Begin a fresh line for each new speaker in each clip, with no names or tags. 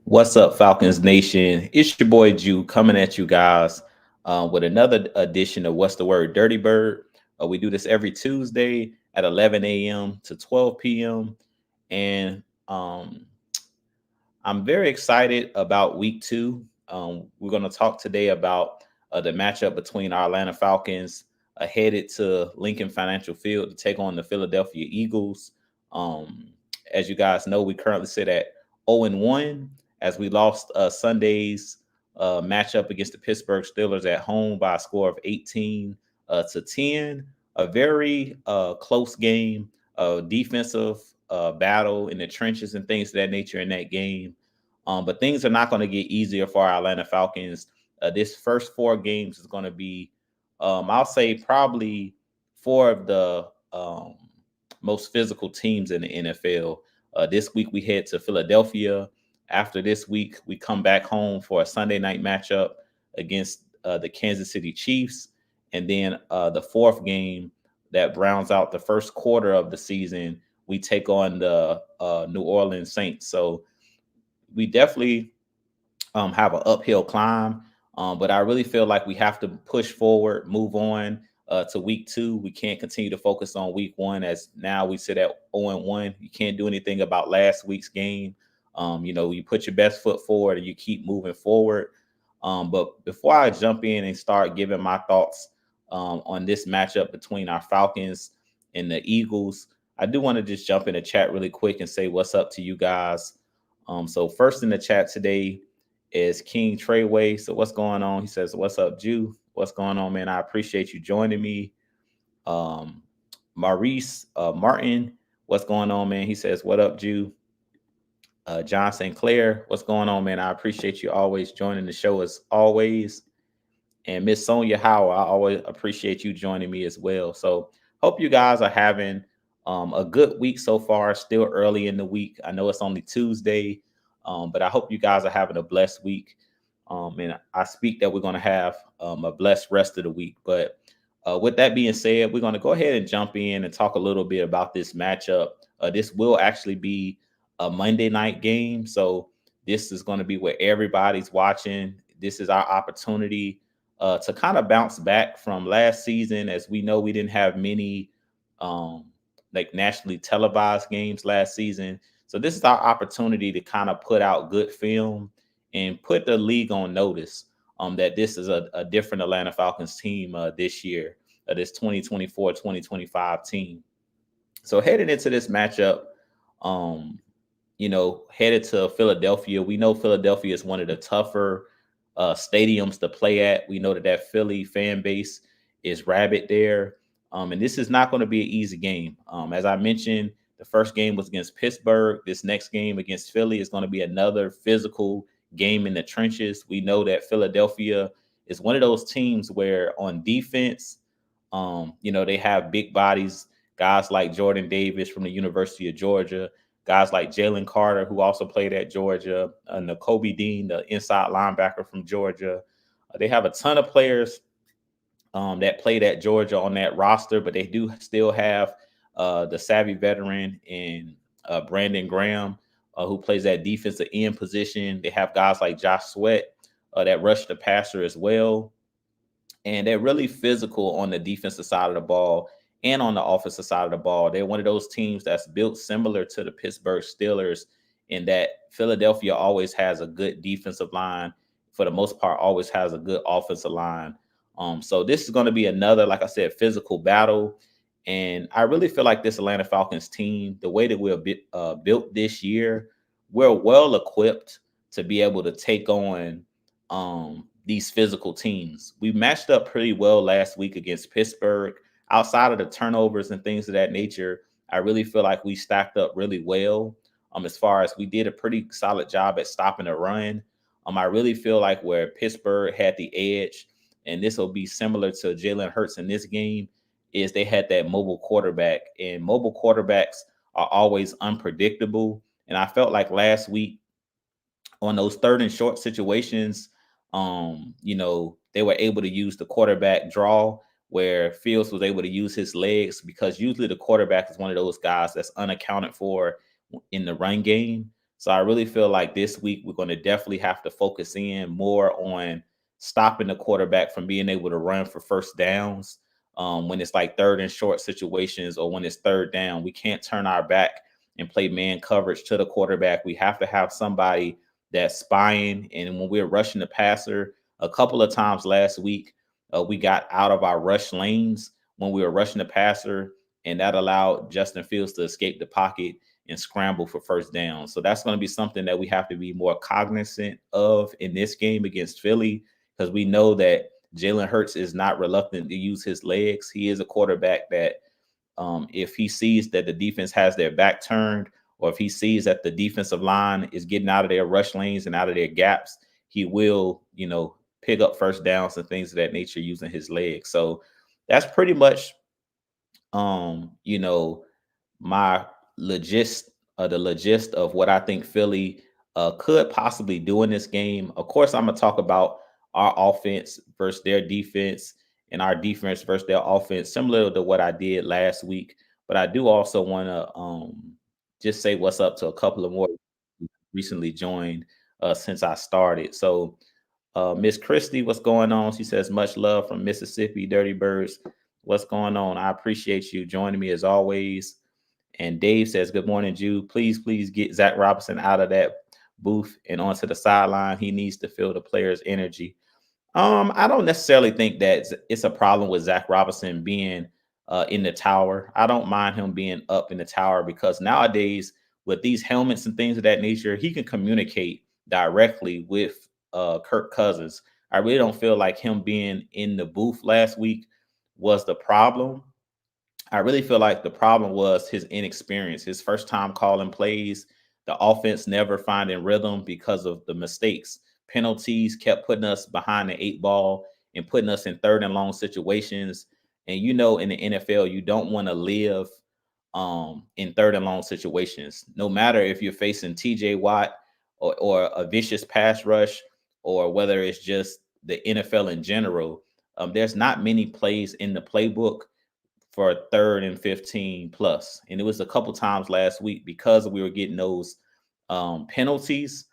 What's up, Falcons Nation? It's your boy Jew coming at you guys with another edition of What's the Word, Dirty Bird. We do this every Tuesday at 11 a.m. to 12 p.m. And I'm very excited about week two. We're going to talk today about the matchup between our Atlanta Falcons headed to Lincoln Financial Field to take on the Philadelphia Eagles. Um, as you guys know, we currently sit at 0-1 as we lost Sunday's matchup against the Pittsburgh Steelers at home by a score of 18 to 10. A very close game, defensive battle in the trenches and things of that nature in that game. But things are not going to get easier for our Atlanta Falcons. This first four games is going to be, I'll say, probably four of the most physical teams in the NFL. This week we head to Philadelphia. After this week, we come back home for a Sunday night matchup against the Kansas City Chiefs. And then the fourth game that rounds out the first quarter of the season, we take on the New Orleans Saints. So we definitely have an uphill climb. But I really feel like we have to push forward, move on to week two. We can't continue to focus on week one as now we sit at 0-1. You can't do anything about last week's game. You put your best foot forward and you keep moving forward. But before I jump in and start giving my thoughts on this matchup between our Falcons and the Eagles, I do want to just jump in the chat really quick and say what's up to you guys. So first in the chat today is King Treyway. So what's going on? He says, "What's up, Jew? What's going on, man? I appreciate you joining me." Um, Maurice Martin, what's going on, man? He says, "What up, Jew?" John St. Clair, what's going on, man? I appreciate you always joining the show as always. And Miss Sonia Howard, I always appreciate you joining me as well. So hope you guys are having a good week so far. Still early in the week. I know it's only Tuesday, but I hope you guys are having a blessed week. And I speak that we're going to have a blessed rest of the week. But with that being said, we're going to go ahead and jump in and talk a little bit about this matchup. This will actually be a Monday night game. So this is going to be where everybody's watching. This is our opportunity to kind of bounce back from last season. As we know, we didn't have many like nationally televised games last season. So this is our opportunity to kind of put out good film and put the league on notice that this is a different Atlanta Falcons team this year, this 2024-2025 team. So heading into this matchup, headed to Philadelphia. We know Philadelphia is one of the tougher stadiums to play at. We know that Philly fan base is rabid there. And this is not going to be an easy game. As I mentioned, the first game was against Pittsburgh. This next game against Philly is going to be another physical game in the trenches. We know that Philadelphia is one of those teams where on defense, they have big bodies, guys like Jordan Davis from the University of Georgia, guys like Jalen Carter, who also played at Georgia, Nakobe Dean, the inside linebacker from Georgia. They have a ton of players that played at Georgia on that roster, but they do still have the savvy veteran in Brandon Graham, who plays that defensive end position. They have guys like Josh Sweat that rush the passer as well. And they're really physical on the defensive side of the ball and on the offensive side of the ball. They're one of those teams that's built similar to the Pittsburgh Steelers in that Philadelphia always has a good defensive line. For the most part, always has a good offensive line. So this is going to be another, like I said, physical battle. And I really feel like this Atlanta Falcons team, the way that we're built this year, we're well equipped to be able to take on these physical teams. We matched up pretty well last week against Pittsburgh. Outside of the turnovers and things of that nature, I really feel like we stacked up really well. As far as we did a pretty solid job at stopping the run. I really feel like where Pittsburgh had the edge, and this will be similar to Jalen Hurts in this game, is they had that mobile quarterback, and mobile quarterbacks are always unpredictable. And I felt like last week on those third and short situations, they were able to use the quarterback draw where Fields was able to use his legs, because usually the quarterback is one of those guys that's unaccounted for in the run game. So I really feel like this week we're going to definitely have to focus in more on stopping the quarterback from being able to run for first downs. When it's like third and short situations or when it's third down, we can't turn our back and play man coverage to the quarterback. We have to have somebody that's spying. And when we're rushing the passer, a couple of times last week, we got out of our rush lanes when we were rushing the passer, and that allowed Justin Fields to escape the pocket and scramble for first down. So that's going to be something that we have to be more cognizant of in this game against Philly, because we know that Jalen Hurts is not reluctant to use his legs. He is a quarterback that if he sees that the defense has their back turned, or if he sees that the defensive line is getting out of their rush lanes and out of their gaps, he will, pick up first downs and things of that nature using his legs. So that's pretty much, you know, my logist the logist of what I think Philly could possibly do in this game. Of course, I'm gonna talk about our offense versus their defense and our defense versus their offense, similar to what I did last week. But I do also want to just say what's up to a couple of more who recently joined since I started. So Miss Christie, what's going on? She says, much love from Mississippi, Dirty Birds. What's going on? I appreciate you joining me as always. And Dave says, good morning, Jude. Please get Zach Robinson out of that booth and onto the sideline. He needs to feel the players' energy. I don't necessarily think that it's a problem with Zach Robinson being in the tower. I don't mind him being up in the tower because nowadays, with these helmets and things of that nature, he can communicate directly with Kirk Cousins. I really don't feel like him being in the booth last week was the problem. I really feel like the problem was his inexperience, his first time calling plays, the offense never finding rhythm because of the mistakes. Penalties kept putting us behind the eight ball and putting us in third and long situations. And in the NFL, you don't want to live in third and long situations. No matter if you're facing TJ Watt or a vicious pass rush, or whether it's just the NFL in general, there's not many plays in the playbook for third and 15 plus. And it was a couple times last week because we were getting those penalties.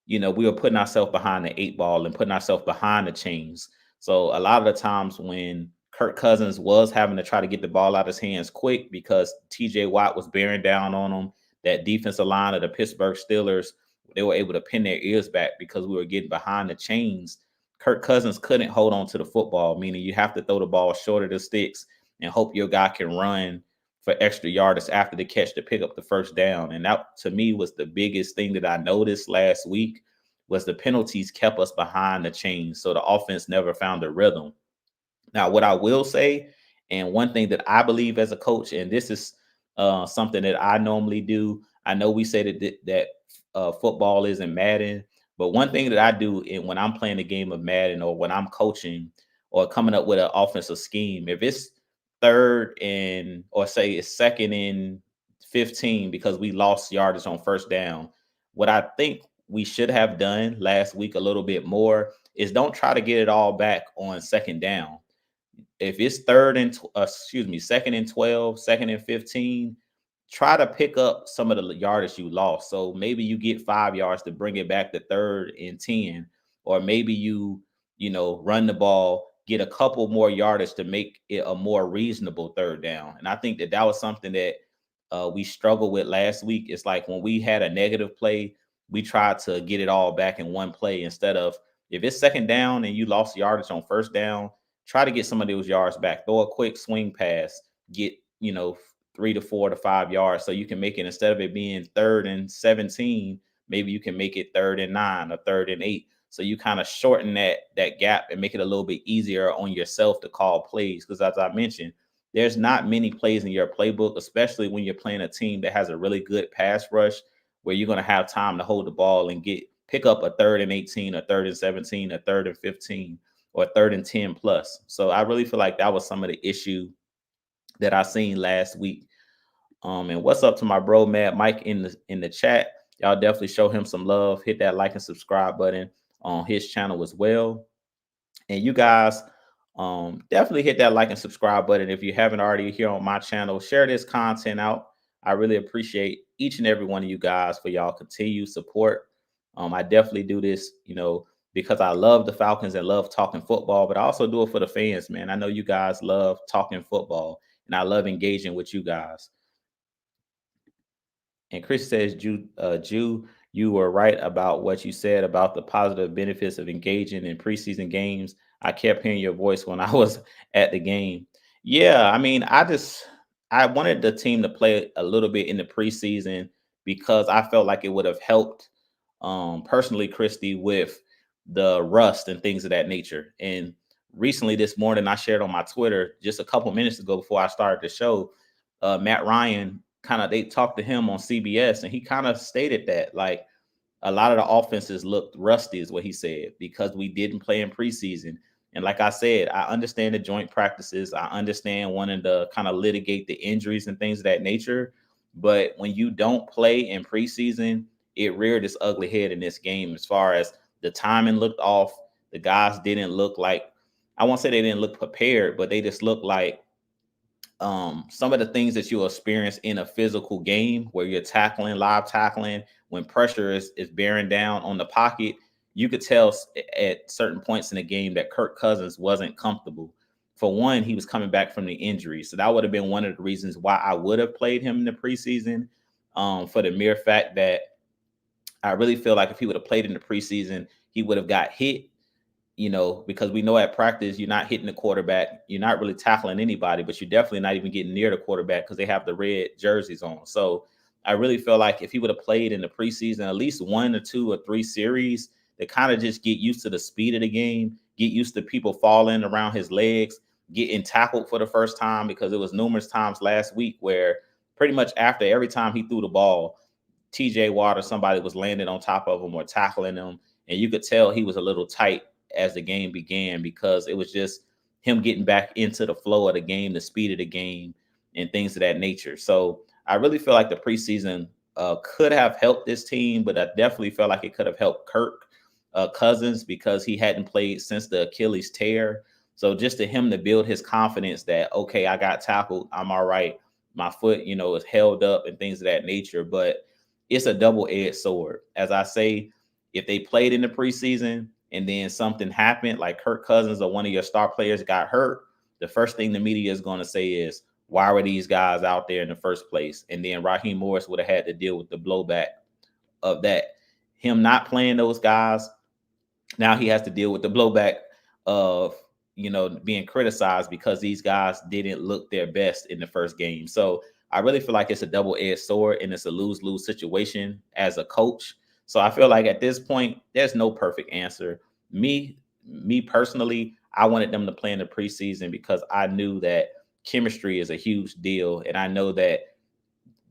We were putting ourselves behind the eight ball and putting ourselves behind the chains. So a lot of the times when Kirk Cousins was having to try to get the ball out of his hands quick because TJ Watt was bearing down on him, that defensive line of the Pittsburgh Steelers, they were able to pin their ears back because we were getting behind the chains. Kirk Cousins couldn't hold on to the football, meaning you have to throw the ball short of the sticks and hope your guy can run for extra yardage after the catch to pick up the first down. And that, to me, was the biggest thing that I noticed last week was the penalties kept us behind the chains. So the offense never found a rhythm. Now, what I will say, and one thing that I believe as a coach, and this is something that I normally do. I know we say that football isn't Madden, but one thing that I do when I'm playing a game of Madden or when I'm coaching or coming up with an offensive scheme, if it's third and or say it's second and 15 because we lost yardage on first down, what I think we should have done last week a little bit more is don't try to get it all back on second down. If it's second and 12, second and 15, try to pick up some of the yardage you lost. So maybe you get 5 yards to bring it back to third and 10, or maybe run the ball, get a couple more yardage to make it a more reasonable third down. And I think that was something that we struggled with last week. It's like when we had a negative play, we tried to get it all back in one play instead of, if it's second down and you lost yardage on first down, try to get some of those yards back. Throw a quick swing pass, get 3 to 4 to 5 yards, so you can make it, instead of it being third and 17, maybe you can make it third and 9 or third and 8. So you kind of shorten that gap and make it a little bit easier on yourself to call plays. Because as I mentioned, there's not many plays in your playbook, especially when you're playing a team that has a really good pass rush, where you're going to have time to hold the ball and pick up a third and 18, a third and 17, a third and 15, or third and 10 plus. So I really feel like that was some of the issue that I seen last week. And what's up to my bro Mad Mike in the chat? Y'all definitely show him some love. Hit that like and subscribe button on his channel as well. And you guys definitely hit that like and subscribe button if you haven't already here on my channel. Share this content out. I really appreciate each and every one of you guys for y'all continued support. I definitely do this, because I love the Falcons and love talking football, but I also do it for the fans, man. I know you guys love talking football, and I love engaging with you guys. And Chris says, Jew, you were right about what you said about the positive benefits of engaging in preseason games. I kept hearing your voice when I was at the game. Yeah, I mean, I wanted the team to play a little bit in the preseason because I felt like it would have helped personally, Christy, with the rust and things of that nature. And recently this morning, I shared on my Twitter just a couple minutes ago before I started the show, Matt Ryan they talked to him on CBS, and he kind of stated that like a lot of the offenses looked rusty, is what he said, because we didn't play in preseason. And like I said, I understand the joint practices. I understand wanting to kind of litigate the injuries and things of that nature. But when you don't play in preseason, it reared its ugly head in this game as far as the timing looked off. The guys didn't look like, I won't say they didn't look prepared, but they just looked like some of the things that you'll experience in a physical game where you're tackling, live tackling, when pressure is bearing down on the pocket. You could tell at certain points in the game that Kirk Cousins wasn't comfortable. For one, he was coming back from the injury. So that would have been one of the reasons why I would have played him in the preseason, for the mere fact that I really feel like if he would have played in the preseason, he would have got hit, because we know at practice, you're not hitting the quarterback. You're not really tackling anybody, but you're definitely not even getting near the quarterback because they have the red jerseys on. So I really feel like if he would have played in the preseason, at least 1 or 2 or 3 series, to kind of just get used to the speed of the game, get used to people falling around his legs, getting tackled for the first time, because it was numerous times last week where pretty much after every time he threw the ball, TJ Watt or somebody was landing on top of him or tackling him. And you could tell he was a little tight as the game began, because it was just him getting back into the flow of the game, the speed of the game, and things of that nature. So I really feel like the preseason could have helped this team, but I definitely felt like it could have helped Kirk Cousins, because he hadn't played since the Achilles tear. So just to him to build his confidence that, okay, I got tackled, I'm all right. My foot, is held up and things of that nature. But it's a double-edged sword. As I say, if they played in the preseason and then something happened, like Kirk Cousins or one of your star players got hurt, the first thing the media is going to say is, why were these guys out there in the first place? And then Raheem Morris would have had to deal with the blowback of that. Him not playing those guys, now he has to deal with the blowback of, being criticized because these guys didn't look their best in the first game. So I really feel like it's a double-edged sword, and it's a lose-lose situation as a coach. So I feel like at this point, there's no perfect answer. Me personally, I wanted them to play in the preseason because I knew that chemistry is a huge deal. And I know that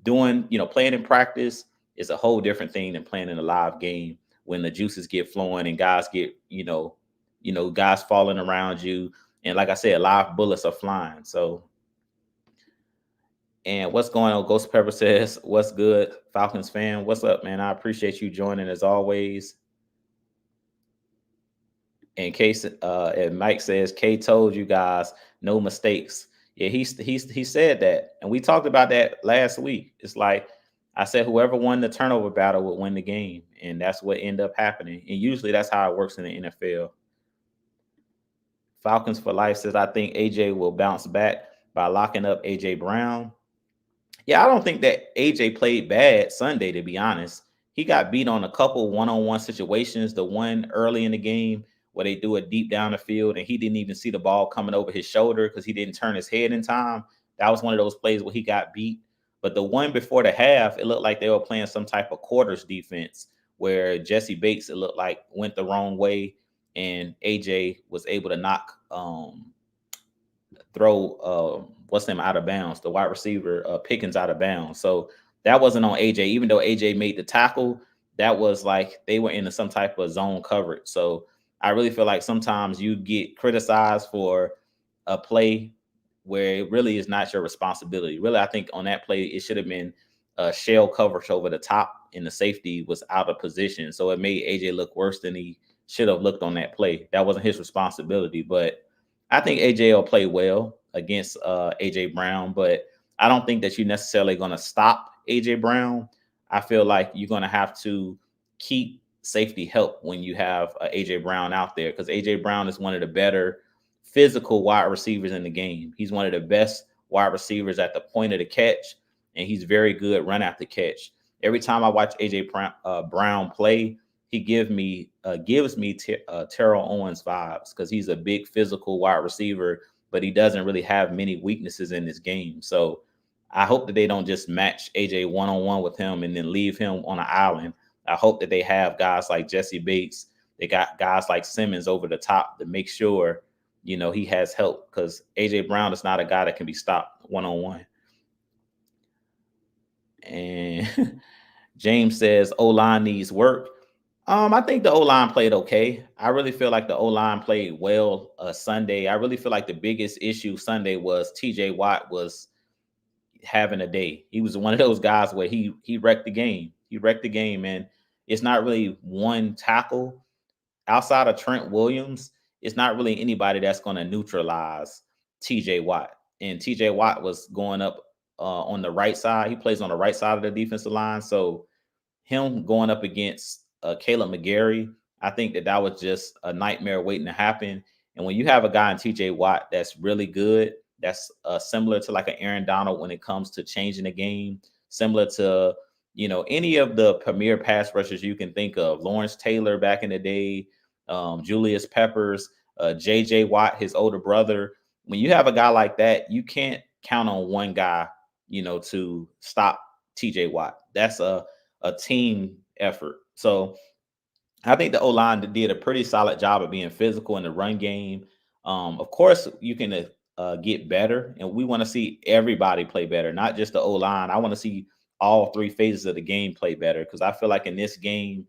playing in practice is a whole different thing than playing in a live game, when the juices get flowing and guys get, guys falling around you. And like I said, live bullets are flying. So, and what's going on? Ghost Pepper says, what's good, Falcons fan? What's up, man? I appreciate you joining as always. And case and Mike says, K told you guys no mistakes. Yeah, he said that, and we talked about that last week. It's like I said, whoever won the turnover battle would win the game, and that's what ended up happening. And usually that's how it works in the NFL. Falcons for life says, I think AJ will bounce back by locking up AJ Brown. Yeah, I don't think that AJ played bad Sunday, to be honest. He got beat on a couple one-on-one situations. The one early in the game where they do it deep down the field and he didn't even see the ball coming over his shoulder because he didn't turn his head in time. That was one of those plays where he got beat. But the one before the half, it looked like they were playing some type of quarters defense where Jesse Bates, it looked like, went the wrong way, and AJ was able to knock throw what's him out of bounds, the wide receiver Pickens out of bounds. So that wasn't on AJ, even though AJ made the tackle. That was like they were in some type of zone coverage. So I really feel like sometimes you get criticized for a play where it really is not your responsibility. Really, I think on that play it should have been shell coverage over the top, and the safety was out of position. So it made AJ look worse than he should have looked on that play. That wasn't his responsibility, but I think AJ will play well against AJ Brown, but I don't think that you're necessarily going to stop AJ Brown. I feel like you're going to have to keep safety help when you have AJ Brown out there, because AJ Brown is one of the better physical wide receivers in the game. He's one of the best wide receivers at the point of the catch, and he's very good run after catch. Every time I watch AJ Brown play, he gives me Terrell Owens vibes, because he's a big physical wide receiver, but he doesn't really have many weaknesses in this game. So I hope that they don't just match AJ one-on-one with him and then leave him on an island. I hope that they have guys like Jesse Bates. They got guys like Simmons over the top to make sure, he has help, because AJ Brown is not a guy that can be stopped one-on-one. And James says O-line needs work. I think the O-line played okay. I really feel like the O-line played well Sunday. I really feel like the biggest issue Sunday was TJ Watt was having a day. He was one of those guys where he wrecked the game. He wrecked the game, and it's not really one tackle outside of Trent Williams. It's not really anybody that's going to neutralize TJ Watt. And TJ Watt was going up on the right side. He plays on the right side of the defensive line. So him going up against Caleb McGarry, I think that was just a nightmare waiting to happen. And when you have a guy in TJ Watt that's really good, that's similar to like an Aaron Donald when it comes to changing the game, similar to, any of the premier pass rushers you can think of, Lawrence Taylor back in the day, Julius Peppers, JJ Watt, his older brother. When you have a guy like that, you can't count on one guy, to stop TJ Watt. That's a team effort. So I think the O-line did a pretty solid job of being physical in the run game. Of course, you can get better, and we want to see everybody play better, not just the O-line. I want to see all three phases of the game play better, because I feel like in this game,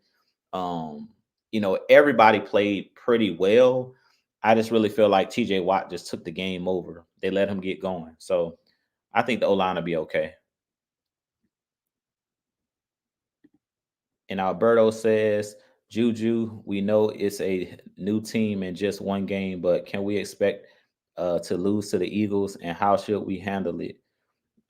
everybody played pretty well. I just really feel like TJ Watt just took the game over. They let him get going. So I think the O-line will be okay. And Alberto says, Juju, we know it's a new team in just one game, but can we expect to lose to the Eagles, and how should we handle it?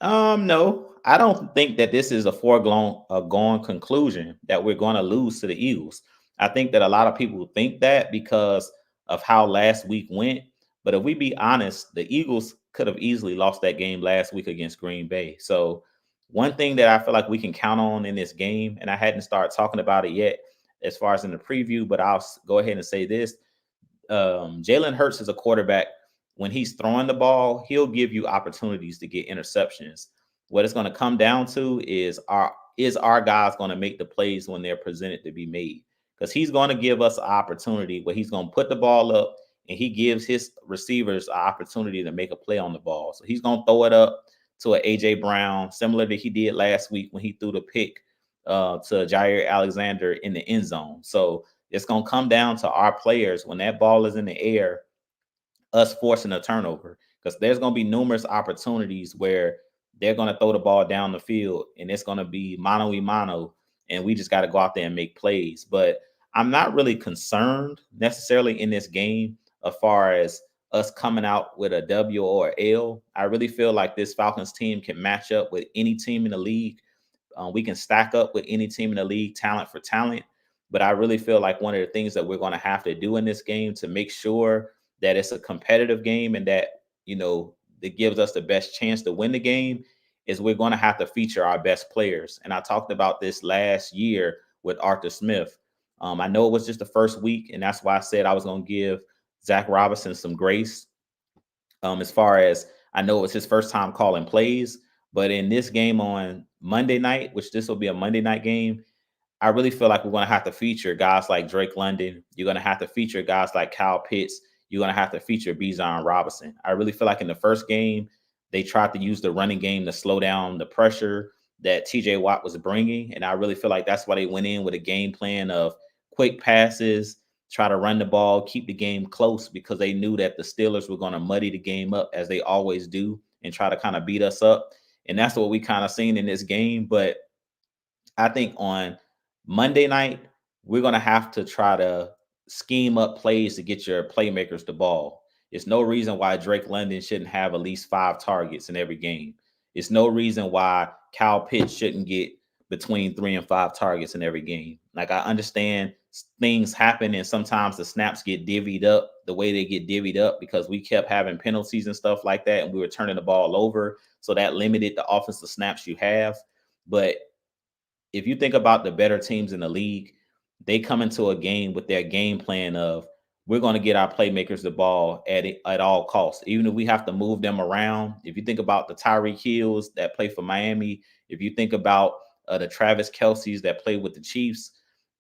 No, I don't think that this is a foregone conclusion that we're going to lose to the Eagles. I think that a lot of people think that because of how last week went. But if we be honest, the Eagles could have easily lost that game last week against Green Bay. So one thing that I feel like we can count on in this game, and I hadn't started talking about it yet as far as in the preview, but I'll go ahead and say this. Jalen Hurts is a quarterback. When he's throwing the ball, he'll give you opportunities to get interceptions. What it's going to come down to is our guys going to make the plays when they're presented to be made? Because he's going to give us an opportunity where he's going to put the ball up, and he gives his receivers an opportunity to make a play on the ball. So he's going to throw it up to an AJ Brown, similar to he did last week when he threw the pick to Jair Alexander in the end zone. So it's going to come down to our players when that ball is in the air, us forcing a turnover, because there's going to be numerous opportunities where they're going to throw the ball down the field, and it's going to be mano a mano, and we just got to go out there and make plays. But I'm not really concerned necessarily in this game as far as us coming out with a W or L. I really feel like this Falcons team can match up with any team in the league. We can stack up with any team in the league, talent for talent. But I really feel like one of the things that we're going to have to do in this game to make sure that it's a competitive game and that, that gives us the best chance to win the game is we're going to have to feature our best players. And I talked about this last year with Arthur Smith. I know it was just the first week, and that's why I said I was going to give Zach Robinson some grace. As far as I know, it's his first time calling plays. But in this game on Monday night, which this will be a Monday night game, I really feel like we're going to have to feature guys like Drake London. You're going to have to feature guys like Kyle Pitts. You're going to have to feature Bijan Robinson. I really feel like in the first game, they tried to use the running game to slow down the pressure that TJ Watt was bringing. And I really feel like that's why they went in with a game plan of quick passes, try to run the ball, keep the game close, because they knew that the Steelers were going to muddy the game up as they always do and try to kind of beat us up. And that's what we kind of seen in this game. But I think on Monday night, we're going to have to try to scheme up plays to get your playmakers the ball. It's no reason why Drake London shouldn't have at least 5 targets in every game. It's no reason why Kyle Pitts shouldn't get between 3 and 5 targets in every game. Like I understand things happen and sometimes the snaps get divvied up the way they get divvied up because we kept having penalties and stuff like that and we were turning the ball over. So that limited the offensive snaps you have. But if you think about the better teams in the league, they come into a game with their game plan of we're going to get our playmakers the ball at all costs, even if we have to move them around. If you think about the Tyreek Hills that play for Miami, if you think about the Travis Kelce's that play with the Chiefs,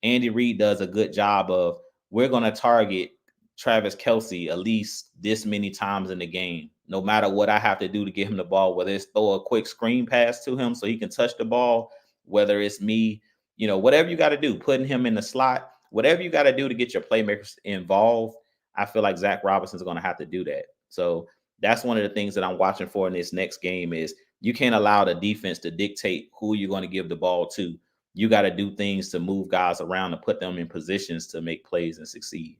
Andy Reid does a good job of we're going to target Travis Kelce at least this many times in the game, no matter what I have to do to get him the ball, whether it's throw a quick screen pass to him so he can touch the ball, whether it's me, whatever you got to do, putting him in the slot, whatever you got to do to get your playmakers involved. I feel like Zach Robinson's going to have to do that. So that's one of the things that I'm watching for in this next game is you can't allow the defense to dictate who you're going to give the ball to. You got to do things to move guys around and put them in positions to make plays and succeed.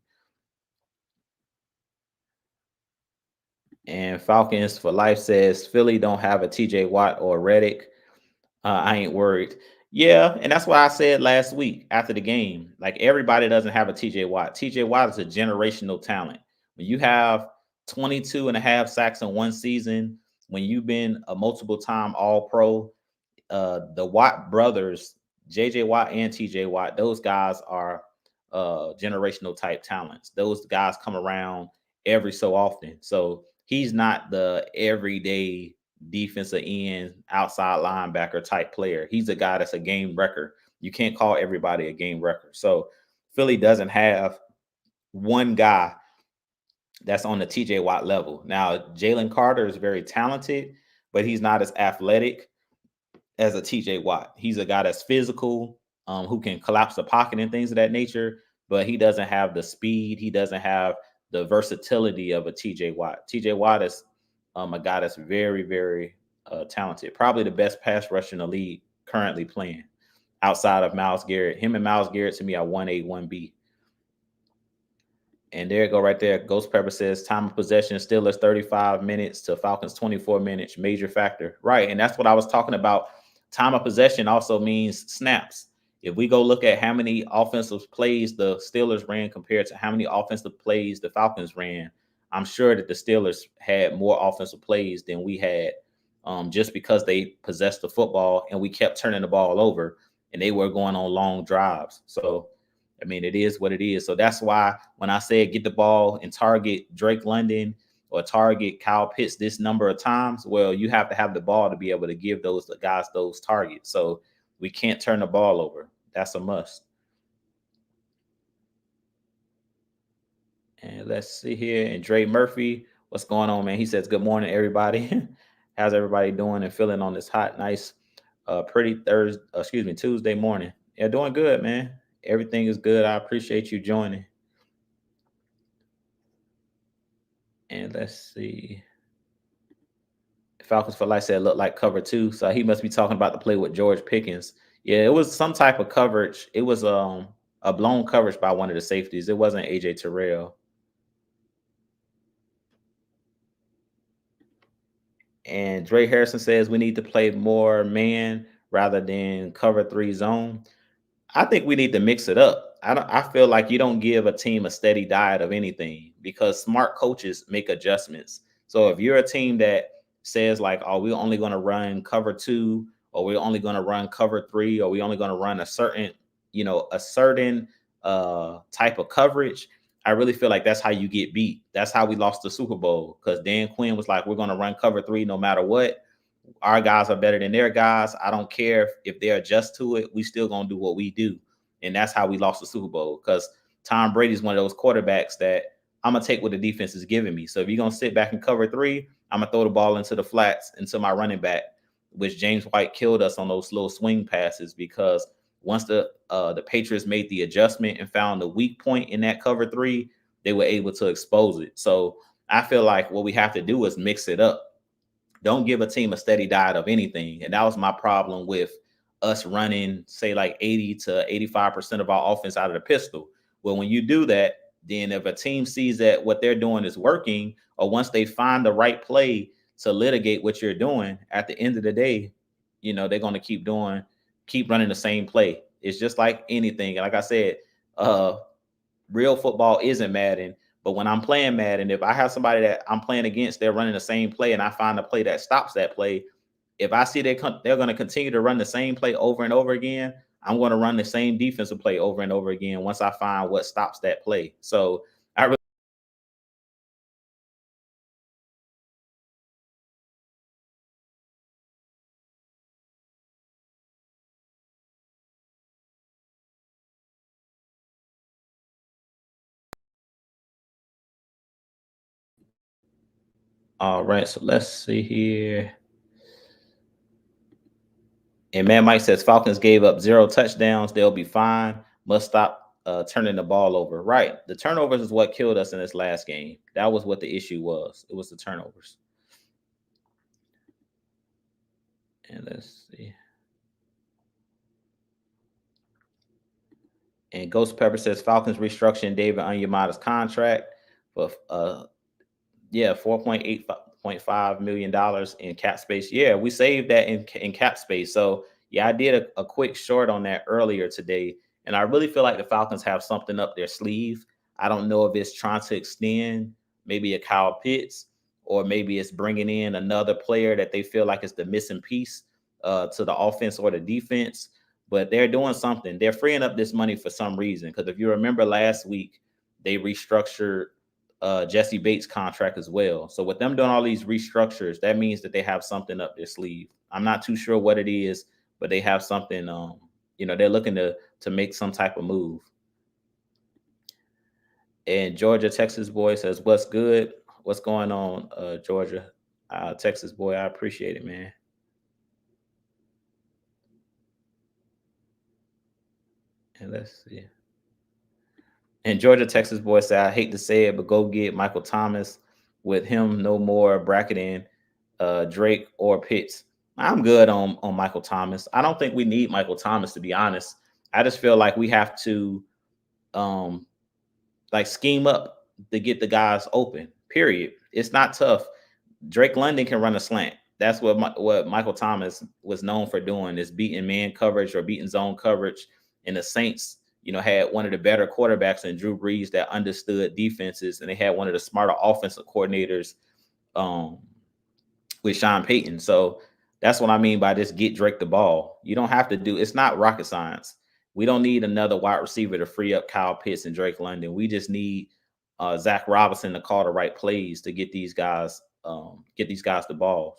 And Falcons for Life says Philly don't have a TJ Watt or Reddick. I ain't worried. Yeah, and that's what I said last week after the game. Like everybody doesn't have a TJ Watt. TJ Watt is a generational talent. When you have 22 and a half sacks in one season, when you've been a multiple time all pro, the Watt brothers, JJ Watt and TJ Watt, those guys are generational type talents. Those guys come around every so often. So he's not the everyday defensive end, outside linebacker type player. He's a guy that's a game wrecker. You can't call everybody a game wrecker. So Philly doesn't have one guy that's on the TJ Watt level. Now, Jalen Carter is very talented, but he's not as athletic as a TJ Watt. He's a guy that's physical, who can collapse the pocket and things of that nature, but he doesn't have the speed. He doesn't have the versatility of a TJ Watt. TJ Watt is a guy that's very, very talented. Probably the best pass rusher in the league currently playing outside of Myles Garrett. Him and Myles Garrett to me are 1A, 1B. And there you go right there. Ghost Pepper says time of possession, Steelers 35 minutes to Falcons 24 minutes, major factor. Right. And that's what I was talking about. Time of possession also means snaps. If we go look at how many offensive plays the Steelers ran compared to how many offensive plays the Falcons ran, I'm sure that the Steelers had more offensive plays than we had, just because they possessed the football and we kept turning the ball over and they were going on long drives. So, I mean, it is what it is. So that's why when I said get the ball and target Drake London or target Kyle Pitts this number of times, well, you have to have the ball to be able to give those guys those targets. So we can't turn the ball over. That's a must. And let's see here. And Dre Murphy, what's going on, man? He says, good morning, everybody. How's everybody doing and feeling on this hot, nice, pretty Tuesday morning? Yeah, doing good, man. Everything is good. I appreciate you joining. And let's see. Falcons for Life said looked like cover 2. So he must be talking about the play with George Pickens. Yeah, it was some type of coverage. It was a blown coverage by one of the safeties. It wasn't AJ Terrell. And Dre Harrison says we need to play more man rather than cover 3 zone. I think we need to mix it up. I feel like you don't give a team a steady diet of anything because smart coaches make adjustments. So if you're a team that says like, oh, we're only going to run cover 2, or we're only going to run cover 3, or we're only going to run a certain type of coverage, I really feel like that's how you get beat. That's how we lost the Super Bowl, because Dan Quinn was like, we're going to run cover 3 no matter what. Our guys are better than their guys. I don't care if they adjust to it. We still going to do what we do. And that's how we lost the Super Bowl, because Tom Brady is one of those quarterbacks that I'm going to take what the defense is giving me. So if you're going to sit back and cover 3, I'm going to throw the ball into the flats, into my running back, which James White killed us on those little swing passes, because once the Patriots made the adjustment and found the weak point in that cover 3, they were able to expose it. So I feel like what we have to do is mix it up. Don't give a team a steady diet of anything. And that was my problem with us running, say, like 80 to 85% of our offense out of the pistol. Well, when you do that, then if a team sees that what they're doing is working, or once they find the right play to litigate what you're doing, at the end of the day, they're going to keep keep running the same play. It's just like anything. And like I said, uh, real football isn't Madden. But when I'm playing Madden, if I have somebody that I'm playing against, they're running the same play, and I find a play that stops that play. If I see they're going to continue to run the same play over and over again, I'm going to run the same defensive play over and over again once I find what stops that play. So I really all right. So let's see here. And Man Mike says Falcons gave up 0 touchdowns. They'll be fine. Must stop turning the ball over. Right. The turnovers is what killed us in this last game. That was what the issue was. It was the turnovers. And let's see. And Ghost Pepper says Falcons restructuring David Onyemata's contract for yeah, $4.85 million in cap space. Yeah, we saved that in cap space. So yeah, I did a quick short on that earlier today, and I really feel like the Falcons have something up their sleeve. I don't know if it's trying to extend maybe a Kyle Pitts, or maybe it's bringing in another player that they feel like is the missing piece to the offense or the defense. But they're doing something. They're freeing up this money for some reason. Because if you remember last week, they restructured Jesse Bates' contract as well. So with them doing all these restructures, that means that they have something up their sleeve. I'm not too sure what it is, but they have something. They're looking to make some type of move. And Georgia Texas boy says, "What's good? What's going on, Georgia Texas boy? I appreciate it, man." And let's see. And Georgia Texas boy said, "I hate to say it, but go get Michael Thomas. With him, no more bracketing Drake or Pitts." I'm good on Michael Thomas. I don't think we need Michael Thomas, to be honest. I just feel like we have to um like scheme up to get the guys open. Period. It's not tough. Drake London can run a slant. That's what Michael Thomas was known for doing, is beating man coverage or beating zone coverage. And the Saints, had one of the better quarterbacks in Drew Brees that understood defenses, and they had one of the smarter offensive coordinators um, with Sean Payton. So that's what I mean by just get Drake the ball. You don't have to do. It's not rocket science. We don't need another wide receiver to free up Kyle Pitts and Drake London. We just need Zach Robinson to call the right plays to get these guys the ball.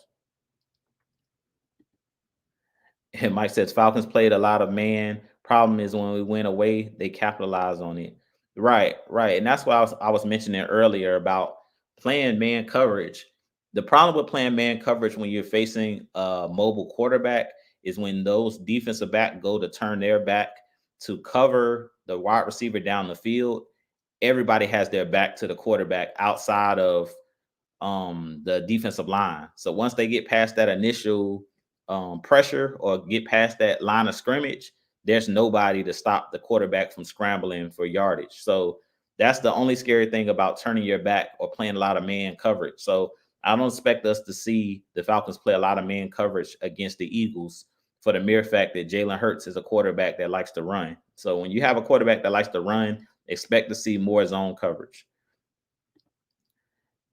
And Mike says Falcons played a lot of man. Problem is when we went away, they capitalized on it. Right, right. And that's what I was mentioning earlier about playing man coverage. The problem with playing man coverage when you're facing a mobile quarterback is when those defensive back go to turn their back to cover the wide receiver down the field. Everybody has their back to the quarterback outside of the defensive line. So once they get past that initial pressure or get past that line of scrimmage, there's nobody to stop the quarterback from scrambling for yardage. So that's the only scary thing about turning your back or playing a lot of man coverage. So I don't expect us to see the Falcons play a lot of man coverage against the Eagles, for the mere fact that Jalen Hurts is a quarterback that likes to run. So when you have a quarterback that likes to run, expect to see more zone coverage.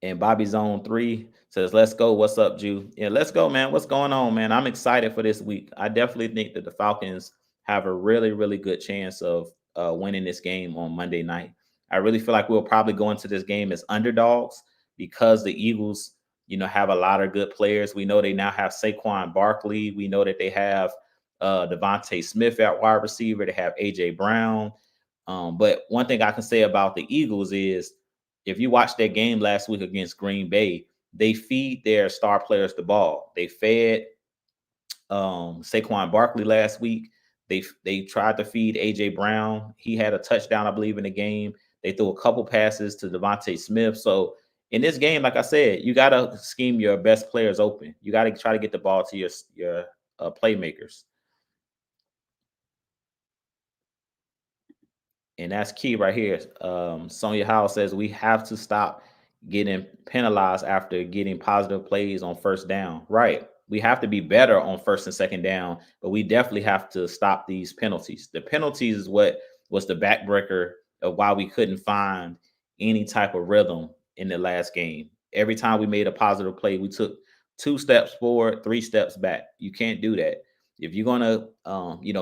And Bobby Zone 3 says, "Let's go. What's up, Jew?" Yeah, let's go, man. What's going on, man? I'm excited for this week. I definitely think that the Falcons have a really, really good chance of winning this game on Monday night. I really feel like we'll probably go into this game as underdogs because the Eagles, have a lot of good players. We know they now have Saquon Barkley. We know that they have Devontae Smith at wide receiver. They have AJ Brown. But one thing I can say about the Eagles is, if you watched their game last week against Green Bay, they feed their star players the ball. They fed Saquon Barkley last week. They tried to feed AJ Brown. He had a touchdown, I believe, in the game. They threw a couple passes to Devontae Smith. So in this game, like I said, you got to scheme your best players open. You got to try to get the ball to your playmakers. And that's key right here. Sonia Howell says we have to stop getting penalized after getting positive plays on first down. Right. We have to be better on first and second down, but we definitely have to stop these penalties. The penalties is what was the backbreaker of why we couldn't find any type of rhythm in the last game. Every time we made a positive play, we took 2 steps forward, 3 steps back. You can't do that. If you're gonna,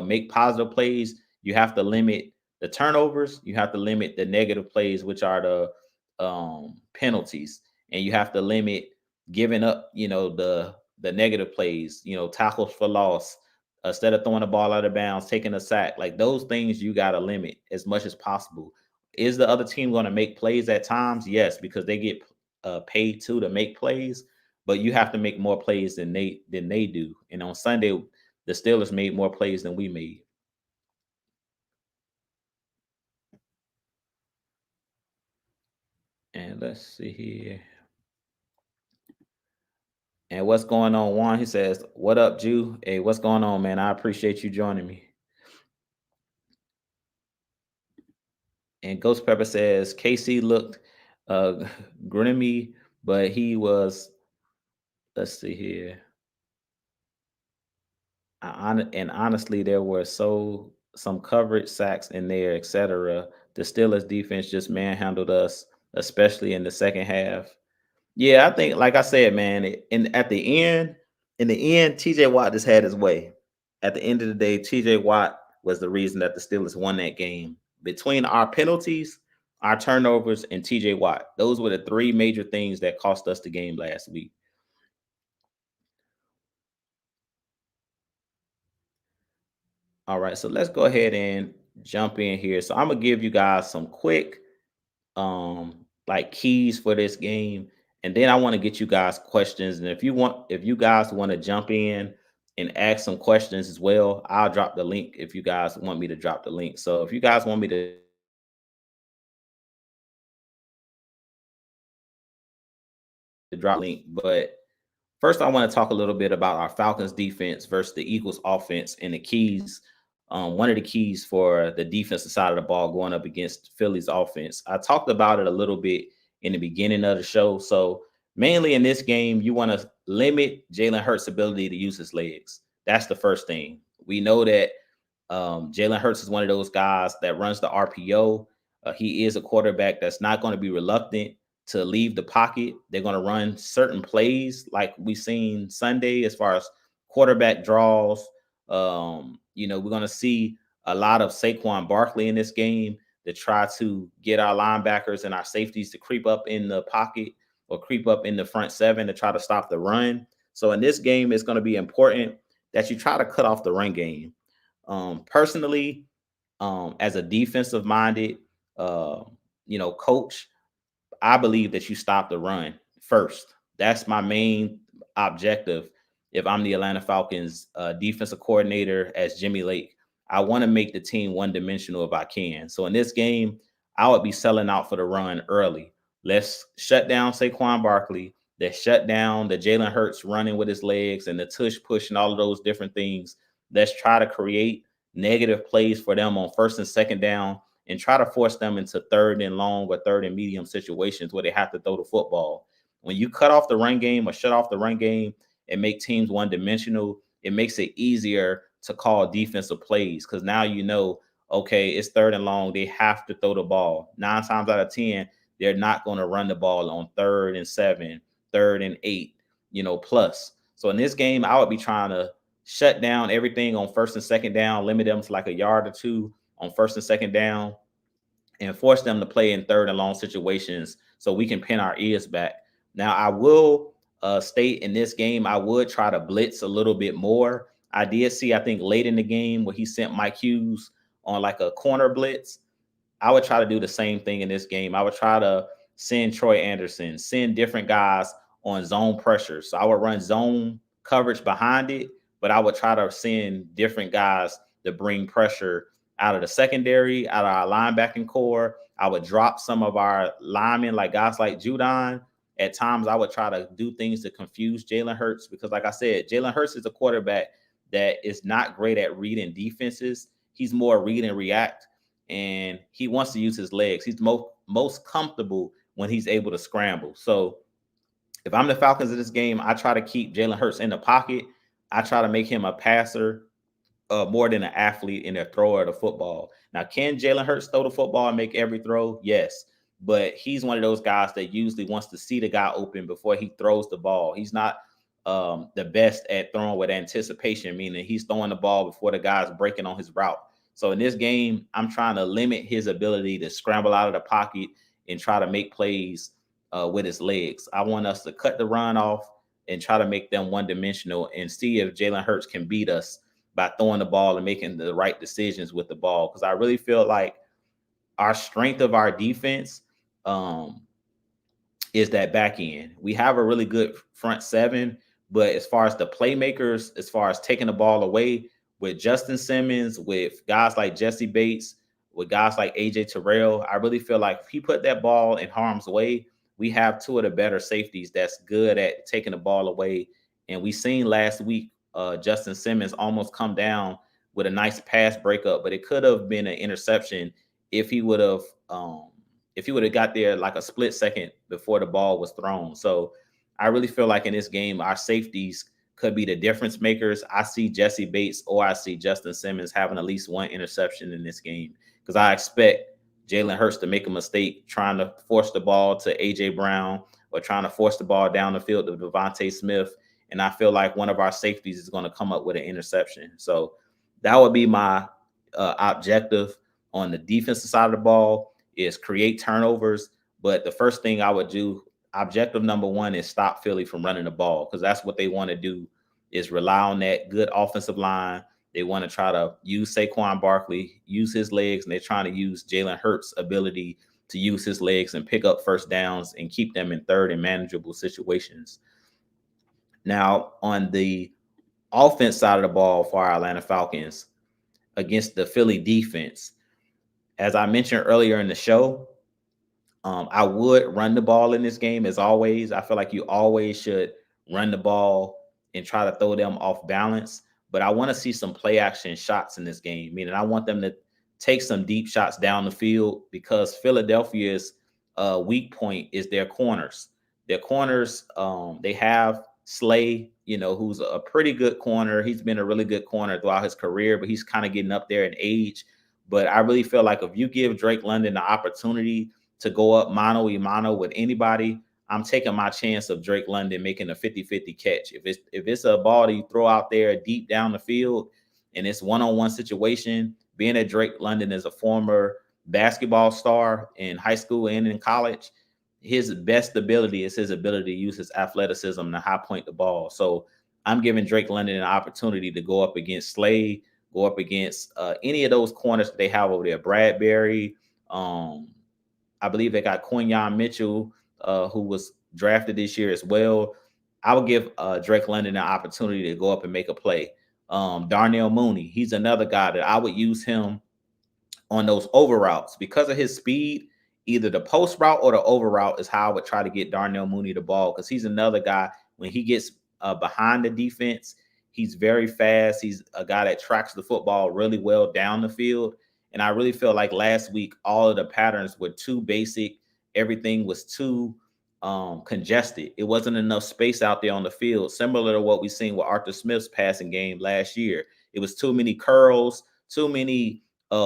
make positive plays, you have to limit the turnovers. You have to limit the negative plays, which are the penalties, and you have to limit giving up. The negative plays. Tackles for loss. Instead of throwing the ball out of bounds, taking a sack, like those things, you got to limit as much as possible. Is the other team going to make plays at times? Yes, because they get paid to make plays, but you have to make more plays than they do. And on Sunday, the Steelers made more plays than we made. And let's see here. And what's going on, Juan? He says, "What up, Jew? Hey, what's going on, man? I appreciate you joining me." And Ghost Pepper says, "KC looked uh grimy, but he was." Let's see here. And honestly, there were some coverage sacks in there, etc. The Steelers defense just manhandled us, especially in the second half. Yeah, I think, like I said, man, in the end, TJ Watt just had his way. At the end of the day, TJ Watt was the reason that the Steelers won that game. Between our penalties, our turnovers, and TJ Watt, those were the three major things that cost us the game last week. All right, so let's go ahead and jump in here. So I'm gonna give you guys some quick like keys for this game, and then I want to get you guys questions. And if you guys want to jump in and ask some questions as well, I'll drop the link if you guys want me to drop the link. So if you guys want me to drop link, but first, I want to talk a little bit about our Falcons defense versus the Eagles offense and the keys. One of the keys for the defensive side of the ball going up against Philly's offense. I talked about it a little bit in the beginning of the show. So mainly in this game, you want to limit Jalen Hurts' ability to use his legs. That's the first thing. We know that Jalen Hurts is one of those guys that runs the RPO. He is a quarterback that's not going to be reluctant to leave the pocket. They're going to run certain plays like we seen Sunday as far as quarterback draws. We're going to see a lot of Saquon Barkley in this game to try to get our linebackers and our safeties to creep up in the pocket or creep up in the front seven to try to stop the run. So in this game, it's going to be important that you try to cut off the run game. Personally, as a defensive minded, coach, I believe that you stop the run first. That's my main objective. If I'm the Atlanta Falcons defensive coordinator as Jimmy Lake, I want to make the team one dimensional if I can. So in this game, I would be selling out for the run early. Let's shut down Saquon Barkley. Let's shut down the Jalen Hurts running with his legs and the tush push and all of those different things. Let's try to create negative plays for them on first and second down and try to force them into third and long or third and medium situations where they have to throw the football. When you cut off the run game or shut off the run game and make teams one dimensional, it makes it easier to call defensive plays because now okay, it's third and long. They have to throw the ball. 9 times out of 10, they're not going to run the ball on 3rd and 7, 3rd and 8, plus. So in this game, I would be trying to shut down everything on first and second down, limit them to like a yard or two on first and second down, and force them to play in third and long situations so we can pin our ears back. Now, I will state in this game, I would try to blitz a little bit more. I did see, I think, late in the game where he sent Mike Hughes on like a corner blitz. I would try to do the same thing in this game. I would try to send Troy Anderson, send different guys on zone pressure. So I would run zone coverage behind it, but I would try to send different guys to bring pressure out of the secondary, out of our linebacking core. I would drop some of our linemen, like guys like Judon. At times, I would try to do things to confuse Jalen Hurts because, like I said, Jalen Hurts is a quarterback that is not great at reading defenses. He's more read and react, and he wants to use his legs. He's most comfortable when he's able to scramble. So If I'm the Falcons in this game, I try to keep Jalen Hurts in the pocket. I try to make him a passer more than an athlete and a thrower of the football. Now, can Jalen Hurts throw the football and make every throw? Yes. But he's one of those guys that usually wants to see the guy open before he throws the ball. He's not the best at throwing with anticipation, meaning he's throwing the ball before the guy's breaking on his route. So in this game, I'm trying to limit his ability to scramble out of the pocket and try to make plays with his legs. I want us to cut the run off and try to make them one dimensional and see if Jalen Hurts can beat us by throwing the ball and making the right decisions with the ball. Because I really feel like our strength of our defense um, is that back end. We have a really good front seven, but as far as the playmakers, as far as taking the ball away with Justin Simmons, with guys like Jesse Bates, with guys like AJ Terrell, I really feel like if he put that ball in harm's way, we have two of the better safeties that's good at taking the ball away. And we seen last week Justin Simmons almost come down with a nice pass breakup, but it could have been an interception if he would have if he would have got there like a split second before the ball was thrown. So I really feel like in this game, our safeties could be the difference makers. I see Jesse Bates or I see Justin Simmons having at least one interception in this game because I expect Jalen Hurts to make a mistake trying to force the ball to AJ Brown or trying to force the ball down the field to Devontae Smith. And I feel like one of our safeties is going to come up with an interception. So that would be my objective on the defensive side of the ball is create turnovers. But the first thing I would do, objective number one, is stop Philly from running the ball because that's what they want to do is rely on that good offensive line. They want to try to use Saquon Barkley, use his legs, and they're trying to use Jalen Hurts' ability to use his legs and pick up first downs and keep them in third and manageable situations. Now, on the offense side of the ball for our Atlanta Falcons against the Philly defense, as I mentioned earlier in the show, I would run the ball in this game as always. I feel like you always should run the ball and try to throw them off balance. But I want to see some play action shots in this game, meaning I want them to take some deep shots down the field because Philadelphia's weak point is their corners. Their corners, they have Slay, who's a pretty good corner. He's been a really good corner throughout his career, but he's kind of getting up there in age. But I really feel like if you give Drake London the opportunity to go up mano a mano with anybody, I'm taking my chance of Drake London making a 50-50 catch. If it's a ball that you throw out there deep down the field and it's one-on-one situation, being that Drake London is a former basketball star in high school and in college, his best ability is his ability to use his athleticism to high point the ball. So I'm giving Drake London an opportunity to go up against Slade, go up against any of those corners that they have over there. Bradbury, I believe they got Quinyon Mitchell, who was drafted this year as well. I would give Drake London an opportunity to go up and make a play. Darnell Mooney, he's another guy that I would use him on those over routes because of his speed. Either the post route or the over route is how I would try to get Darnell Mooney the ball because he's another guy when he gets behind the defense. He's very fast. He's a guy that tracks the football really well down the field. And I really feel like last week, all of the patterns were too basic. Everything was too congested. It wasn't enough space out there on the field, similar to what we seen with Arthur Smith's passing game last year. It was too many curls, too many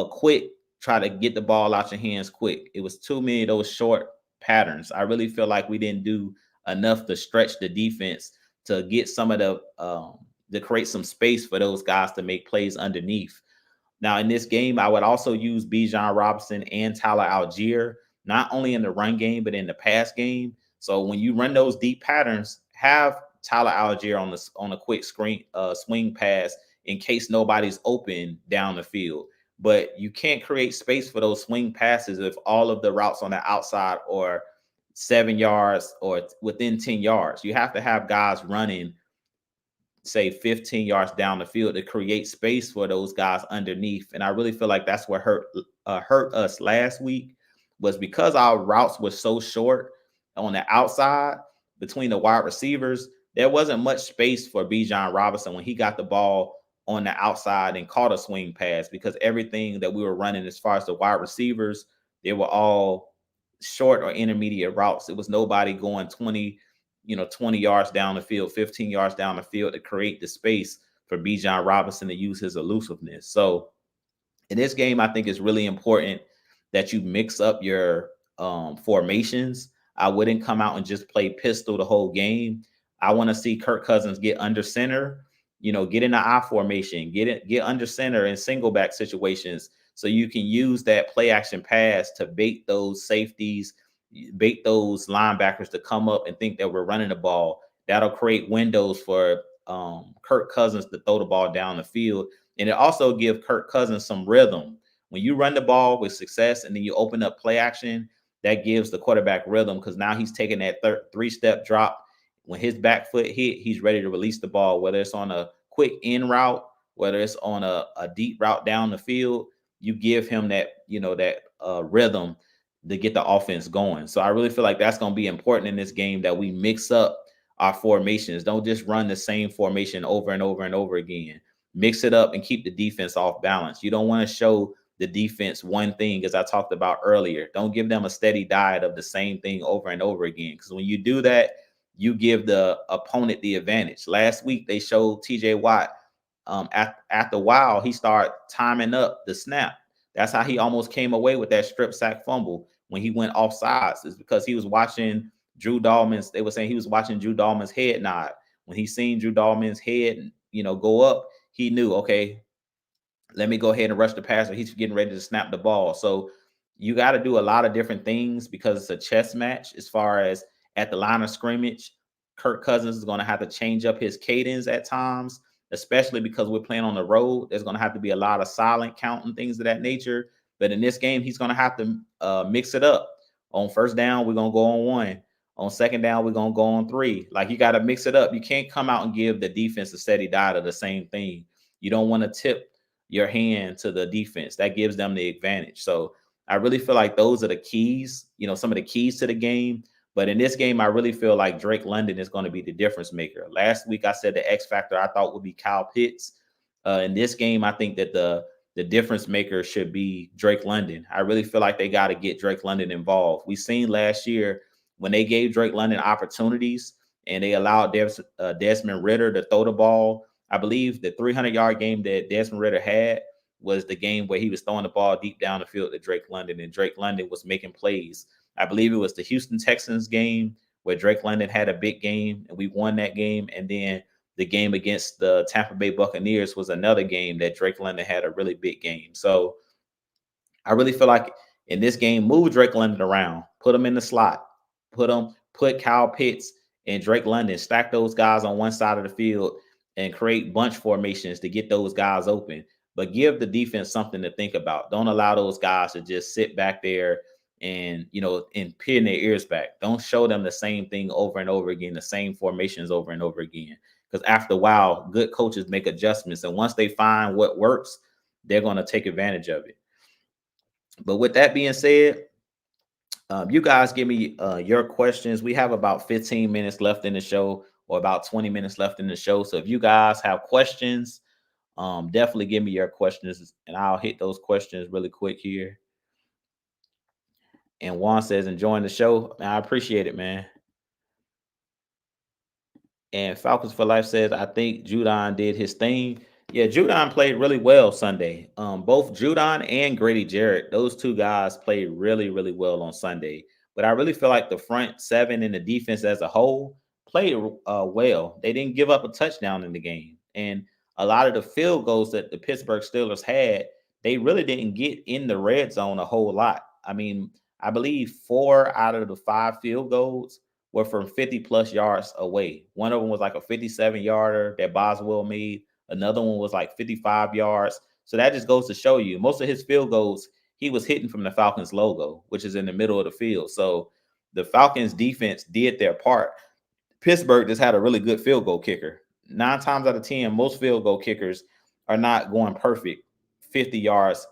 quick, try to get the ball out your hands quick. It was too many of those short patterns. I really feel like we didn't do enough to stretch the defense to get some of the to create some space for those guys to make plays underneath. Now, in this game, I would also use Bijan Robinson and Tyler Algier, not only in the run game, but in the pass game. So when you run those deep patterns, have Tyler Algier on a quick swing pass in case nobody's open down the field. But you can't create space for those swing passes if all of the routes on the outside are 7 yards or within 10 yards. You have to have guys running, say 15 yards down the field to create space for those guys underneath. And I really feel like that's what hurt us last week was because our routes were so short on the outside between the wide receivers. There wasn't much space for Bijan Robinson when he got the ball on the outside and caught a swing pass because everything that we were running as far as the wide receivers, they were all short or intermediate routes. It was nobody going 20 20 yards down the field, 15 yards down the field to create the space for Bijan Robinson to use his elusiveness. So in this game, I think it's really important that you mix up your formations. I wouldn't come out and just play pistol the whole game. I want to see Kirk Cousins get under center, get in the I formation, get under center in single back situations, so you can use that play action pass to bait those safeties, bait those linebackers to come up and think that we're running the ball. That'll create windows for Kirk Cousins to throw the ball down the field, and it also gives Kirk Cousins some rhythm. When you run the ball with success and then you open up play action, that gives the quarterback rhythm, because now he's taking that three-step drop. When his back foot hit, he's ready to release the ball, whether it's on a quick in route, whether it's on a deep route down the field. You give him that, rhythm to get the offense going. So I really feel like that's going to be important in this game, that we mix up our formations. Don't just run the same formation over and over and over again. Mix it up and keep the defense off balance. You don't want to show the defense one thing, as I talked about earlier. Don't give them a steady diet of the same thing over and over again, because when you do that, you give the opponent the advantage. Last week, they showed TJ Watt, after a while, he started timing up the snap. That's how he almost came away with that strip sack fumble when he went off sides, is because he was watching Drew Dalman's. They were saying he was watching Drew Dalman's head nod. When he seen Drew Dalman's head, go up, he knew, okay, let me go ahead and rush the passer. He's getting ready to snap the ball. So you got to do a lot of different things, because it's a chess match. As far as at the line of scrimmage, Kirk Cousins is going to have to change up his cadence at times, especially because we're playing on the road. There's going to have to be a lot of silent count and things of that nature. But in this game, he's going to have to mix it up. On first down, we're going to go on one. On second down, we're going to go on three. Like, you got to mix it up. You can't come out and give the defense a steady diet of the same thing. You don't want to tip your hand to the defense. That gives them the advantage. So I really feel like those are the keys, some of the keys to the game. But in this game, I really feel like Drake London is going to be the difference maker. Last week, I said the X factor I thought would be Kyle Pitts. In this game, I think that the difference maker should be Drake London. I really feel like they got to get Drake London involved. We seen last year when they gave Drake London opportunities and they allowed Desmond Ridder to throw the ball. I believe the 300-yard game that Desmond Ridder had was the game where he was throwing the ball deep down the field to Drake London, and Drake London was making plays. I believe it was the Houston Texans game where Drake London had a big game and we won that game. And then the game against the Tampa Bay Buccaneers was another game that Drake London had a really big game. So I really feel like in this game, move Drake London around, put him in the slot, put Kyle Pitts and Drake London, stack those guys on one side of the field and create bunch formations to get those guys open. But give the defense something to think about. Don't allow those guys to just sit back there and pin their ears back. Don't show them the same thing over and over again, the same formations over and over again. Because after a while, good coaches make adjustments, and once they find what works, they're going to take advantage of it. But with that being said, you guys give me your questions. We have about 15 minutes left in the show, or about 20 minutes left in the show. So if you guys have questions, definitely give me your questions, and I'll hit those questions really quick here. And Juan says, enjoying the show. I appreciate it, man. And Falcons for Life says, I think Judon did his thing. Yeah, Judon played really well Sunday. Both Judon and Grady Jarrett, those two guys played really, really well on Sunday. But I really feel like the front seven and the defense as a whole played well. They didn't give up a touchdown in the game. And a lot of the field goals that the Pittsburgh Steelers had, they really didn't get in the red zone a whole lot. I mean, I believe 4 out of the 5 field goals were from 50-plus yards away. One of them was like a 57-yarder that Boswell made. Another one was like 55 yards. So that just goes to show you, most of his field goals, he was hitting from the Falcons logo, which is in the middle of the field. So the Falcons defense did their part. Pittsburgh just had a really good field goal kicker. 9 times out of 10, most field goal kickers are not going perfect 50 yards,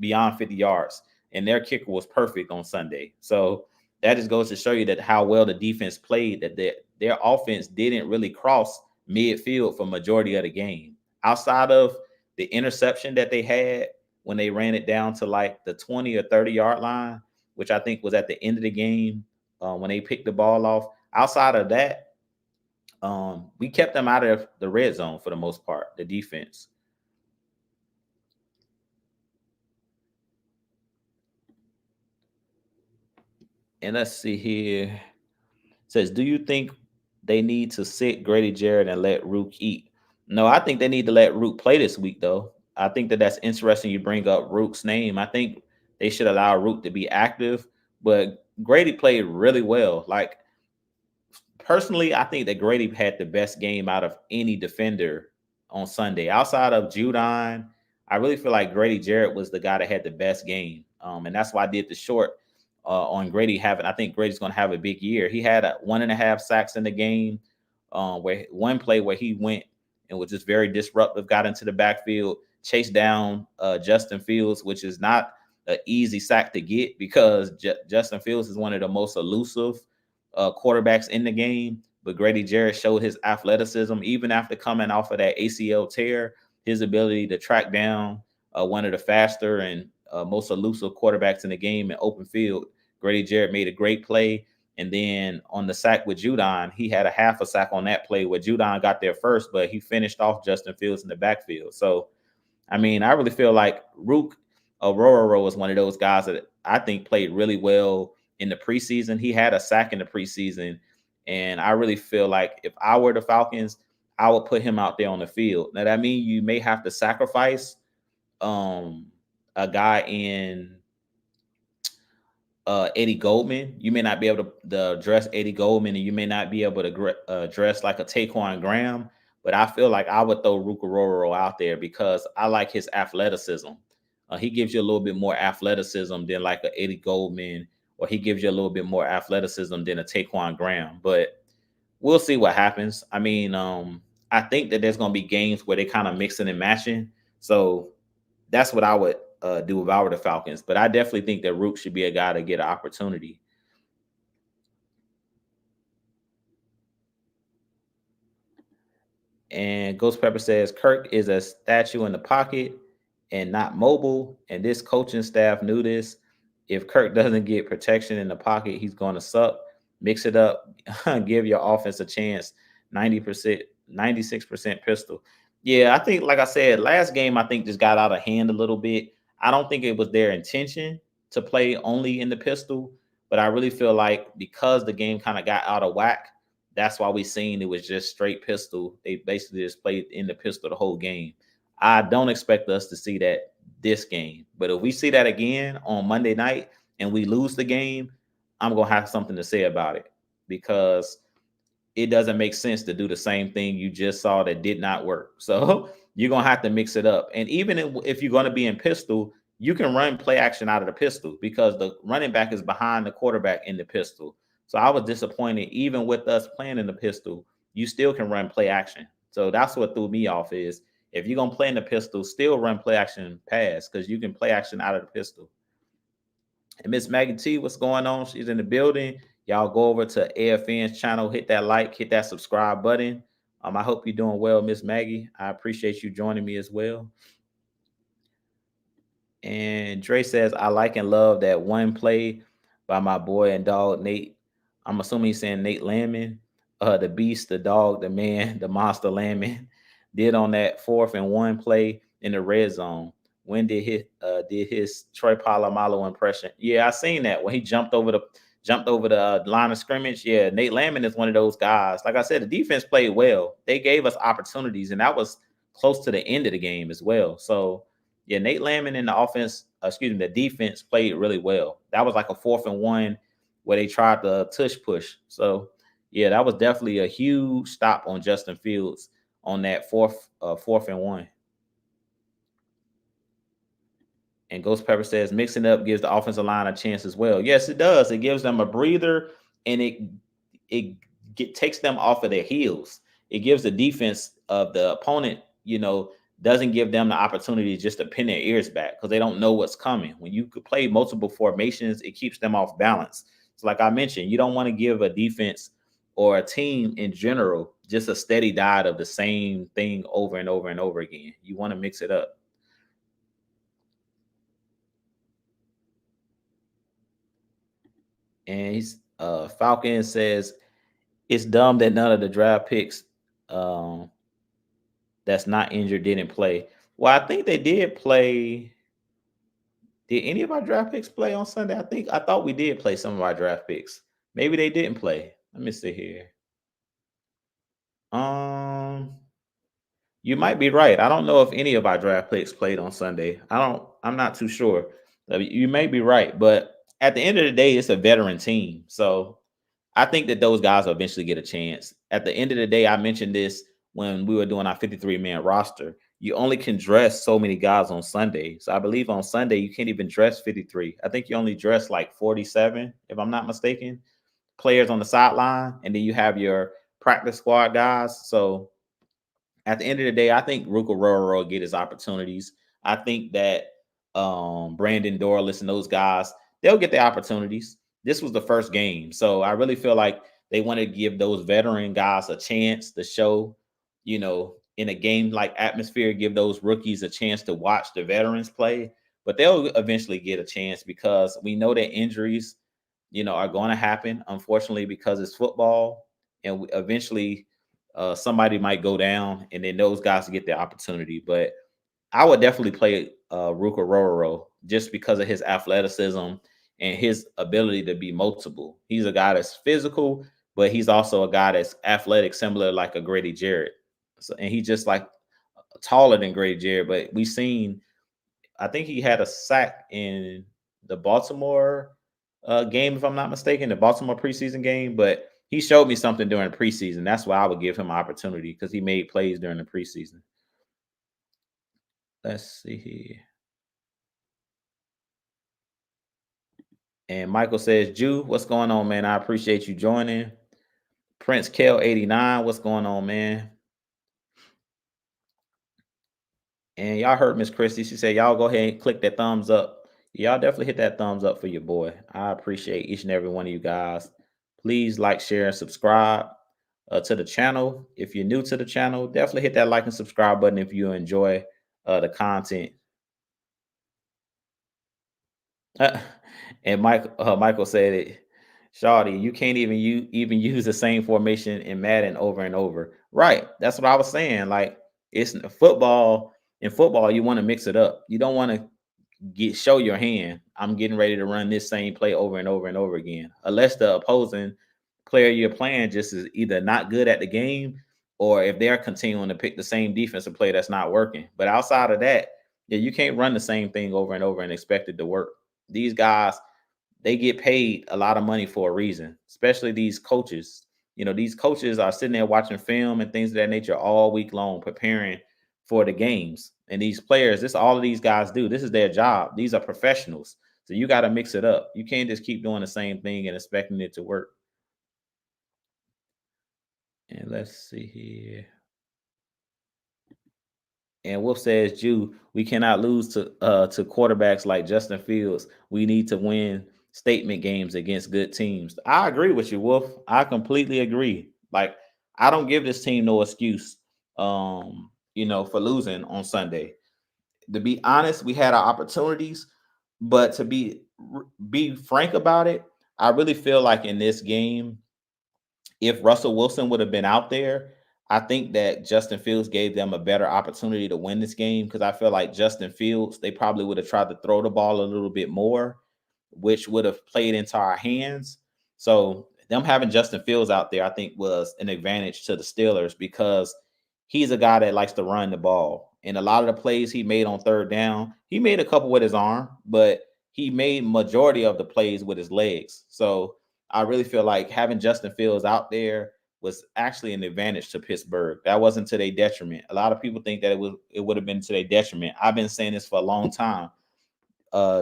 beyond 50 yards. And their kicker was perfect on Sunday. So that just goes to show you that how well the defense played, that their offense didn't really cross midfield for majority of the game. Outside of the interception that they had when they ran it down to like the 20 or 30-yard line, which I think was at the end of the game when they picked the ball off. Outside of that, We kept them out of the red zone for the most part, the defense. And let's see here. It says, do you think they need to sit Grady Jarrett and let Rook eat? No, I think they need to let Rook play this week, though. I think that that's interesting. You bring up Rook's name. I think they should allow Rook to be active, but Grady played really well. Like, personally, I think that Grady had the best game out of any defender on Sunday. Outside of Judon, I really feel like Grady Jarrett was the guy that had the best game. And that's why I did the short on Grady having. I think Grady's going to have a big year. He had 1.5 sacks in the game, where one play where he went and was just very disruptive, got into the backfield, chased down Justin Fields, which is not an easy sack to get because Justin Fields is one of the most elusive quarterbacks in the game. But Grady Jarrett showed his athleticism even after coming off of that ACL tear. His ability to track down one of the faster and most elusive quarterbacks in the game in open field. Grady Jarrett made a great play. And then on the sack with Judon, he had a half a sack on that play where Judon got there first, but he finished off Justin Fields in the backfield. So, I mean, I really feel like Rook Aurora was one of those guys that I think played really well in the preseason. He had a sack in the preseason. And I really feel like if I were the Falcons, I would put him out there on the field. Now, that means you may have to sacrifice a guy in Eddie Goldman. You may not be able to address Eddie Goldman, and you may not be able to address like a Taquan Graham. But I feel like I would throw Rukaroro out there because I like his athleticism. He gives you a little bit more athleticism than like a Eddie Goldman, or he gives you a little bit more athleticism than a Taquan Graham. But we'll see what happens. I mean, I think that there's going to be games where they kind of mixing and matching. So that's what I would do if I were the Falcons. But I definitely think that Rook should be a guy to get an opportunity. And Ghost Pepper says Kirk is a statue in the pocket and not mobile. And this coaching staff knew this. If Kirk doesn't get protection in the pocket, he's going to suck. Mix it up, give your offense a chance. 90%, 96% pistol. Yeah, I think, like I said, last game, I think just got out of hand a little bit. I don't think it was their intention to play only in the pistol, but I really feel like because the game kind of got out of whack, that's why we seen it was just straight pistol. They basically just played in the pistol the whole game. I don't expect us to see that this game, but if we see that again on Monday night and we lose the game, I'm gonna have something to say about it because it doesn't make sense to do the same thing you just saw that did not work. So you're gonna have to mix it up. And even if you're gonna be in pistol, you can run play action out of the pistol because the running back is behind the quarterback in the pistol. So I was disappointed, even with us playing in the pistol, you still can run play action. So that's what threw me off is if you're gonna play in the pistol, still run play action pass because you can play action out of the pistol. And Miss Maggie T, what's going on? She's in the building. Y'all go over to AFN's channel, hit that like, hit that subscribe button. I hope you're doing well, Miss Maggie. I appreciate you joining me as well. And Dre says, I like and love that one play by my boy and dog Nate. I'm assuming he's saying Nate Landman. The beast, the dog, the man, the monster Landman did on that 4th-and-1 play in the red zone. When did his Troy Polamalu impression? Yeah, I seen that when he jumped over the line of scrimmage. Yeah, Nate Landman is one of those guys. Like I said, the defense played well. They gave us opportunities, and that was close to the end of the game as well. So yeah, Nate Landman in the offense, the defense played really well. That was like a 4th-and-1 where they tried to tush push. So yeah, that was definitely a huge stop on Justin Fields on that 4th-and-1. And Ghost Pepper says mixing up gives the offensive line a chance as well. Yes, it does. It gives them a breather, and it takes them off of their heels. It gives the defense of the opponent, doesn't give them the opportunity just to pin their ears back because they don't know what's coming. When you could play multiple formations, it keeps them off balance. So, like I mentioned, you don't want to give a defense or a team in general just a steady diet of the same thing over and over and over again. You want to mix it up. And Falcon says It's dumb that none of the draft picks um, that's not injured didn't play. Well, I think they did play. Did any of our draft picks play on Sunday? I thought we did play some of our draft picks. Maybe they didn't play. Let me see here. Um, you might be right. I don't know if any of our draft picks played on Sunday. I'm not too sure. You may be right, but at the end of the day, it's a veteran team. So I think that those guys will eventually get a chance. At the end of the day, I mentioned this when we were doing our 53-man roster. You only can dress so many guys on Sunday. So I believe on Sunday you can't even dress 53. I think you only dress like 47, if I'm not mistaken, players on the sideline, and then you have your practice squad guys. So at the end of the day, I think Ruka Roro will get his opportunities. I think that Brandon Dorless and those guys, they'll get the opportunities. This was the first game. So I really feel like they want to give those veteran guys a chance to show, in a game like atmosphere, give those rookies a chance to watch the veterans play. But they'll eventually get a chance because we know that injuries, are going to happen, unfortunately, because it's football. And eventually somebody might go down, and then those guys get the opportunity. But I would definitely play Ruka Rororo just because of his athleticism and his ability to be multiple. He's a guy that's physical, but he's also a guy that's athletic, similar like a Grady Jarrett. So, and he's just like taller than Grady Jarrett. But we seen, I think he had a sack in the Baltimore game, if I'm not mistaken, the Baltimore preseason game. But he showed me something during the preseason. That's why I would give him an opportunity because he made plays during the preseason. Let's see here. And Michael says, Jew, what's going on, man? I appreciate you joining. Prince Kel 89, what's going on, man? And y'all heard Miss Christie. She said, y'all go ahead and click that thumbs up. Y'all definitely hit that thumbs up for your boy. I appreciate each and every one of you guys. Please like, share, and subscribe to the channel. If you're new to the channel, definitely hit that like and subscribe button if you enjoy the content. And Michael said it. Shawty, you can't even use the same formation in Madden over and over. Right. That's what I was saying. Like it's football. In football, you want to mix it up. You don't want to show your hand. I'm getting ready to run this same play over and over and over again. Unless the opposing player you're playing just is either not good at the game or if they're continuing to pick the same defensive play that's not working. But outside of that, yeah, you can't run the same thing over and over and expect it to work. These guys, they get paid a lot of money for a reason, especially these coaches. These coaches are sitting there watching film and things of that nature all week long, preparing for the games. And these players, this all of these guys do. This is their job. These are professionals. So you got to mix it up. You can't just keep doing the same thing and expecting it to work. And let's see here. And Wolf says, Jew, we cannot lose to quarterbacks like Justin Fields. We need to win statement games against good teams. I agree with you, Wolf. I completely agree. Like, I don't give this team no excuse for losing on Sunday. To be honest, we had our opportunities, but to be frank about it, I really feel like in this game, if Russell Wilson would have been out there, I think that Justin Fields gave them a better opportunity to win this game because I feel like Justin Fields, they probably would have tried to throw the ball a little bit more, which would have played into our hands. So them having Justin Fields out there, I think was an advantage to the Steelers because he's a guy that likes to run the ball. And a lot of the plays he made on third down, he made a couple with his arm, but he made majority of the plays with his legs. So I really feel like having Justin Fields out there was actually an advantage to Pittsburgh. That wasn't to their detriment. A lot of people think that it would have been to their detriment. I've been saying this for a long time.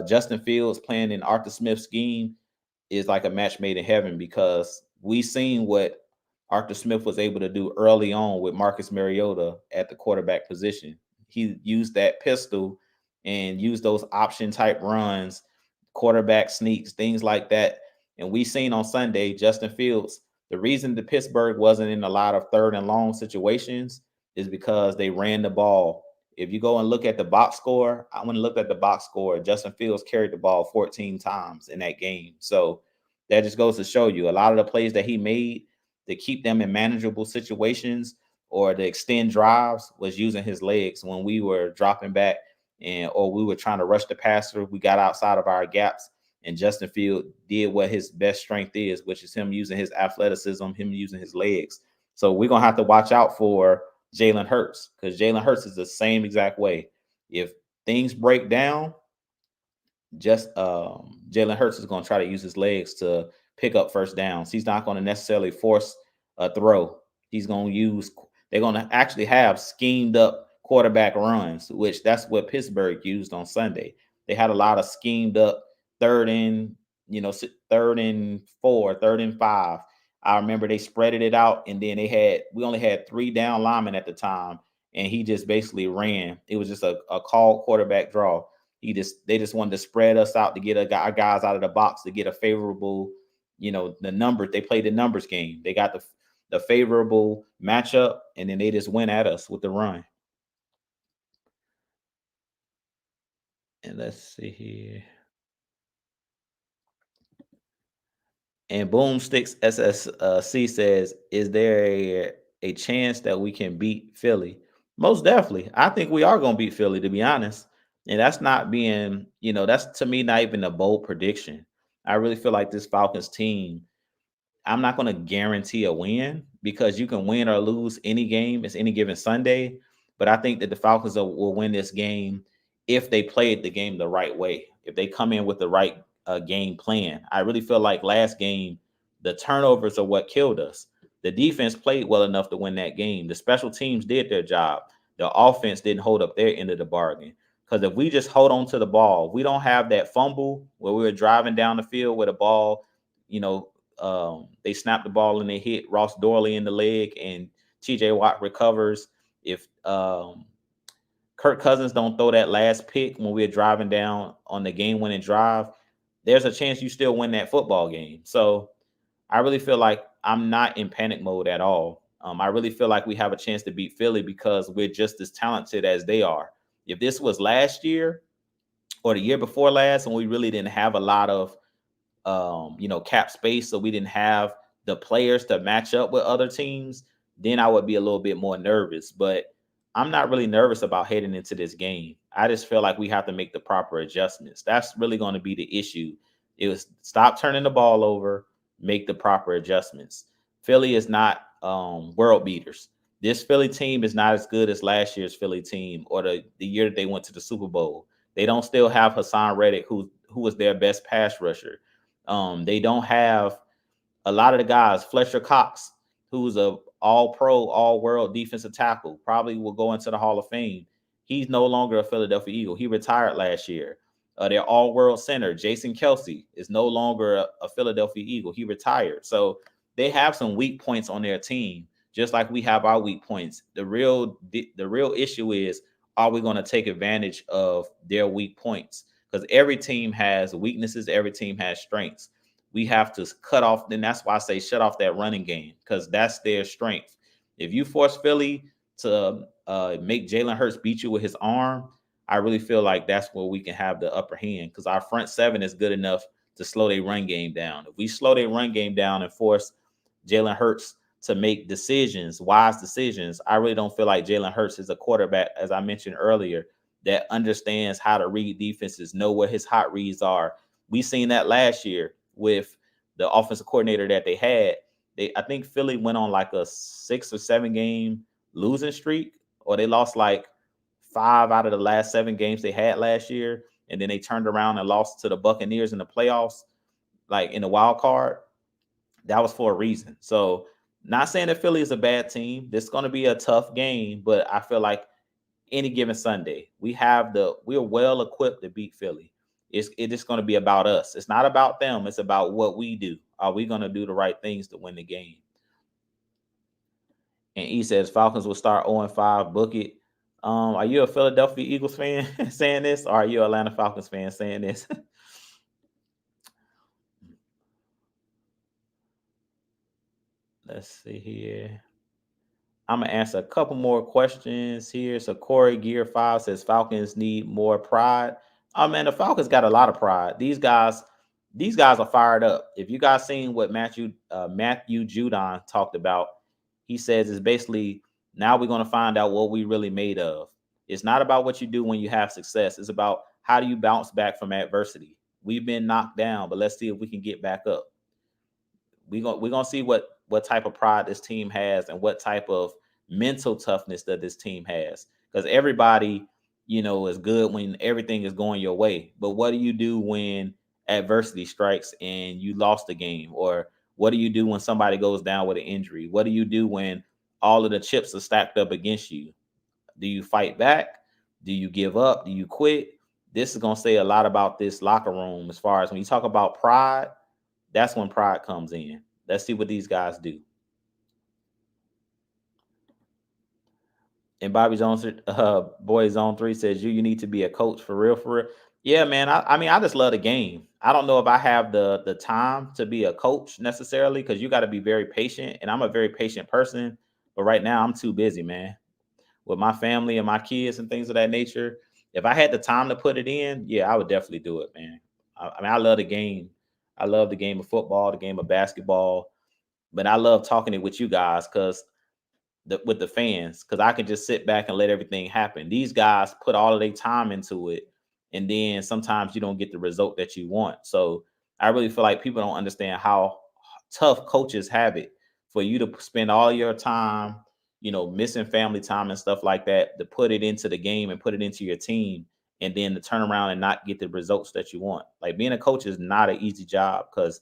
Justin Fields playing in Arthur Smith's scheme is like a match made in heaven because we seen what Arthur Smith was able to do early on with Marcus Mariota at the quarterback position. He used that pistol and used those option type runs, quarterback sneaks, things like that. And we seen on Sunday, Justin Fields, the reason the Pittsburgh wasn't in a lot of third and long situations is because they ran the ball. If you go and look at the box score, I went and looked at the box score. Justin Fields carried the ball 14 times in that game. So that just goes to show you a lot of the plays that he made, to keep them in manageable situations or to extend drives was using his legs when we were dropping back and or we were trying to rush the passer. We got outside of our gaps, and Justin Field did what his best strength is, which is him using his athleticism, him using his legs. So we're gonna have to watch out for Jalen Hurts because Jalen Hurts is the same exact way. If things break down, just Jalen Hurts is going to try to use his legs to pick up first downs. He's not going to necessarily force a throw. He's going to use. They're going to actually have schemed up quarterback runs, which that's what Pittsburgh used on Sunday. They had a lot of schemed up third and third and four, third and five. I remember they spreaded it out, and then we only had three down linemen at the time, and he just basically ran. It was just a called quarterback draw. They just wanted to spread us out to get our guys out of the box to get a favorable, the numbers. They played the numbers game. They got the favorable matchup, and then they just went at us with the run. And let's see here. And Boomsticks SSC says, "Is there a chance that we can beat Philly?" Most definitely. I think we are going to beat Philly, to be honest. And that's not being, that's to me not even a bold prediction. I really feel like this Falcons team, I'm not going to guarantee a win because you can win or lose any game. It's any given Sunday. But I think that the Falcons will win this game if they played the game the right way, if they come in with the right game plan. I really feel like last game, the turnovers are what killed us. The defense played well enough to win that game. The special teams did their job. The offense didn't hold up their end of the bargain. Because if we just hold on to the ball, we don't have that fumble where we were driving down the field with a ball, they snapped the ball and they hit Ross Dorley in the leg, and TJ Watt recovers. If Kirk Cousins don't throw that last pick when we're driving down on the game-winning drive, there's a chance you still win that football game. So I really feel like I'm not in panic mode at all. I really feel like we have a chance to beat Philly because we're just as talented as they are. If this was last year or the year before last, and we really didn't have a lot of cap space, so we didn't have the players to match up with other teams, then I would be a little bit more nervous. But I'm not really nervous about heading into this game. I just feel like we have to make the proper adjustments. That's really going to be the issue. It was stop turning the ball over, make the proper adjustments. Philly is not world beaters. This Philly team is not as good as last year's Philly team or the year that they went to the Super Bowl. They don't still have Hassan Reddick, who was their best pass rusher. They don't have a lot of the guys. Fletcher Cox, who's a all-pro, all-world defensive tackle, probably will go into the Hall of Fame. He's no longer a Philadelphia Eagle. He retired last year. Their all-world center, Jason Kelsey, is no longer a Philadelphia Eagle. He retired. So they have some weak points on their team, just like we have our weak points. The real issue is, are we going to take advantage of their weak points? Because every team has weaknesses, every team has strengths. We have to cut off, then that's why I say shut off that running game, because that's their strength. If you force Philly to make Jalen Hurts beat you with his arm, I really feel like that's where we can have the upper hand, because our front seven is good enough to slow their run game down. If we slow their run game down and force Jalen Hurts to make wise decisions, I really don't feel like Jalen Hurts is a quarterback, as I mentioned earlier, that understands how to read defenses, know where his hot reads are. We seen that last year with the offensive coordinator that they had. I think Philly went on like a 6 or 7 game losing streak, or they lost like 5 out of the last 7 games they had last year, and then they turned around and lost to the Buccaneers in the playoffs, like in the wild card. That was for a reason. So, not saying that Philly is a bad team. This is going to be a tough game, but I feel like any given Sunday, we're well equipped to beat Philly. It is going to be about us. It's not about them. It's about what we do. Are we going to do the right things to win the game? And he says Falcons will start 0-5. Book it. Are you a Philadelphia Eagles fan saying this, or are you an Atlanta Falcons fan saying this? Let's see here. I'm gonna answer a couple more questions here. So Corey Gear 5 says Falcons need more pride. Oh man, the Falcons got a lot of pride. These guys, these guys are fired up. If you guys seen what Matthew Judon talked about, he says it's basically now we're going to find out what we really made of. It's not about what you do when you have success. It's about how do you bounce back from adversity. We've been knocked down, but let's see if we can get back up. We're gonna see what type of pride this team has and what type of mental toughness that this team has. Because everybody, is good when everything is going your way. But what do you do when adversity strikes and you lost the game? Or what do you do when somebody goes down with an injury? What do you do when all of the chips are stacked up against you? Do you fight back? Do you give up? Do you quit? This is gonna say a lot about this locker room as far as when you talk about pride, that's when pride comes in. Let's see what these guys do. And Bobby Jones, boy Zone 3 says, you need to be a coach for real, for real. Yeah, man. I mean, I just love the game. I don't know if I have the time to be a coach necessarily because you got to be very patient. And I'm a very patient person. But right now, I'm too busy, man, with my family and my kids and things of that nature. If I had the time to put it in, yeah, I would definitely do it, man. I mean, I love the game. I love the game of football, the game of basketball, but I love talking it with you guys because with the fans, because I can just sit back and let everything happen. These guys put all of their time into it, and then sometimes you don't get the result that you want. So I really feel like people don't understand how tough coaches have it for you to spend all your time, missing family time and stuff like that, to put it into the game and put it into your team, and then to turn around and not get the results that you want. Like being a coach is not an easy job because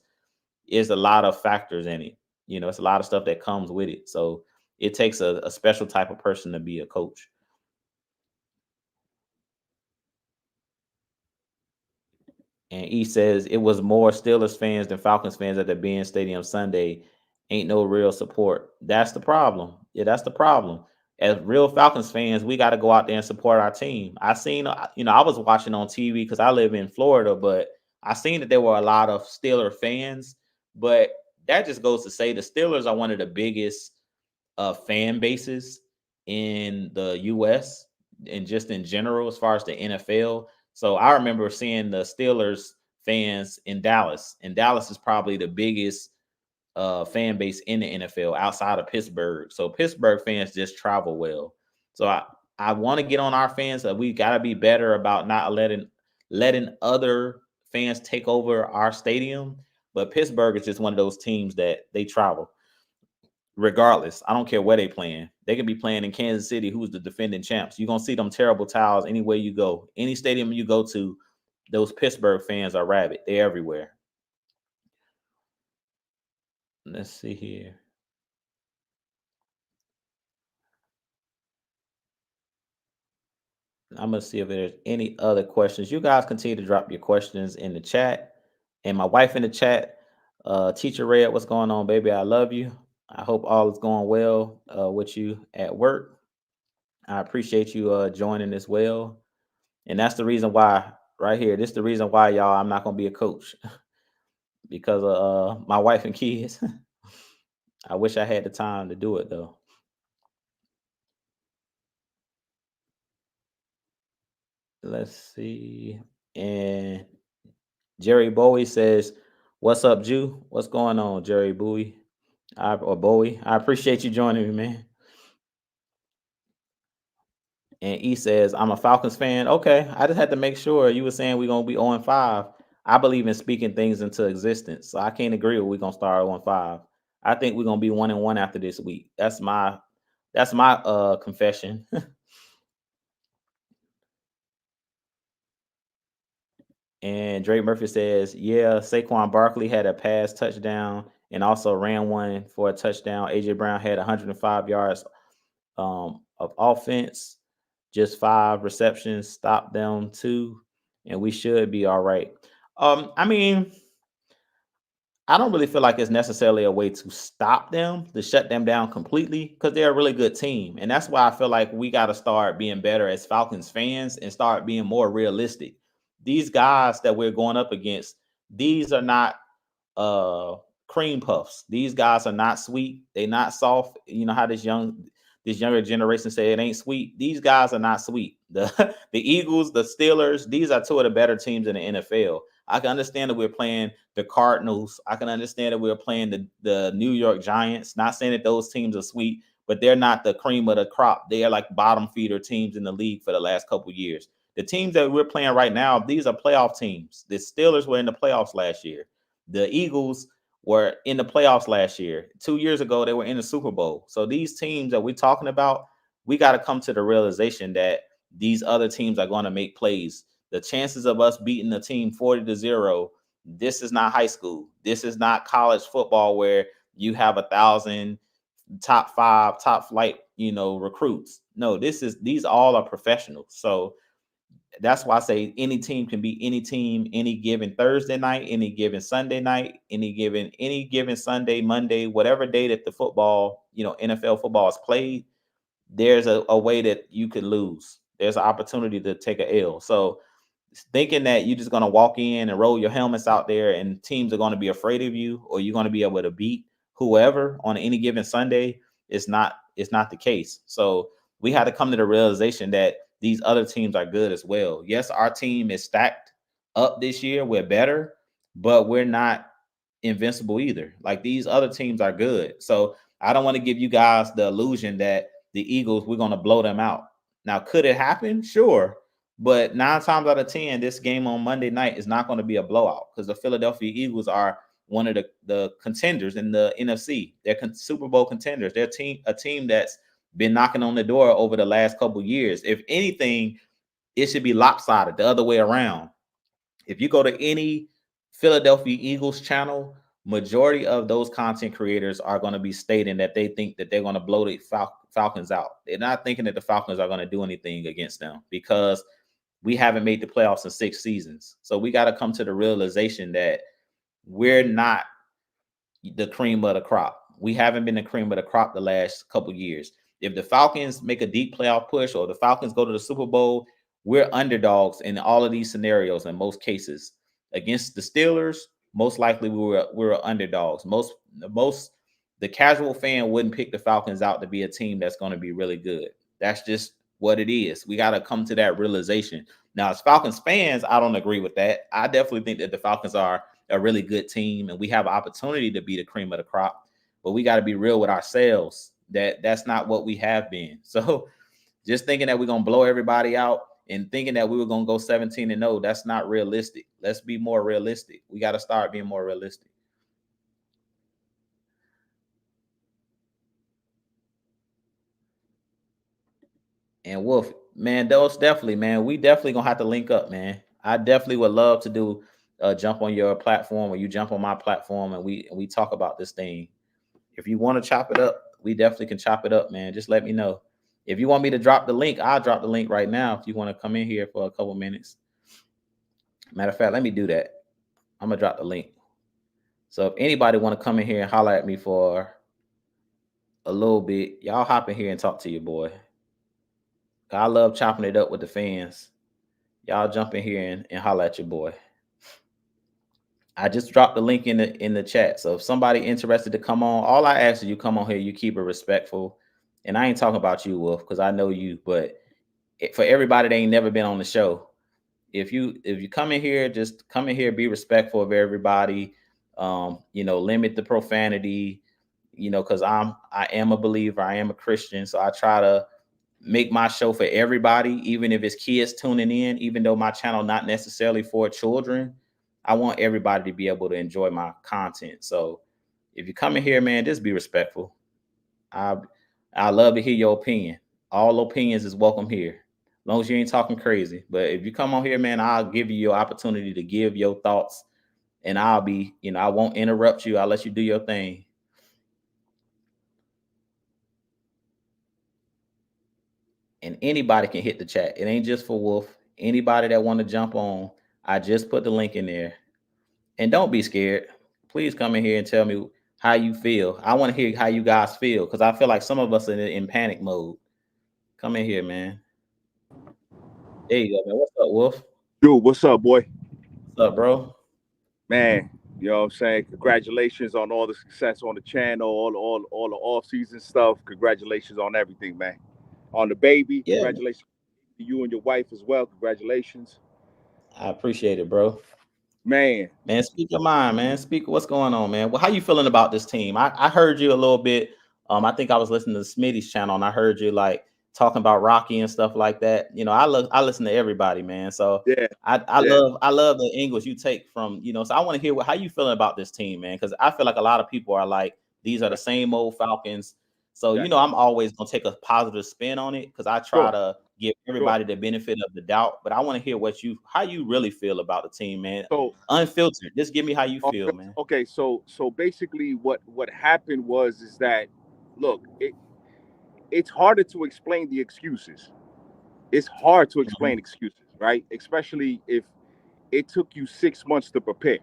there's a lot of factors in it. It's a lot of stuff that comes with it. So it takes a special type of person to be a coach. And he says it was more Steelers fans than Falcons fans at the Ben Stadium Sunday. Ain't no real support. That's the problem. Yeah, that's the problem. As real Falcons fans, we got to go out there and support our team. I seen, I was watching on TV because I live in Florida, but I seen that there were a lot of Steeler fans. But that just goes to say the Steelers are one of the biggest fan bases in the US and just in general as far as the NFL. So I remember seeing the Steelers fans in Dallas, and Dallas is probably the biggest fan base in the NFL outside of Pittsburgh. So Pittsburgh fans just travel well. So I want to get on our fans that we got to be better about not letting other fans take over our stadium. But Pittsburgh is just one of those teams that they travel regardless. I don't care where they playing. They can be playing in Kansas City, who's the defending champs. You're gonna see them terrible towels anywhere you go. Any stadium you go to, those Pittsburgh fans are rabid. They're everywhere. Let's see here. I'm gonna see if there's any other questions. You guys continue to drop your questions in the chat. And my wife in the chat, Teacher Red, what's going on, baby? I love you. I hope all is going well with you at work. I appreciate you joining as well. And that's the reason why, right here, this is the reason why, y'all, I'm not gonna be a coach because of my wife and kids. I wish I had the time to do it though. Let's see. And Jerry Bowie says, "What's up, Jew? What's going on, Jerry Bowie? Or Bowie? I appreciate you joining me, man." And he says, "I'm a Falcons fan." Okay, I just had to make sure. You were saying we're gonna be 0-5. I believe in speaking things into existence, so I can't agree with we're gonna start 0-5. I think we're gonna be 1-1 after this week. That's my confession. And Drake Murphy says, "Yeah, Saquon Barkley had a pass touchdown and also ran one for a touchdown. AJ Brown had 105 yards of offense, just 5 receptions, stopped them too, and we should be all right." I mean, I don't really feel like it's necessarily a way to stop them, to shut them down completely, because they're a really good team. And that's why I feel like we got to start being better as Falcons fans and start being more realistic. These guys that we're going up against, these are not uh cream puffs. These guys are not sweet. They're not soft. You know how this younger generation say it ain't sweet. These guys are not sweet. The the Eagles, the Steelers, these are two of the better teams in the NFL. I can understand that we're playing the Cardinals. I can understand that we're playing the New York Giants. Not saying that those teams are sweet, but they're not the cream of the crop. They are like bottom feeder teams in the league for the last couple of years. The teams that we're playing right now, these are playoff teams. The Steelers were in the playoffs last year. The Eagles were in the playoffs last year. 2 years ago, they were in the Super Bowl. So these teams that we're talking about, we got to come to the realization that these other teams are going to make plays. The chances of us beating the team 40-0, this is not high school. This is not college football where you have 1,000 top five, top flight, recruits. No, these all are professionals. So that's why I say any team can be any team, any given Thursday night, any given Sunday night, any given Sunday, Monday, whatever day that the football, NFL football is played. There's a way that you could lose. There's an opportunity to take a L. So thinking that you're just going to walk in and roll your helmets out there and teams are going to be afraid of you, or you're going to be able to beat whoever on any given Sunday, it's not the case. So we had to come to the realization that these other teams are good as well. Yes, our team is stacked up this year. We're better, but we're not invincible either. Like, these other teams are good. So I don't want to give you guys the illusion that the Eagles, we're going to blow them out. Now, could it happen? Sure. But 9 times out of 10, this game on Monday night is not going to be a blowout, because the Philadelphia Eagles are one of the contenders in the NFC. They're Super Bowl contenders. They're a team that's been knocking on the door over the last couple years. If anything, it should be lopsided the other way around. If you go to any Philadelphia Eagles channel, majority of those content creators are going to be stating that they think that they're going to blow the Falcons out. They're not thinking that the Falcons are going to do anything against them, because we haven't made the playoffs in 6 seasons. So we got to come to the realization that we're not the cream of the crop. We haven't been the cream of the crop the last couple years. If the Falcons make a deep playoff push, or the Falcons go to the Super Bowl, we're underdogs in all of these scenarios in most cases. Against the Steelers, most likely we were underdogs. Most the casual fan wouldn't pick the Falcons out to be a team that's going to be really good. That's just what it is. We got to come to that realization. Now, as Falcons fans, I don't agree with that. I definitely think that the Falcons are a really good team, and we have an opportunity to be the cream of the crop. But we got to be real with ourselves that that's not what we have been. So just thinking that we're going to blow everybody out and thinking that we were going to go 17-0, that's not realistic. Let's be more realistic. We got to start being more realistic. And Wolf, man, those definitely, man, we definitely gonna have to link up, man. I definitely would love to do jump on your platform, or you jump on my platform, and we talk about this thing. If you want to chop it up, we definitely can chop it up, man. Just let me know. If you want me to drop the link, I'll drop the link right now. If you want to come in here for a couple minutes. Matter of fact, let me do that. I'm gonna drop the link. So if anybody want to come in here and holler at me for a little bit, y'all hop in here and talk to your boy. I love chopping it up with the fans. Y'all jump in here and holler at your boy. I just dropped the link in the chat. So if somebody interested to come on, all I ask is you come on here, you keep it respectful. And I ain't talking about you, Wolf, because I know you, but for everybody that ain't never been on the show, if you come in here, just come in here, be respectful of everybody. Limit the profanity, because I am a believer, I am a Christian. So I try to make my show for everybody, even if it's kids tuning in, even though my channel not necessarily for children. I want everybody to be able to enjoy my content. So if you come in here, man, just be respectful. I love to hear your opinion. All opinions is welcome here, as long as you ain't talking crazy. But if you come on here, man, I'll give you your opportunity to give your thoughts, and I'll be, I won't interrupt you. I'll let you do your thing. And anybody can hit the chat. It ain't just for Wolf. Anybody that want to jump on, I just put the link in there. And don't be scared. Please come in here and tell me how you feel. I want to hear how you guys feel, because I feel like some of us are in panic mode. Come in here, man. There you go, man. What's up, Wolf?
Dude, what's up, boy?
What's up, bro?
Man, you know what I'm saying? Congratulations on all the success on the channel, all the off-season stuff. Congratulations on everything, man. On the baby,
Yeah,
congratulations to you and your wife as well. Congratulations.
I appreciate it, bro.
Man,
Man, speak your mind, man. Speak what's going on, man. Well, how you feeling about this team? I heard you a little bit. I think I was listening to Smitty's channel and I heard you like talking about Rocky and stuff like that. I listen to everybody, man. So
yeah,
I
yeah,
love the English you take from, so I want to hear how you feeling about this team, man. Because I feel like a lot of people are like, these are the
right,
same old Falcons. So,
right.
I'm always gonna take a positive spin on it because I try
Sure,
to give
sure.
everybody the benefit of the doubt. But I want to hear how you really feel about the team, man.
So
Unfiltered. Just give me how you feel, man.
okay, so basically what happened was is that look, it's harder to explain the excuses. It's hard to
Mhm.
explain excuses, right? Especially if it took you 6 months to prepare,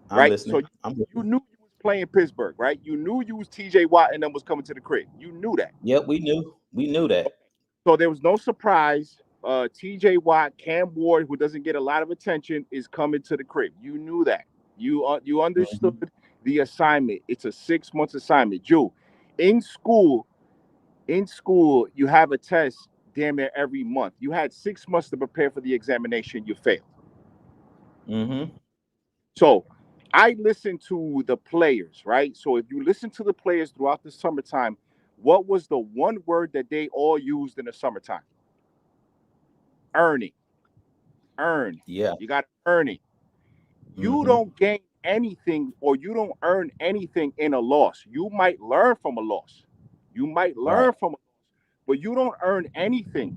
I'm
right? So
listening. I'm
you
listening.
knew you was playing Pittsburgh, right? You knew you was TJ Watt and then was coming to the crib. You knew that.
Yep, we knew. We knew that.
So there was no surprise. TJ Watt, Cam Ward, who doesn't get a lot of attention, is coming to the crib. You knew that. You
Mhm.
understood the assignment. It's a 6 months assignment. Jew, in school, you have a test damn near every month. You had 6 months to prepare for the examination. You failed.
Mhm.
So I listen to the players, right? So if you listen to the players throughout the summertime, what was the one word that they all used in the summertime? Earning. Earn.
Yeah.
You got to earn it. You
Mhm.
don't gain anything or you don't earn anything in a loss. You might learn from a loss. You might
Right.
learn from a loss, but you don't earn anything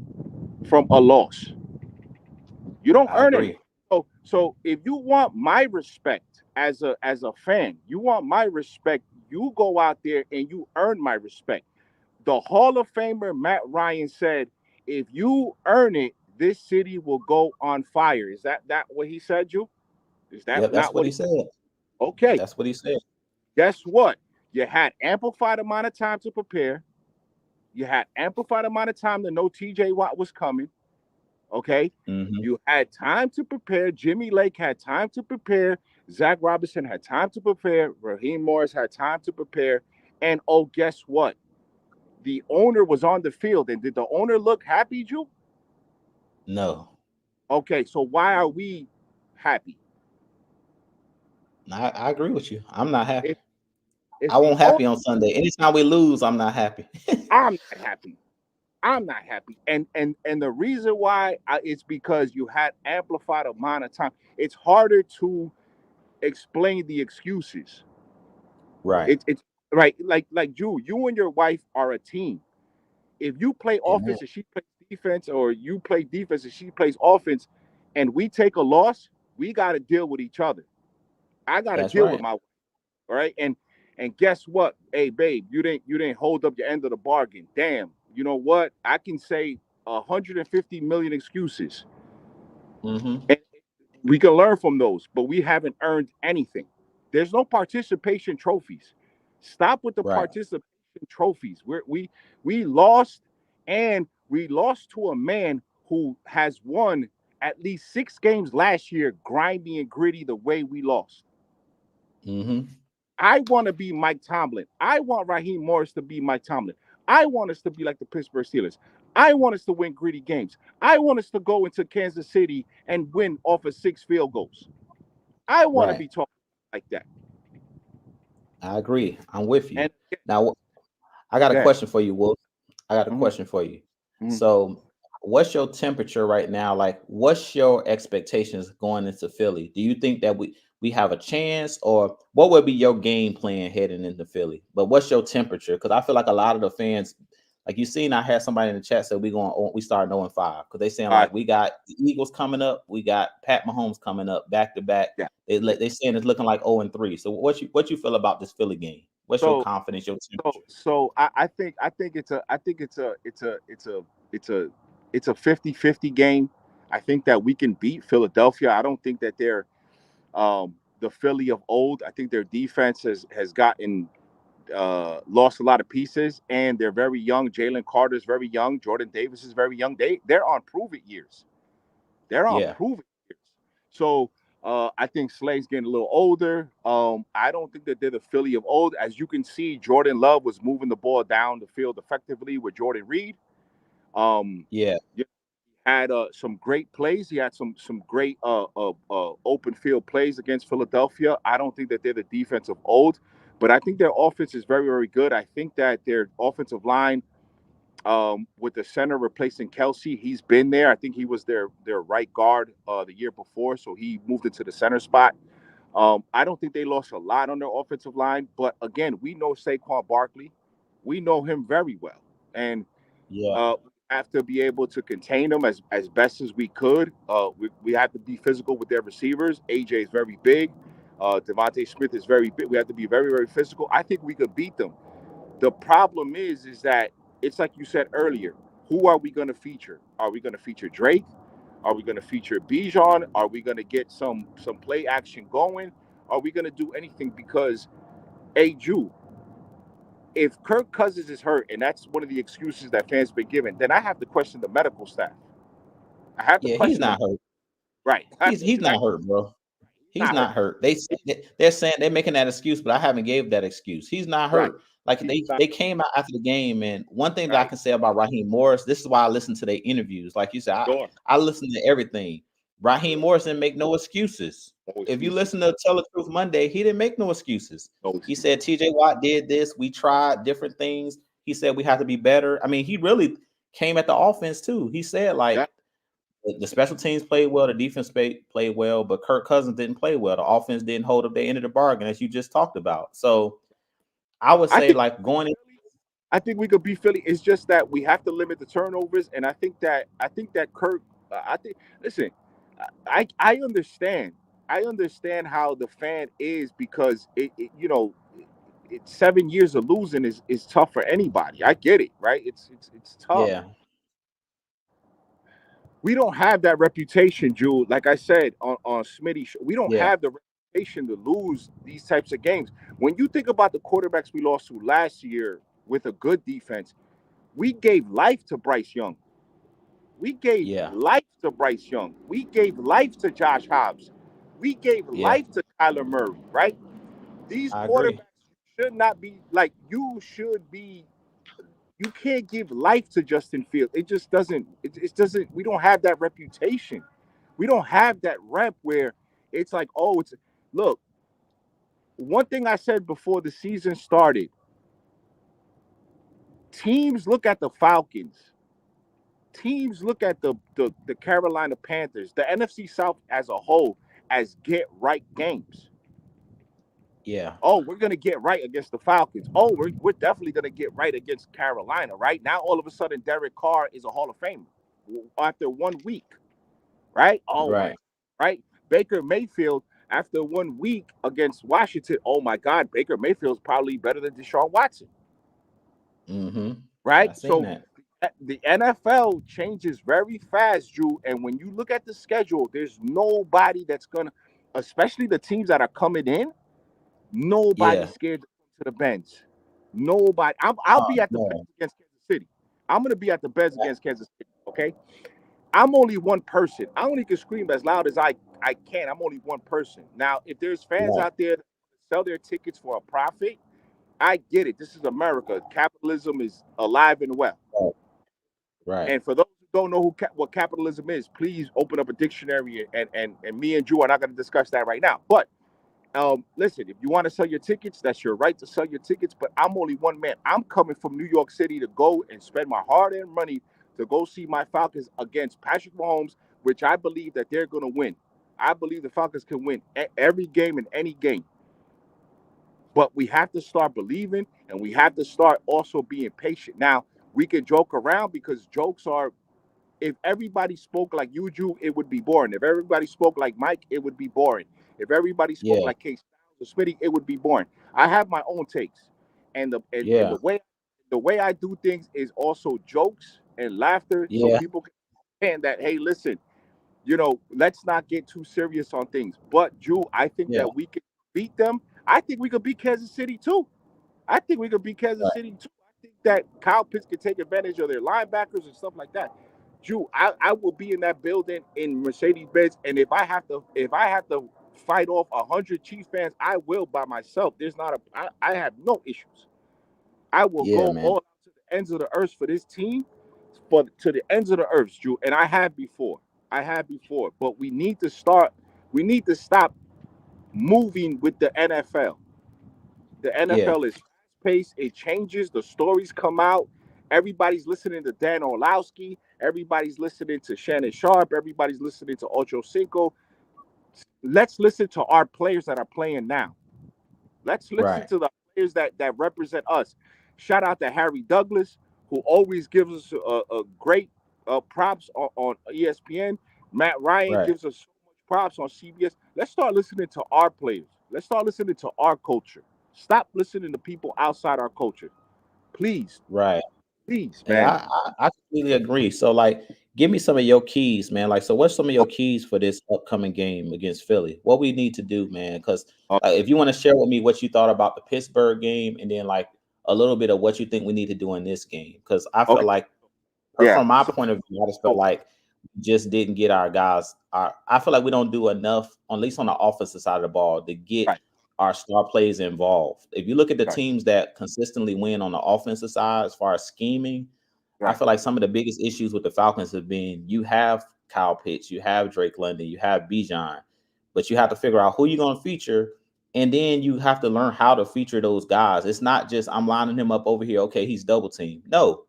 from a loss. You don't
I
earn anything.
agree.
So if you want my respect as a fan, you want my respect, you go out there and you earn my respect. The Hall of Famer Matt Ryan said, if you earn it, this city will go on fire. Is that what he said, you? Is that
Yep, that's
not
what
what
he
he
said.
said? Okay.
That's what he said.
Guess what? You had amplified amount of time to prepare. You had amplified amount of time to know TJ Watt was coming. Okay.
Mhm.
You had time to prepare. Jimmy Lake had time to prepare. Zach Robinson had time to prepare. Raheem Morris had time to prepare. And oh, guess what? The owner was on the field. And did the owner look happy, Drew?
No.
Okay, so why are we happy?
I agree with you. I'm not happy.
If if
I
the
won't
owner,
happy on Sunday. Anytime we lose, I'm not happy.
I'm not happy. I'm not happy. And the reason why it's because you had amplified amount of time. It's harder to explain the excuses.
Right.
It's right. Like you and your wife are a team. If you play
Amen.
offense and she plays defense, or you play defense and she plays offense, and we take a loss, we got to deal with each other. I got to
That's
deal with
right.
my wife, all right? And guess what? Hey, babe, you didn't hold up your end of the bargain. Damn. You know what? I can say 150 million excuses,
Mhm.
and we can learn from those, but we haven't earned anything. There's no participation trophies. Stop with the
Right.
participation trophies. We lost, and we lost to a man who has won at least 6 games last year, grimy and gritty the way we lost.
Mhm.
I want to be Mike Tomlin. I want Raheem Morris to be Mike Tomlin. I want us to be like the Pittsburgh Steelers. I want us to win gritty games. I want us to go into Kansas City and win off of 6 field goals. I want to
Right.
be talking like that.
I agree. I'm with you.
And
Now, I got a
yeah,
question for you, Wolf. I got a
mm-hmm,
question for you.
mm-hmm.
So, what's your temperature right now? Like, what's your expectations going into Philly? Do you think that we have a chance, or what would be your game plan heading into Philly? But what's your temperature? Because I feel like a lot of the fans, like you seen, I had somebody in the chat said we start 0-5 because they saying
All right,
like we got the Eagles coming up, we got Pat Mahomes coming up back to back.
yeah.
They saying it's looking like 0-3. So what you feel about this Philly game? What's your
So
confidence, your
so
temperature?
so I think it's a 50-50 game. I think that we can beat Philadelphia. I don't think that they're the Philly of old. I think their defense has gotten lost a lot of pieces, and they're very young. Jalen Carter's very young. Jordan Davis is very young. They're on prove it years. They're on
Yeah.
prove it years. So I think Slay's getting a little older. I don't think that they're the Philly of old. As you can see, Jordan Love was moving the ball down the field effectively with Jordan Reed. Um,
Yeah.
he had some great plays. He had some great open field plays against Philadelphia. I don't think that they're the defense of old, but I think their offense is very, very good. I think that their offensive line, with the center replacing Kelsey, he's been there. I think he was their right guard the year before, so he moved into the center spot. I don't think they lost a lot on their offensive line, but again, we know Saquon Barkley. We know him very well, and
Yeah.
have to be able to contain them as best as we could. We have to be physical with their receivers. AJ is very big. Devontae Smith is very big. We have to be very, very physical. I think we could beat them. The problem is that it's like you said earlier. Who are we going to feature? Are we going to feature Drake? Are we going to feature Bijan? Are we going to get some play action going? Are we going to do anything? Because, hey, Jew, if Kirk Cousins is hurt, and that's one of the excuses that fans been given, then I have to question the medical staff. I have to
Yeah, he's
question them.
not hurt.
Right.
He's not hurt, bro. He's not hurt. They're saying they're making that excuse, but I haven't gave that excuse. He's not hurt.
Right.
Like they came out after the game, and one thing that I can say about Raheem Morris, this is why I listen to their interviews. Like you said, I listen to everything. Raheem Morris didn't make no excuses. If you listen to Tell the Truth Monday, he didn't make no excuses. He said TJ Watt did this. We tried different things. He said we have to be better. I mean, he really came at the offense too. He said like the special teams played well, the defense played well, but Kirk Cousins didn't play well. The offense didn't hold up their end of the bargain, as you just talked about. So I would say like going in.
I think we could beat Philly. It's just that we have to limit the turnovers, and I think that Kirk. Listen, I understand. I understand how the fan is because it's 7 years of losing is tough for anybody. I get it, right? It's tough.
Yeah.
We don't have that reputation, Jude. Like I said on Smitty show, we don't have the reputation to lose these types of games. When you think about the quarterbacks we lost to last year with a good defense, we gave life to Bryce Young. We gave life to Bryce Young. We gave life to Josh Hobbs. We gave life to Kyler Murray, right? These quarterbacks should not be like you should be. You can't give life to Justin Fields. It just doesn't. It doesn't. We don't have that reputation. We don't have that rep where it's like, oh, it's look. One thing I said before the season started: teams look at the Falcons. Teams look at the Carolina Panthers, the NFC South as a whole, as get right games.
Yeah.
Oh, we're gonna get right against the Falcons. Oh, we're definitely gonna get right against Carolina. Right now, all of a sudden, Derek Carr is a Hall of Famer after 1 week. Right? Oh, right. Baker Mayfield after 1 week against Washington. Oh my God, Baker Mayfield's probably better than Deshaun Watson.
Mm-hmm.
Right? So the NFL changes very fast, Drew. And when you look at the schedule, there's nobody that's gonna, especially the teams that are coming in. Nobody's scared to come to the bench. Nobody. I'll be at the bench against Kansas City. I'm going to be at the bench against Kansas City, okay? I'm only one person. I only can scream as loud as I can. I'm only one person. Now, if there's fans out there that sell their tickets for a profit, I get it. This is America. Capitalism is alive and well.
Right.
And for those who don't know what capitalism is, please open up a dictionary, and me and Drew are not going to discuss that right now. But listen, if you want to sell your tickets, that's your right to sell your tickets. But I'm only one man. I'm coming from New York City to go and spend my hard-earned money to go see my Falcons against Patrick Mahomes, which I believe that they're going to win. I believe the Falcons can win every game and any game. But we have to start believing, and we have to start also being patient. Now, we can joke around because jokes are, if everybody spoke like you, Drew, it would be boring. If everybody spoke like Mike, it would be boring. If everybody spoke like Case or Smitty, it would be boring. I have my own takes, and the way I do things is also jokes and laughter, so people can understand that. Hey, listen, let's not get too serious on things. But Drew, I think that we can beat them. I think we could beat Kansas City too. I think that Kyle Pitts can take advantage of their linebackers and stuff like that. Drew, I will be in that building in Mercedes-Benz, and if I have to fight off 100 Chiefs fans, I will by myself. I have no issues. I will go all out to the ends of the earth for this team, for to the ends of the earth, Drew. And I have before. But we need to start. We need to stop moving with the NFL. The
Yeah,
NFL is fast paced. It changes. The stories come out. Everybody's listening to Dan Orlowski. Everybody's listening to Shannon Sharp. Everybody's listening to Ocho Cinco. Let's listen to our players that are playing now. Let's listen
right,
to the players that represent us. Shout out to Harry Douglas, who always gives us a great props on ESPN. Matt Ryan
right,
gives us so much props on CBS. Let's start listening to our players. Let's start listening to our culture. Stop listening to people outside our culture. Please,
right.
please,
Yeah,
man.
I completely agree. So, like, give me some of your keys, man. Like, so what's some of your keys for this upcoming game against Philly? What we need to do, man? Because
Uh,
if you want to share with me what you thought about the Pittsburgh game, and then like a little bit of what you think we need to do in this game, because I feel
okay,
like,
yeah.
from my
So,
point of view, I just felt
oh,
like we just didn't get our guys. I feel like we don't do enough, at least on the offensive side of the ball, to get
right,
our star players involved. If you look at the
right,
teams that consistently win on the offensive side, as far as scheming, I
right,
feel like some of the biggest issues with the Falcons have been you have Kyle Pitts, you have Drake London, you have Bijan, but you have to figure out who you're going to feature, and then you have to learn how to feature those guys. It's not just I'm lining him up over here. Okay, he's double teamed. No,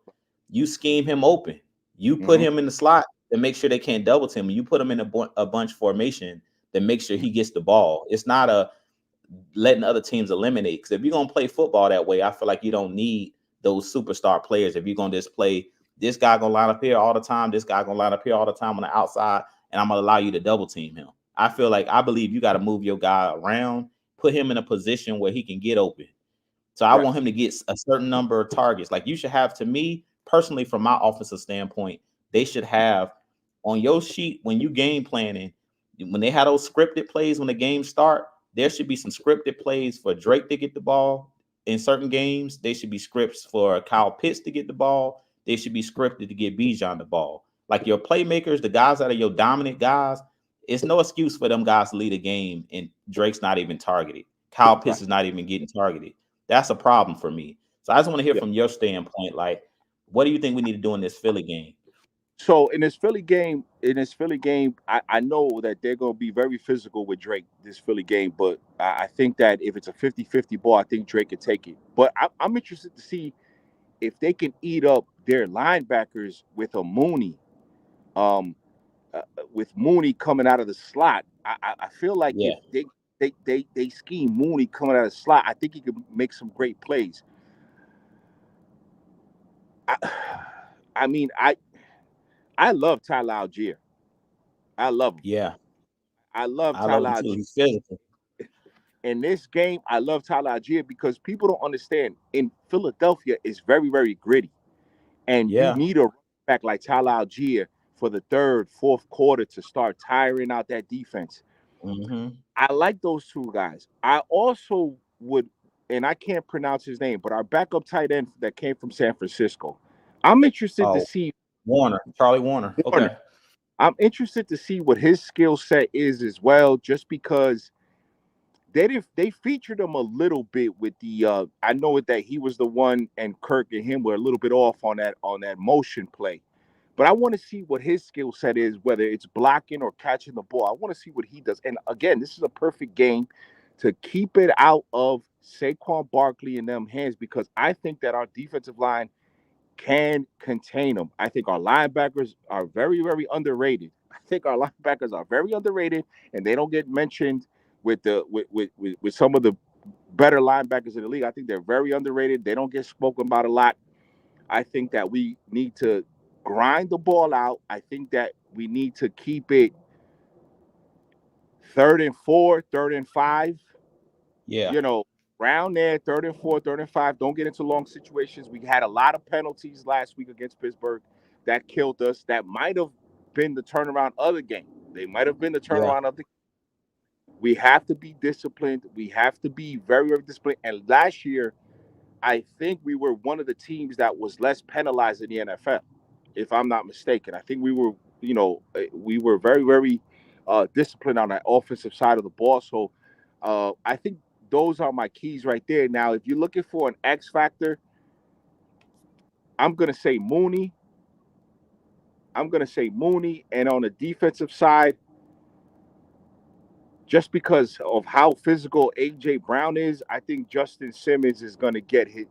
you scheme him open. You put
mm-hmm,
him in the slot to make sure they can't double team. You put him in a bunch formation to make sure he gets the ball. It's not a letting other teams eliminate. Because if you're gonna play football that way, I feel like you don't need those superstar players. If you're gonna just play this guy gonna line up here all the time, this guy gonna line up here all the time on the outside, and I'm gonna allow you to double team him. I believe you got to move your guy around, put him in a position where he can get open. So I
right,
want him to get a certain number of targets. Like you should have, to me personally, from my offensive standpoint, they should have on your sheet when you game planning, when they had those scripted plays when the game start, there should be some scripted plays for Drake to get the ball in certain games. They should be scripts for Kyle Pitts to get the ball. They should be scripted to get Bijan the ball. Like your playmakers, the guys that are your dominant guys, it's no excuse for them guys to lead a game and Drake's not even targeted. Kyle
right,
Pitts is not even getting targeted. That's a problem for me. So I just want to hear
yeah.
from your standpoint. Like, what do you think we need to do in this Philly game?
So in this Philly game, I know that they're going to be very physical with Drake this Philly game, but I think that if it's a 50-50 ball, I think Drake could take it. But I'm interested to see if they can eat up their linebackers with a Mooney, um, with Mooney coming out of the slot. I feel like
Yeah,
if they scheme Mooney coming out of the slot, I think he could make some great plays. I, I mean, I love Tyler Algier. I love him.
yeah.
I love
I love
Tyler
him too.
Algier.
He's physical.
In this game, I love Tyler Algier because people don't understand. In Philadelphia, it's very, very gritty, and you
Yeah.
need a running back like Tyler Algier for the third, fourth quarter to start tiring out that defense.
Hmm.
I like those two guys. I also would, and I can't pronounce his name, but our backup tight end that came from San Francisco. I'm interested to
Oh,
see
Warner, Charlie Warner.
Warner.
Okay.
I'm interested to see what his skill set is as well, just because they featured him a little bit with the I know that he was the one and Kirk and him were a little bit off on that motion play. But I want to see what his skill set is, whether it's blocking or catching the ball. I want to see what he does. And again, this is a perfect game to keep it out of Saquon Barkley and them hands because I think that our defensive line can contain them. I think our linebackers are very, very underrated. I think our linebackers are very underrated, and they don't get mentioned with some of the better linebackers in the league. I think they're very underrated. They don't get spoken about a lot. I think that we need to grind the ball out. I think that we need to keep it 3rd and 4, 3rd and 5.
Yeah.
You know, round there, 3rd and 4, 3rd and 5. Don't get into long situations. We had a lot of penalties last week against Pittsburgh that killed us. That might have been the turnaround of the game. They might have been the
Yeah.
turnaround of the. We have to be disciplined. We have to be very, very disciplined. And last year, I think we were one of the teams that was less penalized in the NFL, if I'm not mistaken. I think we were very, very disciplined on that offensive side of the ball. So I think those are my keys right there. Now, if you're looking for an X factor, I'm going to say Mooney. I'm gonna say Mooney, and on the defensive side, just because of how physical AJ Brown is, I think Justin Simmons is gonna get his,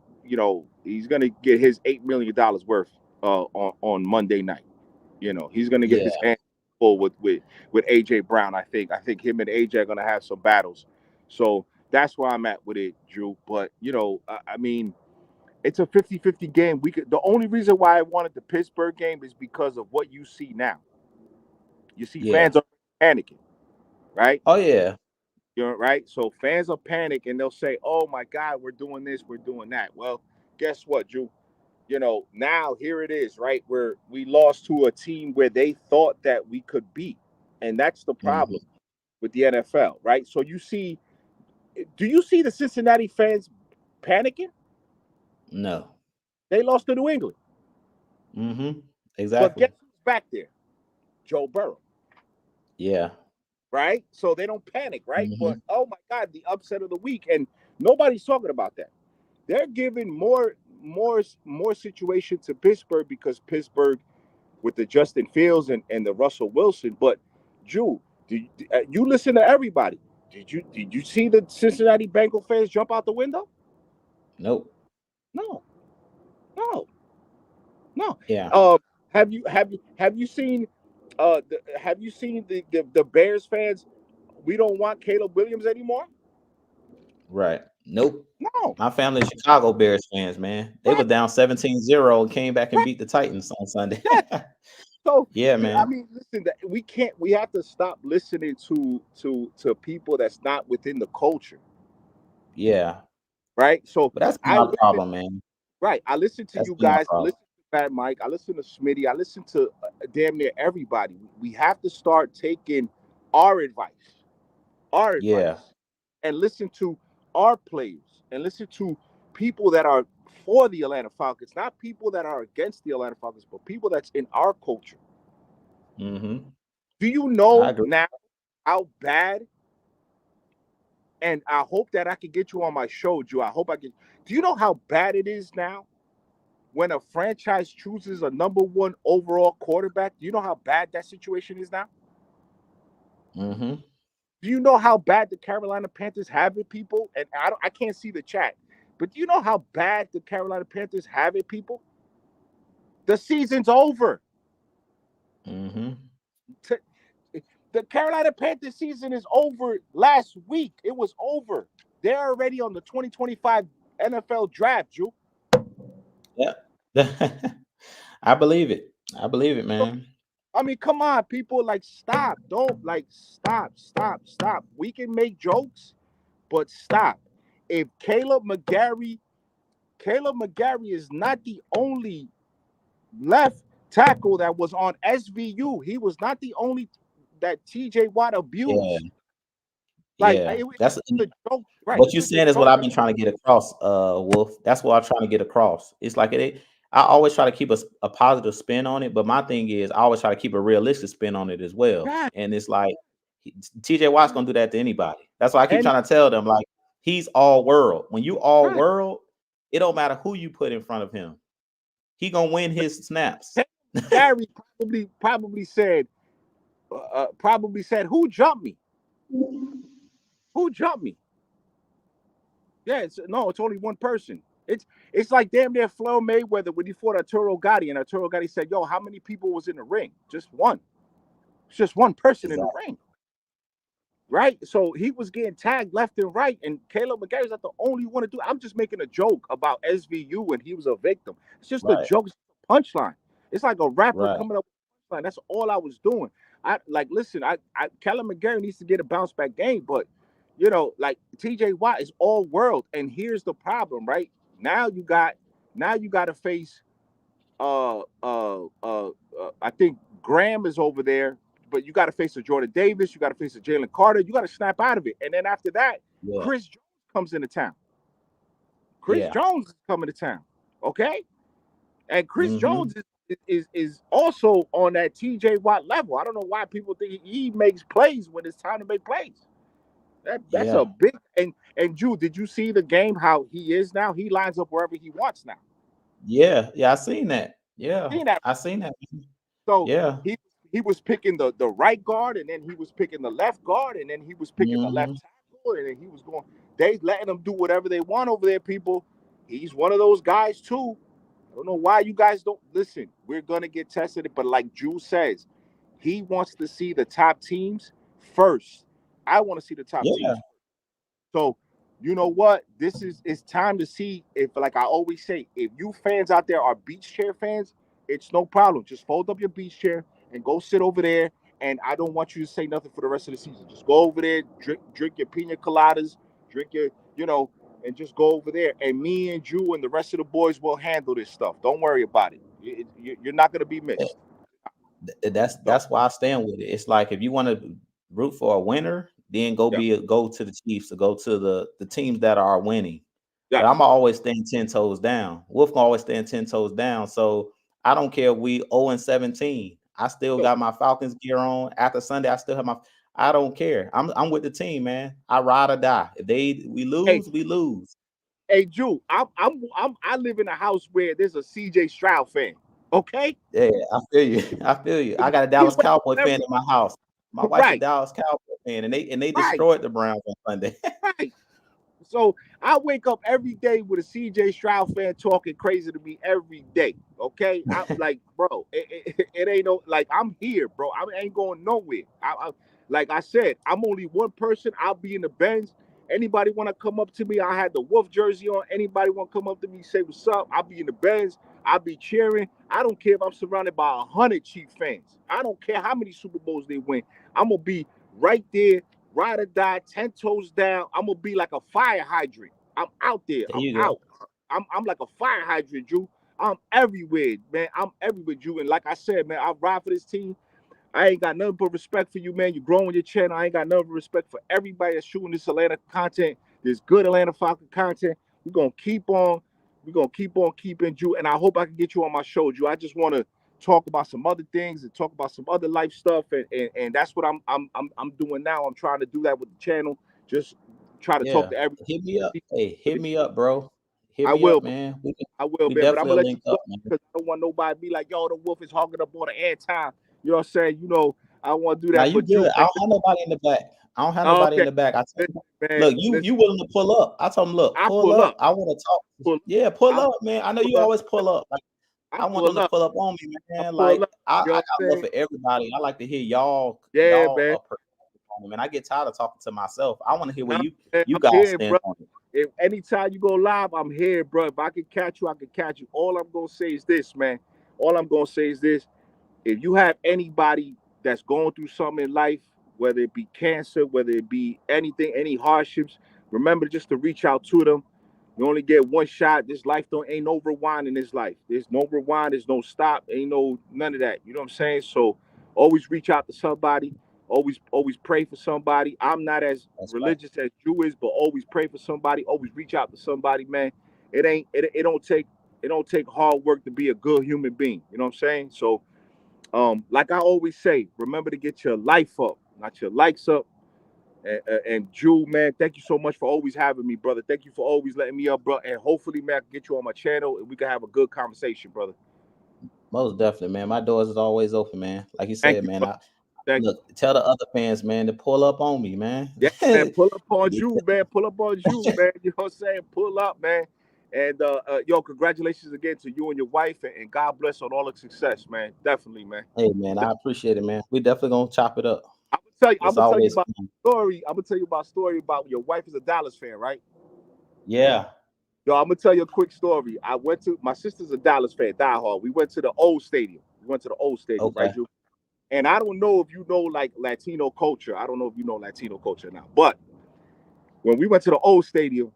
he's gonna get his $8 million worth on Monday night. He's gonna get
Yeah.
his hands full with AJ Brown. I think him and AJ are gonna have some battles. So that's where I'm at with it, Drew. But I mean, it's a 50-50 game. The only reason why I wanted the Pittsburgh game is because of what you see now. You see
Yeah.
fans are panicking, right?
Oh yeah.
Right. So fans are panicking and they'll say, "Oh my God, we're doing this, we're doing that." Well, guess what, Drew? Now here it is, right? Where we lost to a team where they thought that we could beat, and that's the
Mhm.
problem with the NFL, right? So do you see the Cincinnati fans panicking?
No.
They lost to New England,
Mhm.
but
Exactly.
guess who's back there? Joe Burrow.
Yeah.
Right? So they don't panic, right? But
Mhm.
oh my God, the upset of the week, and nobody's talking about that. They're giving more situation to Pittsburgh because Pittsburgh with the Justin Fields and the Russell Wilson. But Drew, you listen to everybody? Did you see the Cincinnati Bengal fans jump out the window?
Nope.
No, no, no.
Yeah.
Have you seen have you seen the Bears fans? We don't want Caleb Williams anymore.
Right. Nope.
No,
My family is Chicago Bears fans, man. They
right,
were down 17-0 and came back and
right.
beat the Titans on Sunday.
Yeah. So
Yeah,
I
man.
mean, listen, that we can't. We have to stop listening to people that's not within the culture,
Yeah.
right? So
But that's been
I
my
listen,
problem, man.
right? I listen to
That's
you
been my
guys. I
problem.
listen to Fat Mike. I listen to Smitty. I listen to damn near everybody. We have to start taking our advice, our
Yeah.
advice, and listen to our players and listen to people that are for the Atlanta Falcons, not people that are against the Atlanta Falcons, but people that's in our culture.
Mm-hmm.
Do you
I
know
agree.
now how bad? And I hope that I can get you on my show, Drew. I hope I can. Do you know how bad it is now when a franchise chooses a number one overall quarterback? Do you know how bad that situation is now?
Mm-hmm.
Do you know how bad the Carolina Panthers have it, people? And I can't see the chat, but do you know how bad the Carolina Panthers have it, people? The season's over.
Mm-hmm.
The Carolina Panthers season is over last week. It was over. They're already on the 2025 NFL draft, Drew.
Yeah. I believe it. I believe it,
So,
man.
I mean, come on, people. Like, stop. Don't stop. We can make jokes, but stop. If Caleb McGarry is not the only left tackle that was on SVU. He was not the only that TJ Watt
Yeah.
abused. Like,
Yeah.
it
That's
was a joke, right?
what
It
you
was a
saying is what
joke.
I've been trying to get across, Wolf. That's what I'm trying to get across. It's like I always try to keep a positive spin on it, but my thing is I always try to keep a realistic spin on it as well.
Yeah.
And it's like TJ Watt's gonna do that to anybody. That's why I keep
And
trying to tell them, like, he's all world. When you all
right.
world, it don't matter who you put in front of him. He gonna win his snaps.
Gary probably said, "Who jumped me? Who jumped me?" Yeah, it's only one person. It's like damn near Floyd Mayweather when he fought Arturo Gatti, and Arturo Gatti said, "Yo, how many people was in the ring? Just one. It's just one person in the
Exactly.
ring." Right? So he was getting tagged left and right, and Caleb McGarry's not the only one to do it. I'm just making a joke about SVU when he was a victim. It's just a
Right.
joke, it's a punchline. It's like a rapper
Right.
coming up with a punchline. That's all I was doing. Listen, Caleb McGarry needs to get a bounce back game, but like TJ Watt is all world. And here's the problem, right? Now you got to face I think Graham is over there, but you got to face a Jordan Davis, you got to face a Jalen Carter, you got to snap out of it, and then after that,
Yeah.
Chris Jones comes into town. Chris
Yeah.
Jones is coming to town, okay? And Chris
Mm-hmm.
Jones is also on that TJ Watt level. I don't know why people think he makes plays when it's time to make plays. That's
Yeah.
a big and Drew, did you see the game how he is now? He lines up wherever he wants now.
Yeah. Yeah. I seen that. Yeah.
Seen that?
I seen that.
So
Yeah.
he was picking the right guard, and then he was picking the left guard, and then he was picking the left
Hmm.
tackle, and then he was going. They letting him do whatever they want over there, people. He's one of those guys too. I don't know why you guys don't listen. We're gonna get tested, but like Drew says, he wants to see the top teams first. I want to see the top
Yeah.
teams. So, you know what? This is it's time to see if, like I always say, if you fans out there are beach chair fans, it's no problem. Just fold up your beach chair and go sit over there. And I don't want you to say nothing for the rest of the season. Just go over there, drink your pina coladas, drink your, and just go over there. And me and Drew and the rest of the boys will handle this stuff. Don't worry about it. You're not gonna be missed. So,
That's why I stand with it. It's like if you want to root for a winner, then
yeah,
go to the Chiefs or go to the teams that are winning. But I'm
yes.
always staying 10 toes down. Wolf can always stand 10 toes down. So I don't care if we 0-17. I still
So,
got my Falcons gear on. After Sunday, I still have my I don't care. I'm with the team, man. I ride or die. If we
hey,
lose, we lose.
hey, Drew, I live in a house where there's a CJ Stroud fan. Okay,
Yeah, I feel you. I feel you. I got a
he
Dallas
wakes
Cowboy
up
fan in my house. My wife's a
right,
Dallas Cowboy fan, and they
right,
destroyed the Browns on Sunday.
right. So I wake up every day with a CJ Stroud fan talking crazy to me every day. Okay, I'm like, bro, it ain't no like I'm here, bro. I ain't going nowhere. Like I said, I'm only one person. I'll be in the Benz. Anybody want to come up to me? I had the Wolf jersey on. Anybody want to come up to me, say what's up? I'll be in the Benz. I'll be cheering. I don't care if I'm surrounded by 100 Chief fans. I don't care how many Super Bowls they win. I'm gonna be right there, ride or die, 10 toes down. I'm gonna be like a fire hydrant. I'm out there.
There
I'm
you go.
out. I'm like a fire hydrant, Drew. I'm everywhere, man. I'm everywhere, Drew. And like I said, man, I ride for this team. I ain't got nothing but respect for you, man. You're growing your channel. I ain't got nothing but respect for everybody that's shooting this Atlanta content, this good Atlanta Falcon content. We're gonna keep on. We're gonna keep on keeping, Drew. And I hope I can get you on my show, Drew. I just want to talk about some other things and talk about some other life stuff. And that's what I'm doing now. I'm trying to do that with the channel. Just try to talk
Yeah.
to everybody.
Hit me up. Hey, hit me up, bro. Hit
I
me
will,
up, man.
I will,
We
man. But I'm
definitely
gonna
will
let you
link
go
up, man.
because I don't want nobody to be like, yo, the Wolf is hogging up all the airtime. You know what I'm saying? I don't want to do
Now
that.
you
But Drew,
good. I
man,
don't have nobody in the back. I don't have nobody in
okay.
the back.
Listen, man,
Look,
listen.
you willing to pull up. I told him, look,
I
pull
pull
up.
up.
I want to talk.
Pull,
Yeah, pull
I
up, man. I know
pull
you
up.
always pull up. Like
I
I want them
pull
to
up.
pull up on me,
I
man.
pull
Like
up.
I
You know
got
what I'm
love
saying?
for everybody. I like to hear
Yeah,
y'all
man.
perspective on it, man. I get tired of talking to myself. I want to hear where
Nah, man,
you
I'm
guys
here,
stand
bro.
on it.
If anytime you go live, I'm here, bro. If I can catch you, I can catch you. All I'm gonna say is this, man. All I'm gonna say is this. If you have anybody that's going through something in life, whether it be cancer, whether it be anything, any hardships, remember just to reach out to them. You only get one shot. This life ain't no rewind in this life. There's no rewind. There's no stop. Ain't no none of that. You know what I'm saying? So always reach out to somebody. Always pray for somebody. I'm not as
That's right.
religious as Drew is, but always pray for somebody. Always reach out to somebody, man. It don't take hard work to be a good human being. You know what I'm saying? So like I always say, remember to get your life up, not your likes up. And Drew, man, thank you so much for always having me, brother. Thank you for always letting me up, bro. And hopefully, man, I can get you on my channel and we can have a good conversation, brother.
Most definitely, man. My doors is always open, man. Like you
Thank
said,
you,
man.
brother.
I
Thank you.
look, tell the other fans, man, to pull up on me, man.
Yeah, man, pull up on Drew, man. Pull up on Drew, man. You know what I'm saying? Pull up, man. And yo, congratulations again to you and your wife, and God bless on all the success, man. Definitely, man.
Hey, man, I appreciate it, man. We definitely gonna chop it up.
I'm
It's
gonna tell you
always
about
fun.
a story. I'm gonna tell you about a story about your wife is a Dallas fan, right?
Yeah.
Yo, I'm gonna tell you a quick story. I went to my sister's a Dallas fan, diehard. We went to the old stadium. We went to the old stadium, right,
Okay.
Drew? And I don't know if you know like Latino culture. I don't know if you know Latino culture now, but when we went to the old stadium,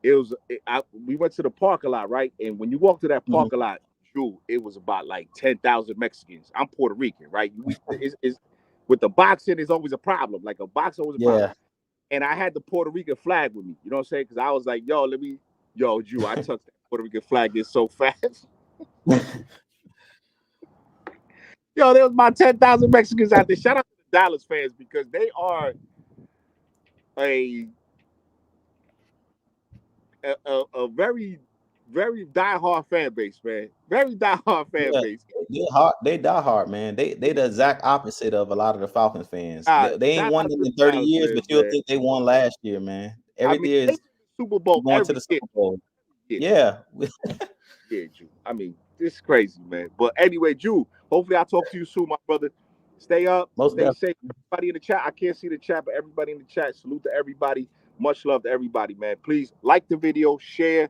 we went to the parking lot, right? And when you walk to that
Mhm.
parking lot, Drew, it was about like 10,000 Mexicans. I'm Puerto Rican, right? It's with the boxing, there's always a problem. Like a box always a problem.
Yeah.
And I had the Puerto Rican flag with me. You know what I'm saying? Because I was like, yo, Drew, I touched that Puerto Rican flag this so fast. Yo, there was about 10,000 Mexicans out there. Shout out to the Dallas fans because they are a a very very diehard fan base, man. Very diehard fan
Yeah,
base.
they hard. They die hard, man. They the exact opposite of a lot of the Falcons fans. They ain't
Shout
won
out
them
to
in
the
30
Dallas
years, but
fans,
you'll
man.
think they won last year, man.
I
Every
mean,
year
they
is
win the Super Bowl
going to
every
the
year.
Super Bowl.
Yeah,
Yeah,
yeah, Jew. I mean, this is crazy, man. But anyway, Jew, hopefully I'll talk to you soon, my brother. Stay up,
most
stay
definitely.
safe. Everybody in the chat, I can't see the chat, but everybody in the chat, salute to everybody. Much love to everybody, man. Please like the video, share.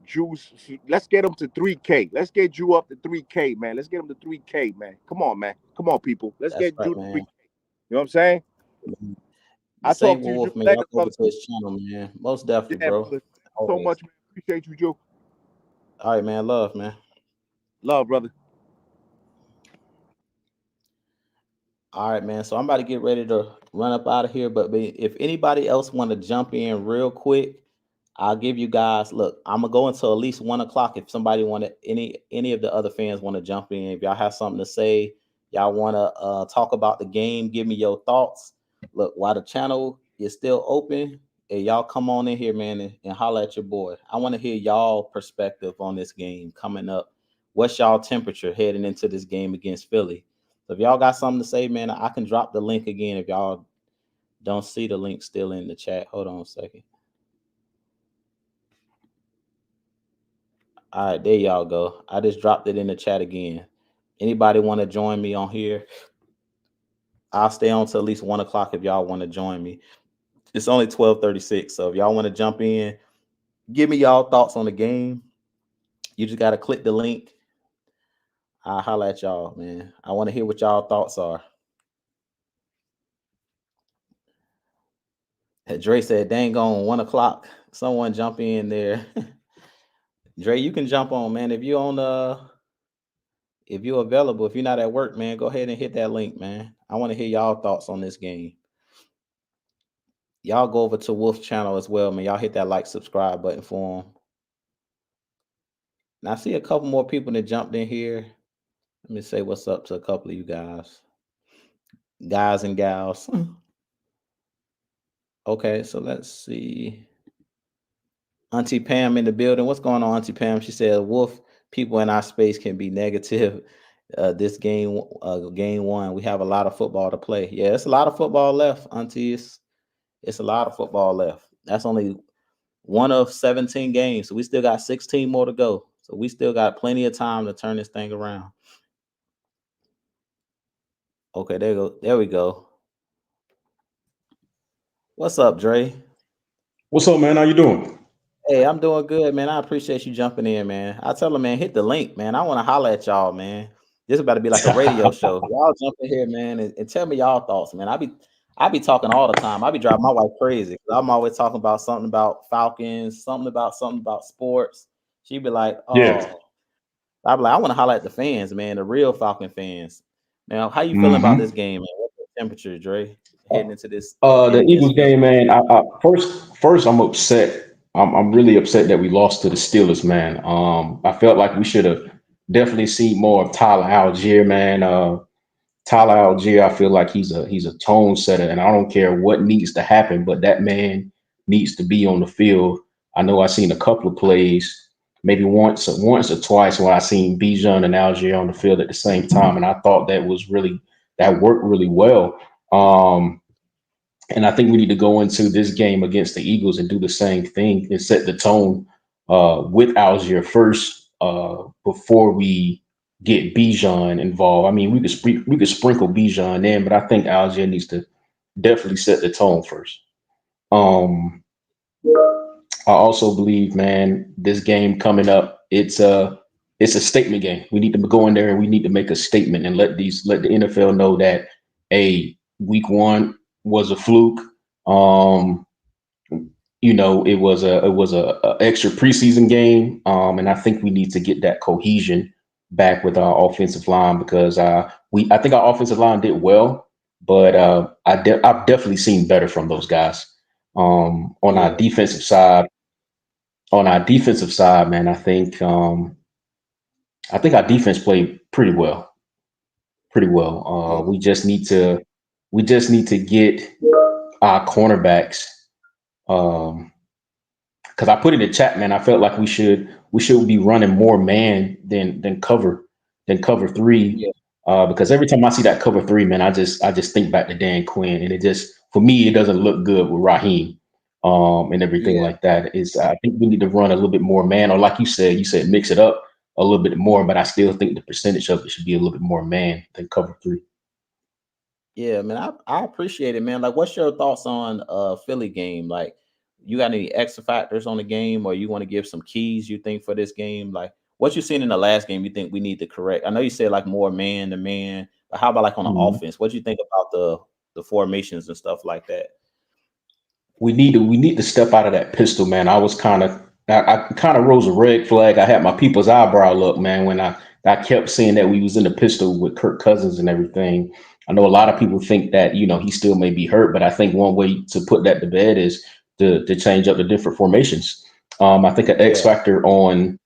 Jews, let's get them to 3K. Let's get Jew up to 3K, man. Let's get them to 3K, man. Come on, man. Come on, people. Let's
That's
get
right,
Jew to
man.
3K. You know what I'm saying?
The
I
same
talk
with
to you, Jew,
Wolf, man.
later,
Y'all go over
brother.
to his channel, man. Most definitely,
Yeah,
bro.
brother. Thank you so
Always.
much, man. Appreciate you, Jew.
All right, man. Love, man.
Love, brother.
All right, man. So I'm about to get ready to run up out of here. But if anybody else want to jump in real quick, I'll give you guys. Look, I'm gonna go until at least 1 o'clock. If somebody want to, any of the other fans want to jump in, if y'all have something to say, y'all want to talk about the game, give me your thoughts. Look, while the channel is still open, and y'all come on in here, man, and holler at your boy. I want to hear y'all perspective on this game coming up. What's y'all temperature heading into this game against Philly? So if y'all got something to say, man, I can drop the link again if y'all don't see the link still in the chat. Hold on a second. All right, there y'all go. I just dropped it in the chat again. Anybody want to join me on here? I'll stay on till at least 1 o'clock if y'all want to join me. It's only 12:36, so if y'all want to jump in, give me y'all thoughts on the game. You just gotta click the link. I'll holler at y'all, man. I want to hear what y'all thoughts are. Dre said, "Dang on 1 o'clock." Someone jump in there. Dre, you can jump on, man. If you're available, if you're not at work, man, go ahead and hit that link, man. I want to hear y'all thoughts on this game. Y'all go over to Wolf's channel as well, man. Y'all hit that like, subscribe button for him. Now I see a couple more people that jumped in here. Let me say what's up to a couple of you guys and gals. Okay, so let's see. Auntie Pam in the building. What's going on, Auntie Pam? She said, "Wolf, people in our space can be negative. This game one, we have a lot of football to play. Yeah, it's a lot of football left, Auntie. It's a lot of football left. That's only one of 17 games. So we still got 16 more to go. So we still got plenty of time to turn this thing around." Okay, there go. There we go. What's up, Dre?
What's up, man? How you doing?
Hey, I'm doing good, man. I appreciate you jumping in, man. I tell them, man, hit the link, man. I want to holler at y'all, man. This is about to be like a radio show. Y'all jump in here, man, and tell me y'all thoughts, man. I be talking all the time. I be driving my wife crazy. I'm always talking about something about Falcons, something about sports. She be like,
Yeah.
"Oh," I be like, "I want to holler at the fans, man, the real Falcon fans." Now, how you feeling about this
hmm
game, man? What's the temperature, Dre, heading into this
The
game against
Eagles
Philly?
game, man. First, I'm upset. I'm really upset that we lost to the Steelers, man. I felt like we should have definitely seen more of Tyler Algier, man. Tyler Algier, I feel like he's a tone setter, and I don't care what needs to happen, but that man needs to be on the field. I know I seen a couple of plays, maybe once or twice when I seen Bijan and Algier on the field at the same time, and I thought that worked really well. Um, and I think we need to go into this game against the Eagles and do the same thing and set the tone with Algier first before we get Bijan involved. I mean, we could sprinkle Bijan in, but I think Algier needs to definitely set the tone first. Um, I also believe, man, this game coming up, it's a statement game. We need to go in there and we need to make a statement and let the NFL know that week one was a fluke. Um, it was a extra preseason game, and I think we need to get that cohesion back with our offensive line because I think our offensive line did well, but I've definitely seen better from those guys. On
Yeah,
our defensive side, man, I think our defense played pretty well, pretty well.
yeah,
We just need to get our cornerbacks. Because I put in the chat, man, I felt like we should be running more man than cover three.
Yeah,
Because every time I see that cover three, man, I just think back to Dan Quinn, and it just for me it doesn't look good with Raheem, and everything
yeah,
like that. Is I think we need to run a little bit more man, or like you said mix it up a little bit more. But I still think the percentage of it should be a little bit more man than cover three.
yeah, man. I appreciate it, man. Like, what's your thoughts on Philly game? Like, you got any extra factors on the game, or you want to give some keys you think for this game? Like, what you seen in the last game, you think we need to correct? I know you said like more man to man, but how about like on the
Mhm.
offense? What do you think about the formations and stuff like that?
We need to step out of that pistol, man. I kind of rose a red flag. I had my people's eyebrow up, man, when I kept saying that we was in the pistol with Kirk Cousins and everything. I know a lot of people think that he still may be hurt, but I think one way to put that to bed is to change up the different formations. I think an X
Yeah,
factor on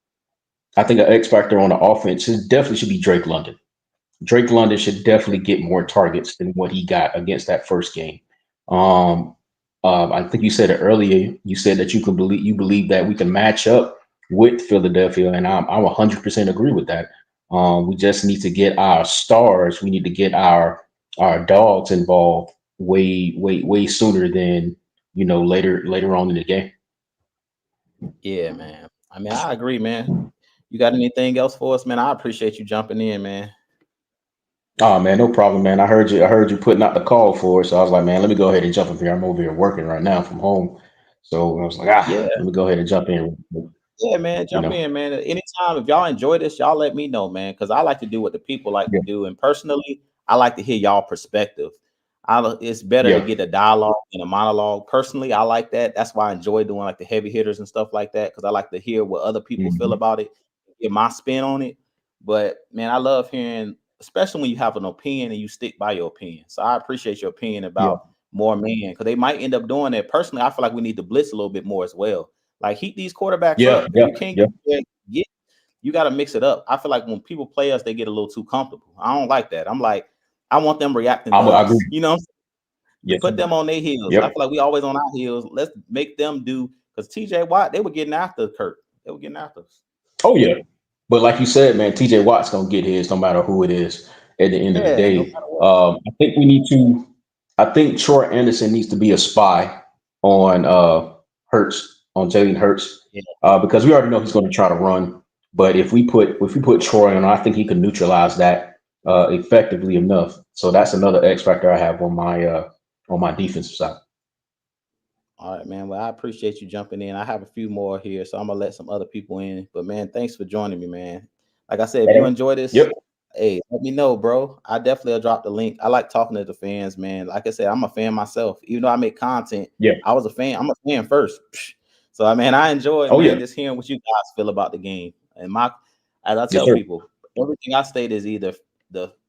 I think an X factor on the offense definitely should be Drake London. Drake London should definitely get more targets than what he got against that first game. Um, I think you said it earlier. You said that you believe that we can match up with Philadelphia, and I'm 100% agree with that. We just need to get our stars. We need to get our dogs involved way sooner than later on in the game.
yeah, man. I mean, I agree, man. You got anything else for us, man? I appreciate you jumping in, man.
Oh man, no problem, man. I heard you putting out the call for it, so I was like, man, let me go ahead and jump up here. I'm over here working right now from home, so I was like,
Yeah,
let me go ahead and jump in.
yeah, man.
You
Jump
know,
in, man. Anytime if y'all enjoy this, y'all let me know, man. Because I like to do what the people like to
yeah,
do, and personally, I like to hear y'all perspective. It's better to
yeah,
get a dialogue than a monologue. Personally, I like that. That's why I enjoy doing like the heavy hitters and stuff like that because I like to hear what other people feel
hmm,
about it, get my spin on it. But man, I love hearing, especially when you have an opinion and you stick by your opinion. So I appreciate your opinion
yeah,
about more man because they might end up doing that. Personally, I feel like we need to blitz a little bit more as well. Like heat these quarterbacks
yeah,
up. If
yeah,
you can't
yeah.
get you got to mix it up. I feel like when people play us, they get a little too comfortable. I don't like that. I'm like, I want them reacting to
I
us.
agree.
You know, to
Yes, sir.
put them on their heels. I
Yep.
feel like we always on our heels. Let's make them do because TJ Watt, they were getting after Kurt. They were getting after us.
Oh yeah. But like you said, man, TJ Watt's gonna get his no matter who it is at the end of the
Yeah, no
day.
matter what.
I think we need to. I think Troy Anderson needs to be a spy on Hurts, on Jalen Hurts,
Yeah,
because we already know he's going to try to run. But if we put Troy on, I think he can neutralize that effectively enough. So that's another X factor I have on my defensive side.
all right, man. Well, I appreciate you jumping in. I have a few more here, so I'm gonna let some other people in. But man, thanks for joining me, man. Like I said, if you enjoy this,
Yep.
hey, let me know, bro. I definitely will drop the link. I like talking to the fans, man. Like I said, I'm a fan myself. Even though I make content,
Yeah.
I was a fan. I'm a fan first. So I mean, I enjoy,
Oh
man,
yeah.
just hearing what you guys feel about the game. And as I
Yes,
tell
sir.
people, everything I state is either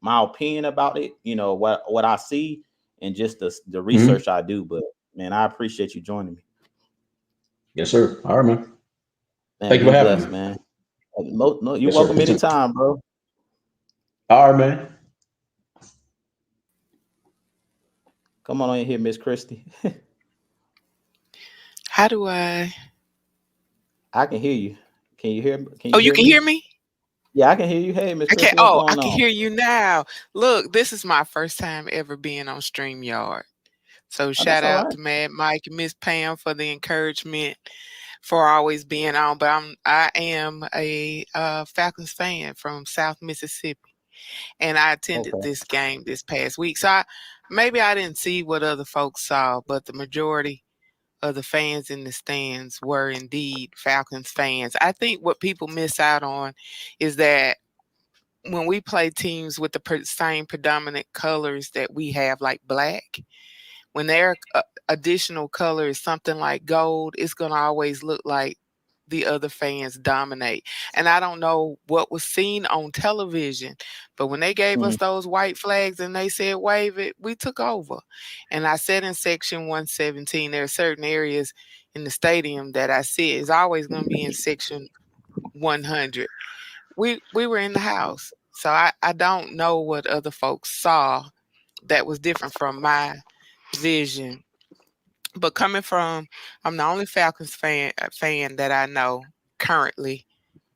my opinion about it, what I see, and just the
Mhm.
research I do. But man, I appreciate you joining me.
Yes, sir. All right, man.
Man,
Thank you
be
for having
blessed,
me.
man. No, you're
Yes, sir.
welcome
You too.
anytime, bro.
All right, man.
Come on in here, Miss Christie.
How do I?
I can hear you. Can you hear? Can
Oh,
you
you
hear
can
me?
hear me?
Yeah, I can hear you. Hey, Miss
I can't.
Christie, what's
Oh, I
going
can
on?
hear you now. Look, this is my first time ever being on StreamYard. So
Oh, that's
shout
all
out
right.
to Mad Mike and Miss Pam for the encouragement for always being on. But I am a Falcons fan from South Mississippi, and I attended
Okay.
this game this past week. So maybe I didn't see what other folks saw, but the majority of the fans in the stands were indeed Falcons fans. I think what people miss out on is that when we play teams with the same predominant colors that we have, like black, when their additional color is something like gold, it's going to always look like the other fans dominate. And I don't know what was seen on television, but when they gave
Mhm.
us those white flags and they said wave it, we took over. And I said in section 117, there are certain areas in the stadium that I said is always going to be in section 100. We were in the house. So I don't know what other folks saw that was different from my vision. But coming from, I'm the only Falcons fan that I know currently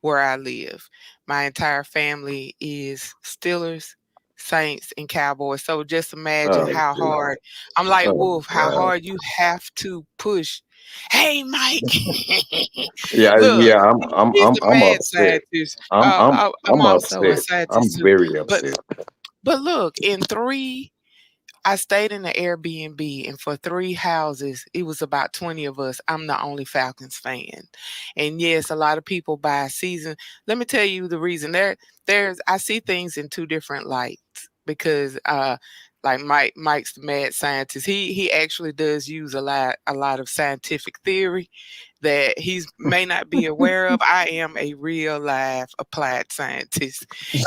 where I live. My entire family is Steelers, Saints, and Cowboys. So just imagine
Oh,
how
shit.
hard, I'm like
Oh,
Wolf, how
God.
hard you have to push. Hey, Mike.
Yeah,
Look,
yeah.
he's the
I'm
mad
upset.
scientist.
I'm I'm
I'm
I'm
also a
upset. I'm
scientist too.
very
But
upset.
but look, I stayed in the Airbnb, and for 3 houses, it was about 20 of us. I'm the only Falcons fan. And yes, a lot of people buy a season. Let me tell you the reason. I see things in two different lights because like Mike's the mad scientist. He actually does use a lot of scientific theory that he may not be aware of. I am a real life applied scientist.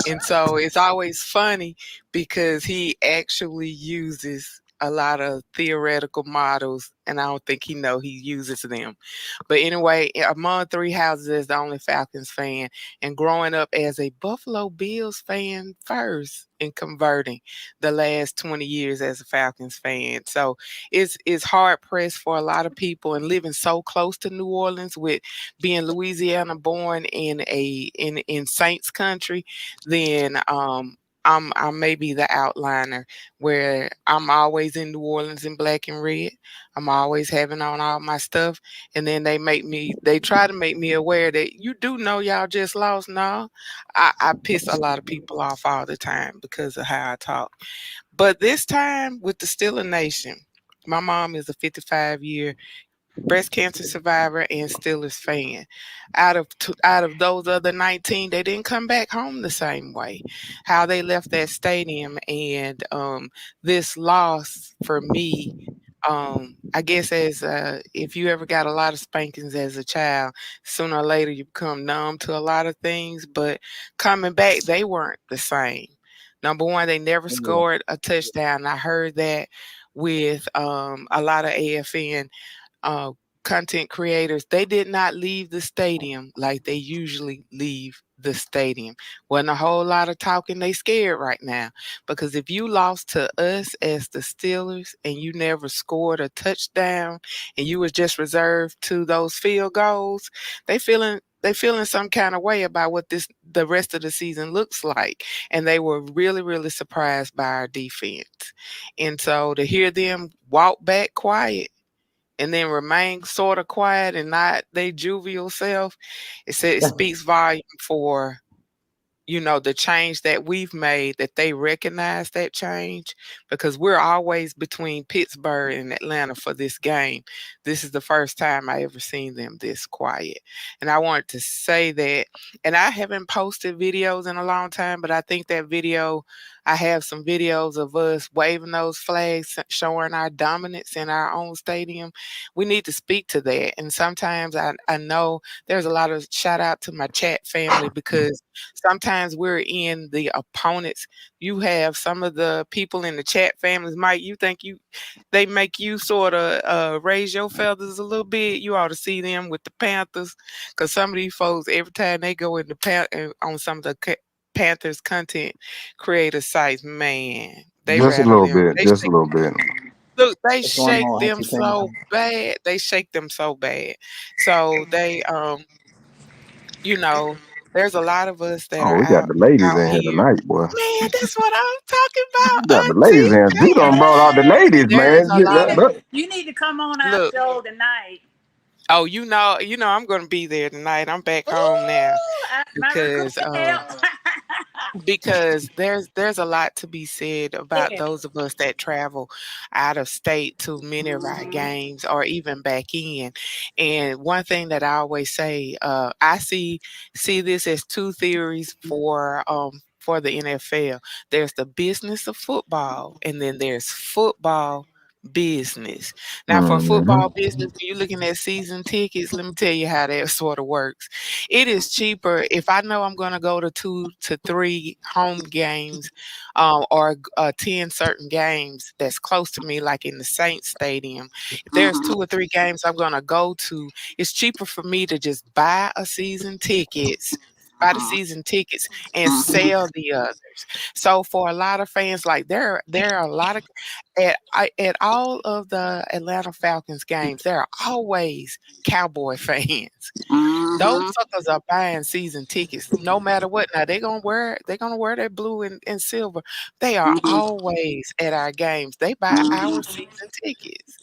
And so it's always funny because he actually uses a lot of theoretical models, and I don't think he uses them. But anyway, among 3 houses as the only Falcons fan, and growing up as a Buffalo Bills fan first and converting the last 20 years as a Falcons fan. So it's hard pressed for a lot of people, and living so close to New Orleans with being Louisiana born in Saints country, then I'm maybe the outliner where I'm always in New Orleans in black and red. I'm always having on all my stuff, and then they try to make me aware that you do know y'all just lost. No, I piss a lot of people off all the time because of how I talk. But this time with the Steeler Nation, my mom is a 55-year breast cancer survivor and Steelers fan. Out of those other 19, they didn't come back home the same way. How they left that stadium, and this loss for me, I guess as if you ever got a lot of spankings as a child, sooner or later you become numb to a lot of things. But coming back, they weren't the same. Number one, they never scored a touchdown. I heard that with a lot of AFN uh, content creators, they did not leave the stadium like they usually leave the stadium. Wasn't a whole lot of talking. They scared right now because if you lost to us as the Steelers and you never scored a touchdown and you was just reserved to those field goals, they feeling some kind of way about what the rest of the season looks like. And they were really, really surprised by our defense. And so to hear them walk back quiet and then remain sort of quiet and not their jovial self, it speaks volume for the change that we've made, that they recognize that change, because we're always between Pittsburgh and Atlanta for this game. This is the first time I ever seen them this quiet. And I wanted to say that, and I haven't posted videos in a long time, but I think that video, I have some videos of us waving those flags, showing our dominance in our own stadium. We need to speak to that. And sometimes I know there's a lot of shout out to my chat family, because sometimes we're in the opponents. You have some of the people in the chat families, Mike, you think they make you sort of raise your feathers a little bit. You ought to see them with the Panthers, because some of these folks, every time they go in on some of the Panthers content creator sites, man, they
Just a
rattle
little
them.
bit. Just a little bit.
Look, they
What's going
shake
on,
them
Auntie
so
Sam?
bad. They shake them so bad. So you know, there's a lot of us that
Oh,
are
we got the ladies
out
in here
here.
tonight, boy.
Man, that's what I'm talking
We got the
about,
ladies in
Auntie.
here. G done brought out the
Yes.
ladies,
There is
man.
a lot of
You need to come on our
look.
show tonight.
Oh, I'm gonna be there tonight. I'm back home now
My
because
recruiting help.
there's a lot to be said about
Yeah.
those of us that travel out of state to many of our games or even back in. And one thing that I always say, I see this as two theories for the NFL. There's the business of football, and then there's football business. Now, for
Mm-hmm.
football business, when you're looking at season tickets, let me tell you how that sort of works. It is cheaper if I know I'm going to go to 2 to 3 home games, or attend certain games that's close to me, like in the Saints Stadium. If there's 2 or 3 games I'm going to go to, it's cheaper for me to just buy a season tickets buy the season tickets and sell the others. So for a lot of fans, like there are a lot of at all of the Atlanta Falcons games, there are always Cowboy fans. Those suckers are buying season tickets no matter what. Now they're gonna wear their blue and silver. They are always at our games. They buy our season tickets.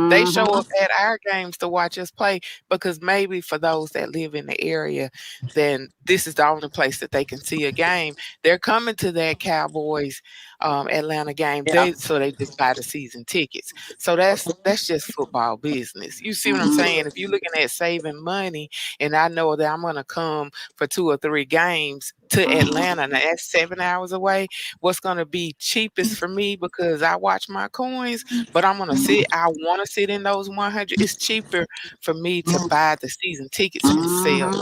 They show up at our games to watch us play because maybe for those that live in the area, then this is the only place that they can see a game. They're coming to that Cowboys Atlanta game. They just buy the season tickets. So that's just football business. You see what I'm saying? If you're looking at saving money, and I know that I'm gonna come for 2 or 3 games to Atlanta, now that's 7 hours away. What's gonna be cheapest for me because I watch my coins, but I want to sit in those 100. It's cheaper for me to buy the season tickets and sell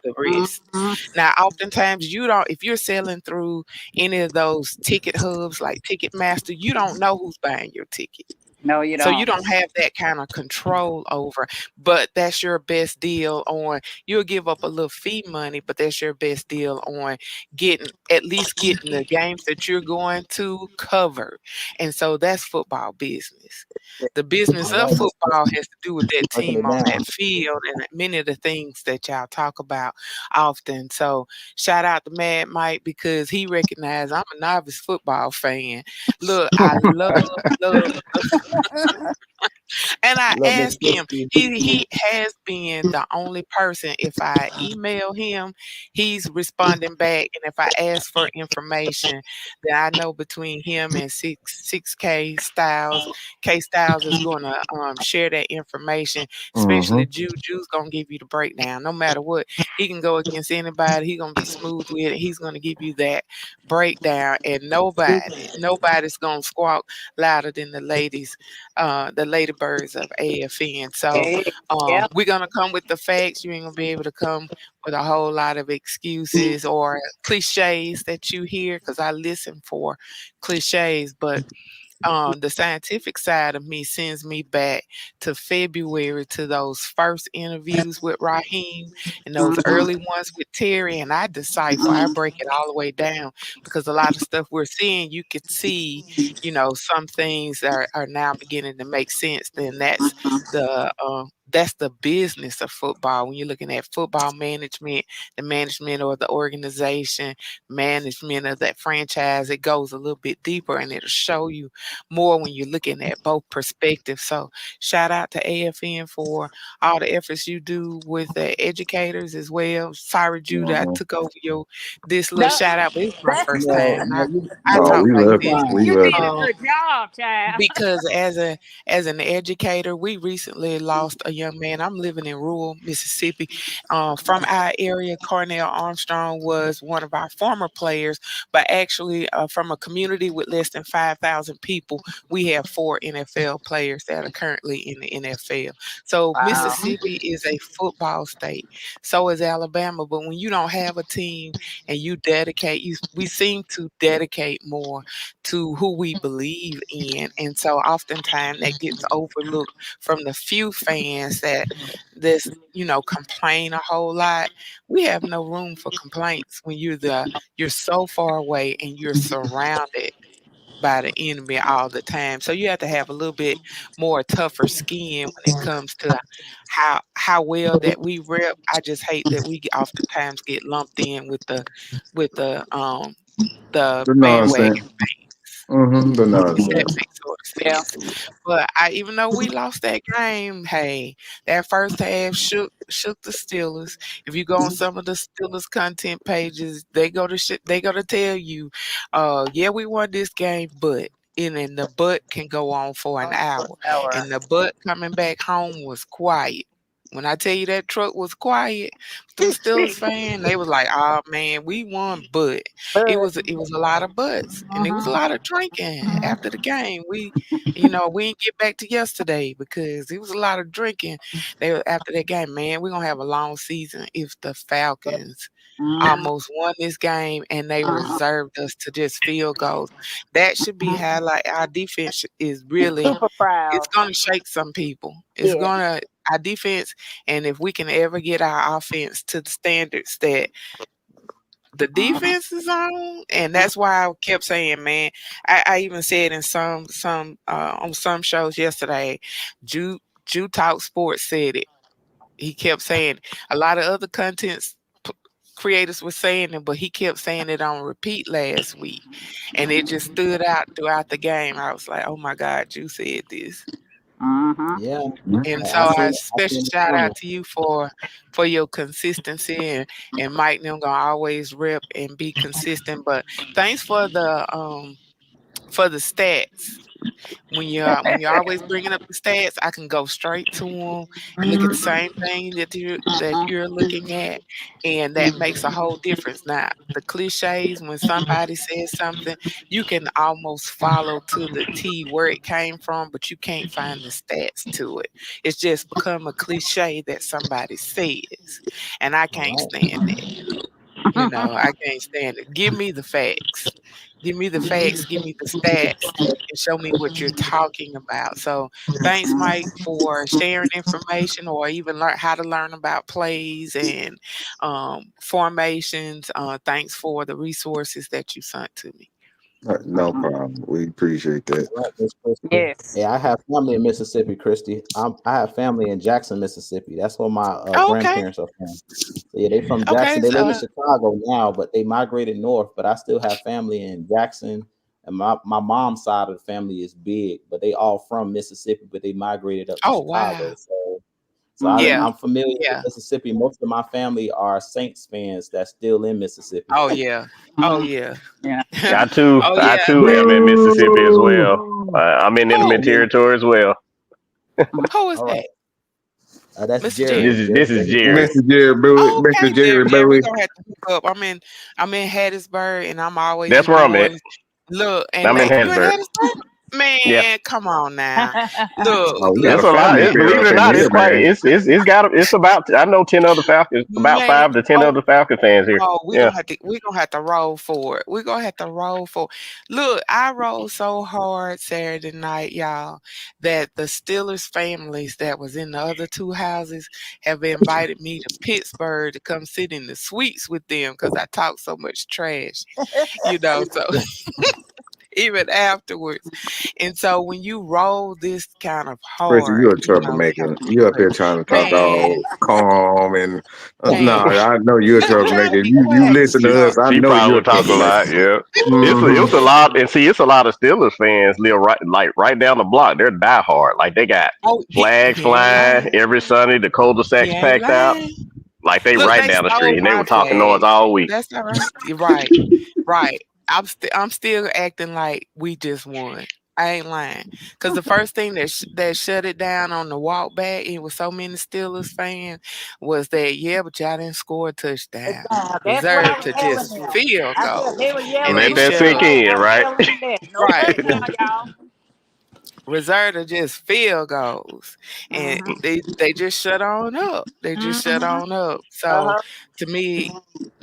the rest. Now, oftentimes you don't, if you're selling through any of those ticket hubs like Ticketmaster, you don't know who's buying your ticket.
No, you
So you
don't.
don't have that kind of control over, but that's your best deal on. You'll give up a little fee money, but that's your best deal on at least getting the games that you're going to cover. And so that's football business. The business of football has to do with that team on that field and many of the things that y'all talk about often. So shout out to Mad Mike because he recognized I'm a novice football fan. Look, I love and I asked him, he has been the only person, if I email him, he's responding back. And if I ask for information, that I know between him and 6K Styles, K Styles is going to share that information, especially Juju's going to give you the breakdown. No matter what, he can go against anybody. He's going to be smooth with it. He's going to give you that breakdown. And nobody's going to squawk louder than the ladies, the ladybirds of AFN. So we're gonna come with the facts. You ain't gonna be able to come with a whole lot of excuses or cliches that you hear because I listen for cliches, but the scientific side of me sends me back to February to those first interviews with Raheem and those early ones with Terry, and I decipher, I break it all the way down because a lot of stuff we're seeing, you could see, some things are now beginning to make sense. Then that's the business of football. When you're looking at football management, the management or the organization, management of that franchise, it goes a little bit deeper and it'll show you more when you're looking at both perspectives. So shout out to AFN for all the efforts you do with the educators as well. Sorry, Judah, I took over this little shout out, but it's my first time. I talk
we
like
love
this.
it. We
You
love
did a
it.
good job, child.
Because as an educator, we recently lost a young man. I'm living in rural Mississippi. From our area, Cornell Armstrong was one of our former players, but actually from a community with less than 5,000 people, we have 4 NFL players that are currently in the NFL. So
Wow.
Mississippi is a football state. So is Alabama. But when you don't have a team and we seem to dedicate more to who we believe in. And so oftentimes that gets overlooked from the few fans that complain a whole lot. We have no room for complaints when you're so far away and you're surrounded by the enemy all the time. So you have to have a little bit more tougher skin when it comes to how well that we rep. I just hate that we oftentimes get lumped in with the
The
bandwagon.
nonsense. The
If
nonsense.
that makes sort of
Yeah.
sense. But even though we lost that game, hey, that first half shook the Steelers. If you go on some of the Steelers content pages, they go to tell you, yeah, we won this game, but and then the but can go on for an hour. And the but coming back home was quiet. When I tell you that truck was quiet, them Steelers fan, they was like, "Oh man, we won, but it was a lot of butts, and it was a lot of drinking after the game. We didn't get back to yesterday because it was a lot of drinking. After that game, man, we're gonna have a long season if the Falcons almost won this game and they reserved us to just field goals. That should be highlight. Our defense is really
Super proud.
it's gonna shake some people.
Yeah.
Our defense, and if we can ever get our offense to the standards that the defense is on, and that's why I kept saying, man. I even said in some on some shows yesterday, Jew Talk Sports said it. He kept saying a lot of other creators were saying it, but he kept saying it on repeat last week, and it just stood out throughout the game. I was like, oh my God, you said this.
Yeah,
And
I
so
seen
special
it
shout
coming.
out to you for your consistency, and Mike them gonna always rep and be consistent. But thanks for the stats. When you're always bringing up the stats, I can go straight to them and look at the same thing that you're looking at, and that makes a whole difference. Now, the cliches, when somebody says something, you can almost follow to the T where it came from, but you can't find the stats to it. It's just become a cliche that somebody says, and I can't stand that. I can't stand it. Give me the facts. Give me the facts. Give me the stats and show me what you're talking about. So thanks, Mike, for sharing information or even learn how to learn about plays and formations. Thanks for the resources that you sent to me.
No problem. We appreciate that.
Right, Miss Christy.
Yes.
Yeah, I have family in Mississippi, Christy. I have family in Jackson, Mississippi. That's where my
Oh, okay.
grandparents are from. So yeah, they from
Okay.
Jackson. They live in Chicago now, but they migrated north. But I still have family in Jackson, and my mom's side of the family is big, but they all from Mississippi, but they migrated up to
Oh,
Chicago.
wow. Yeah.
I'm familiar
Yeah.
with Mississippi. Most of my family are Saints fans that's still in Mississippi.
Oh, yeah. Oh, yeah.
Yeah.
I too
Oh,
I
yeah.
too am in Mississippi as well. I'm in enemy
Who?
territory as well.
Who is
All
that?
right. That's
Mr.
Jerry.
Jerry.
This is Jerry.
Mr. Jerry Bowie,
Oh,
Mr.
okay,
Jerry
man. We're
Bowie.
gonna have to hook up. I'm in Hattiesburg, and I'm always
That's where I'm at.
enjoying. Look, and
I'm in
you in
Hattiesburg.
Hattiesburg? Man,
Yeah.
come on now. Look,
Oh, we got
It's
a
a lot.
family fair
Believe
up
it or
in
not,
here,
it's quite.
man.
It's about. I know 10 other Falcons. About
man.
5 to 10
Oh,
other Falcon fans here.
we're
Yeah.
gonna have to roll for it. We're gonna have to roll for. Look, I rolled so hard Saturday night, y'all, that the Steelers families that was in the other two houses have invited me to Pittsburgh to come sit in the suites with them because I talk so much trash, So even afterwards. And so when you roll this kind of
Chrissy,
hard,
you're a
you have
troublemaker.
to be
You up here
great.
trying to talk
Man,
all calm and no,
man.
I know you're a
I'm trying to
troublemaker.
be
You
quiet,
listen to us. I
She
know you're
probably
a
talk a
troublemaker.
lot. Yeah.
Mm-hmm.
It's a lot, and see, it's a lot of Steelers fans live right down the block. They're diehard. Like they got
Oh,
flags
he ain't
flying
lying.
every Sunday. The cul-de-sacs
He ain't
packed out.
lying.
Like they
Look,
right
they
down the street,
stole
and they
my
were talking noise
flag.
all week.
That's all right. You're right. Right. I'm still acting like we just won. I ain't lying. Because the first thing that shut it down on the walk back, it was so many Steelers fans, was that, yeah, but y'all didn't score a touchdown.
That's what I
Reserved
was
to
telling
just
them.
field
I said they
goals.
were
And
yelling.
Let
they
that
shut
sink
up.
in,
I
right?
telling them that. No
Right.
touchdown, y'all.
Reserved to just field goals. And they just shut on up. They just shut on up. So to me,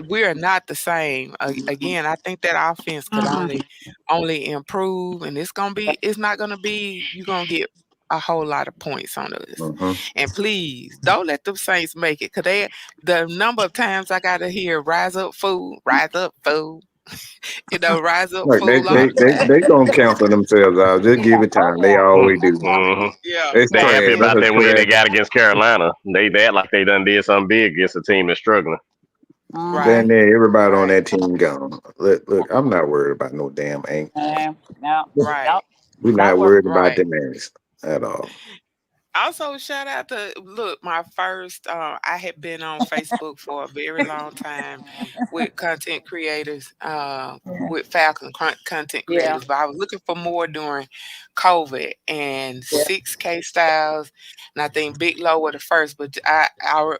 we are not the same. Again, I think that offense could only improve, and it's not gonna be you're gonna get a whole lot of points on us.
Mm-hmm.
And please don't let them Saints make it, because the number of times I gotta hear rise up fool, rise up fool. Rise up
Like
fool all the time.
they gonna cancel themselves out. Just give it time. They always do.
Mm-hmm.
Yeah.
It's
They
trash.
happy
That's
about
a
that win they
trash.
got against Carolina. They act like they done did something big against a team that's struggling.
Right.
Then everybody on that team gone. Look, I'm not worried about no damn ain't.
No.
Right.
We're not worried about
Right.
them ass at all.
Also, shout out to my first. I had been on Facebook for a very long time with content creators, with Falcon content creators, but I was looking for more during COVID, and 6K Styles, and I think Big Low were the first. But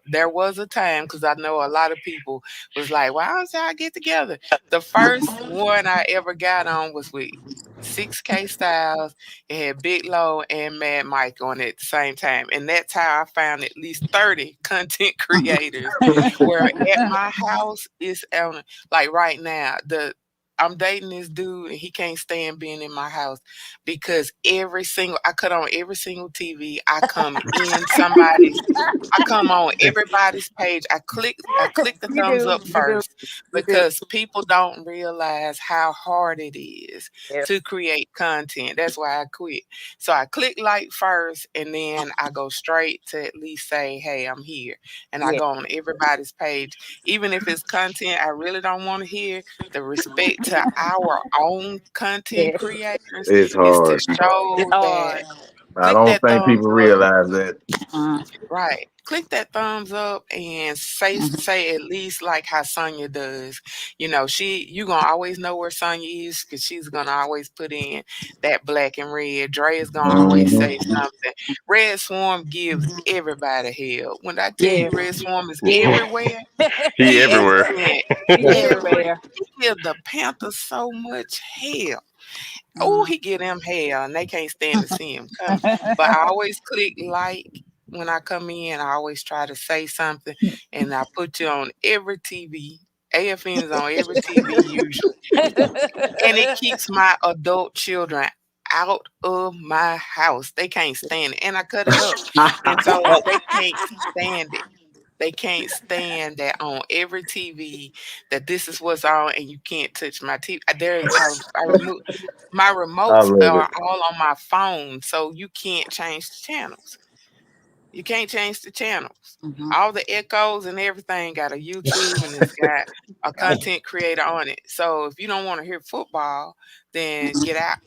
there was a time, because I know a lot of people was like, "Why don't y'all get together?" The first one I ever got on was with 6K Styles. It had Big Low and Mad Mike on it at the same time. And that's how I found at least 30 content creators. Where at my house is on, like right now, I'm dating this dude and he can't stand being in my house because I cut on every single TV. I come on everybody's page. I click the
You
thumbs
do.
up
You do.
first
You do.
because people don't realize how hard it is
Yeah.
to create content. That's why I quit. So I click like first and then I go straight to at least say, hey, I'm here. And I
Yeah.
go on everybody's page. Even if it's content I really don't want to hear, the respect to our own content
Yeah.
creators
It's
is to
hard.
It's
show that
hard.
I
click
don't
that
think
thumbs
people
up.
realize that.
Right. Click that thumbs up and say at least like how Sonya does. You know, you gonna always know where Sonya is because she's gonna always put in that black and red. Dre is gonna always
Mhm.
say something. Red Swarm gives everybody hell. When I tell
Yeah.
you Red Swarm is
Yeah.
everywhere,
He
he is
everywhere.
in
He
every
everywhere.
he gives the Panthers so much hell. Oh,
Mm.
he get them hell and they can't stand to see him coming. But I always click like when I come in. I always try to say something and I put you on every TV. AFN is on every TV usually. And it keeps my adult children out of my house. They can't stand it. And I cut it up. And so they can't stand it. They can't stand that on every TV that this is what's on and you can't touch my TV. I remove my
I
remotes
love
are
it.
all on my phone, so you can't change the channels. You can't change the channels.
Mhm.
All the echoes and everything got a YouTube and it's got a content creator on it. So if you don't want to hear football, then get out.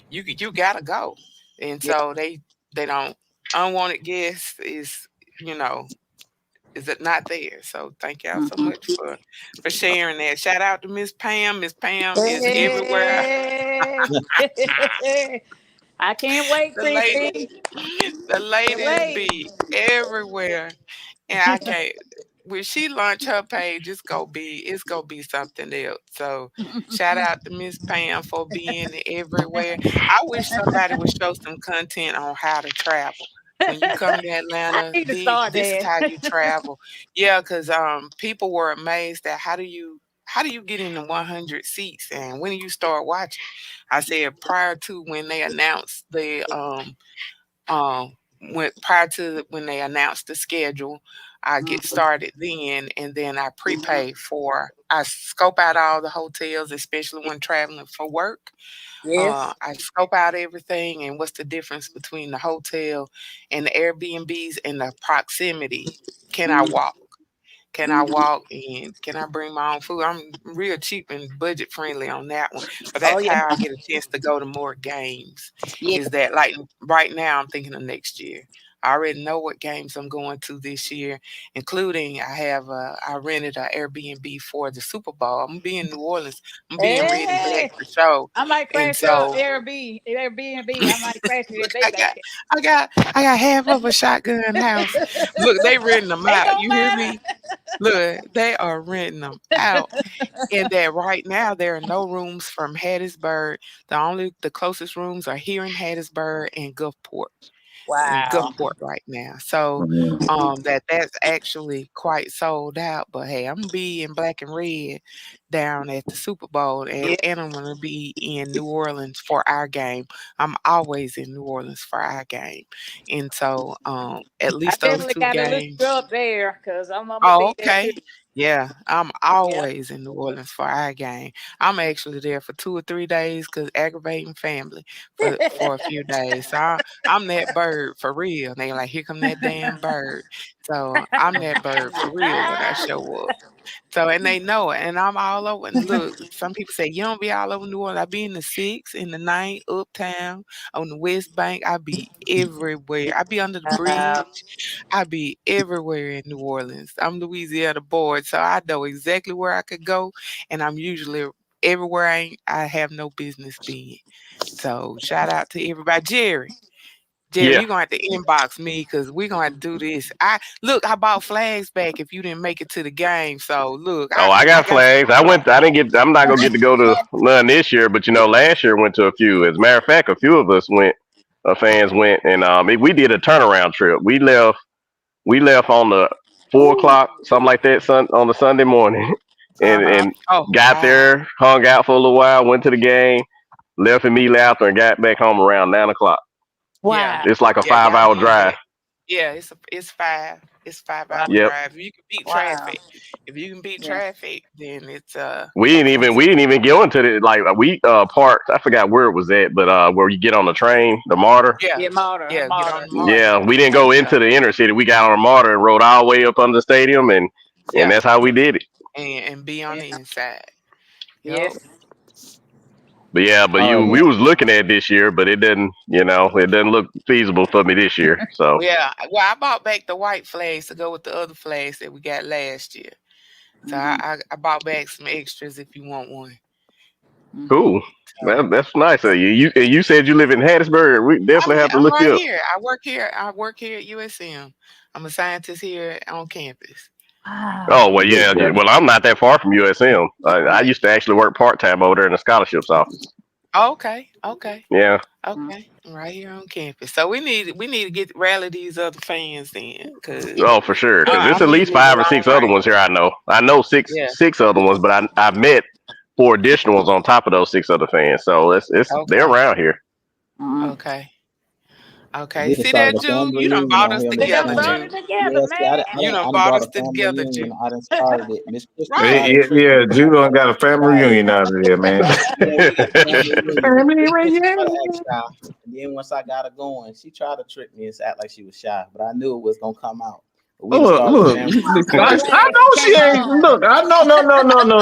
You gotta go. And
Yeah.
so they don't unwanted guests you know is it not there? So thank y'all so
Mhm.
much for sharing that. Shout out to Miss Pam. Miss Pam is everywhere.
Hey. I can't wait,
The lady,
CC.
the
Can't
ladies
wait.
be everywhere, and I can't. When she launch her page, it's gonna be something else. So shout out to Miss Pam for being everywhere. I wish somebody would show some content on how to travel. When you come to
I
Atlanta,
need to start
this is
that.
how you travel. Yeah, because people were amazed at how do you get into 100 seats and when do you start watching? I said prior to when they announced um when they announced the schedule, I get started then and then I scope out all the hotels, especially when traveling for work.
Yes.
I scope out everything and what's the difference between the hotel and the Airbnbs and the proximity. Can I walk? Can I walk in? Can I bring my own food? I'm real cheap and budget friendly on that one. But
Oh
that's
yeah.
how I get a chance to go to more games.
Yeah.
Is that like right now I'm thinking of next year. I already know what games I'm going to this year, including I rented an Airbnb for the Super Bowl. I'm gonna be in New Orleans. I'm being red and black
Hey.
for show.
I might
And
crash your
so
Airbnb. I might crash it if
look,
they make it.
I got half of a shotgun house. Look, they renting them
Ain't
out.
gonna
You hear
matter.
me? Look, they are renting them out. And that right now there are no rooms from Hattiesburg. The closest rooms are here in Hattiesburg and Gulfport. In
Wow.
Gulfport right now. So
Mhm.
that's actually quite sold out. But hey, I'm gonna be in black and red down at the Super Bowl
Yeah.
and I'm gonna be in New Orleans for our game. I'm always in New Orleans for our game. And so at
I
least those
definitely
two
gotta look you
games.
up there because I'm gonna
Oh,
be there too.
okay. Yeah, I'm
Yeah.
always in New Orleans for our game. I'm actually there for 2 or 3 days because aggravating family for a few days. So I'm that bird for real. They like, here come that damn bird. So I'm that bird for real when I show up. So and they know it, and I'm all over. And look, some people say you don't be all over New Orleans. I be in the six, in the nine, uptown, on the West Bank. I be everywhere. I be under the
Uh,
bridge. I be everywhere in New Orleans. I'm Louisiana board, so I know exactly where I could go, and I'm usually everywhere I have no business being. So shout out to everybody, Jerry. Jerry,
Yeah.
you're gonna have to inbox me because we're gonna have to do this. I bought flags back if you didn't make it to the game. So look,
Oh, I
I
got
got some
flags. I went. I didn't get. I'm not gonna get to go to none this year. But last year went to a few. As a matter of fact, a few of us went. Fans went, and we did a turnaround trip. We left. We left on the 4 o'clock, something like that, on the Sunday morning, and
Oh
got
wow.
there, hung out for a little while, went to the game, left immediately after, and got back home around 9 o'clock.
Yeah.
Wow.
It's like a
Yeah, y'all
5 hour
did
drive.
that. Yeah, it's 5 hour
Wow.
Yep.
drive. If you can beat
Wow.
traffic, if you can beat
Yeah.
traffic, then it's
We didn't even go into the like we parked. I forgot where it was at, but where you get on the train, the MARTA.
yeah,
Yeah, Marta.
yeah, get on
Marta.
the
Yeah.
martyr.
Yeah, we didn't go
Yeah,
into the inner city. We got on the MARTA and rode all the way up under the stadium, and
yeah,
that's how we did it.
and be on
Yeah.
the inside. Yup.
Yes.
But yeah, but
All right,
we
man.
was looking at this year, but it doesn't look feasible for me this year. So
Yeah, well, I bought back the white flags to go with the other flags that we got last year. So
Mhm.
I bought back some extras if you want one.
Mhm.
cool.
So
That's nice of you. You said you live in Hattiesburg. We definitely have to
I'm
look
right
you up.
here. I work here. I work here at USM. I'm a scientist here on campus.
Oh
Wow.
well, yeah.
Yeah.
Well, I'm not that far from USM. I used to actually work part time over there in the scholarships office.
Okay, okay,
Yeah.
Mhm.
okay. I'm right here on campus. So we need to get rally these other fans then, cause
Oh, for sure. Because there's
I'm
at least
getting in the
5 or 6
long
other
range.
ones here. I know
Yeah.
six other ones, but I met 4 additional ones on top of those 6 other fans. So they're
Okay.
around here.
Mhm.
Okay. Okay.
We done
See there,
started a
Jew?
family
You done
reunion
bought
on
us
here,
We
Miss
done
together,
Tanya.
brought it
Jew.
together,
Yeah, see,
man.
You
I
done
done
bought
brought
us
a family
together,
reunion.
Jew.
I done started it. Miss Crystal
Right.
tried to trick me
Yeah,
into
Drew
thinking
done
that
got
we
a
was
family
shy.
reunion out of there, man.
Yeah, we got a family reunion.
Family
Miss Crystal tried to
reunion.
act shy. And then once I got her going, she tried to trick me and act like she was shy. But I knew it was gonna come out. But we done started a
Look.
family
I
reunion.
know she
Came
ain't.
on.
Look, I know,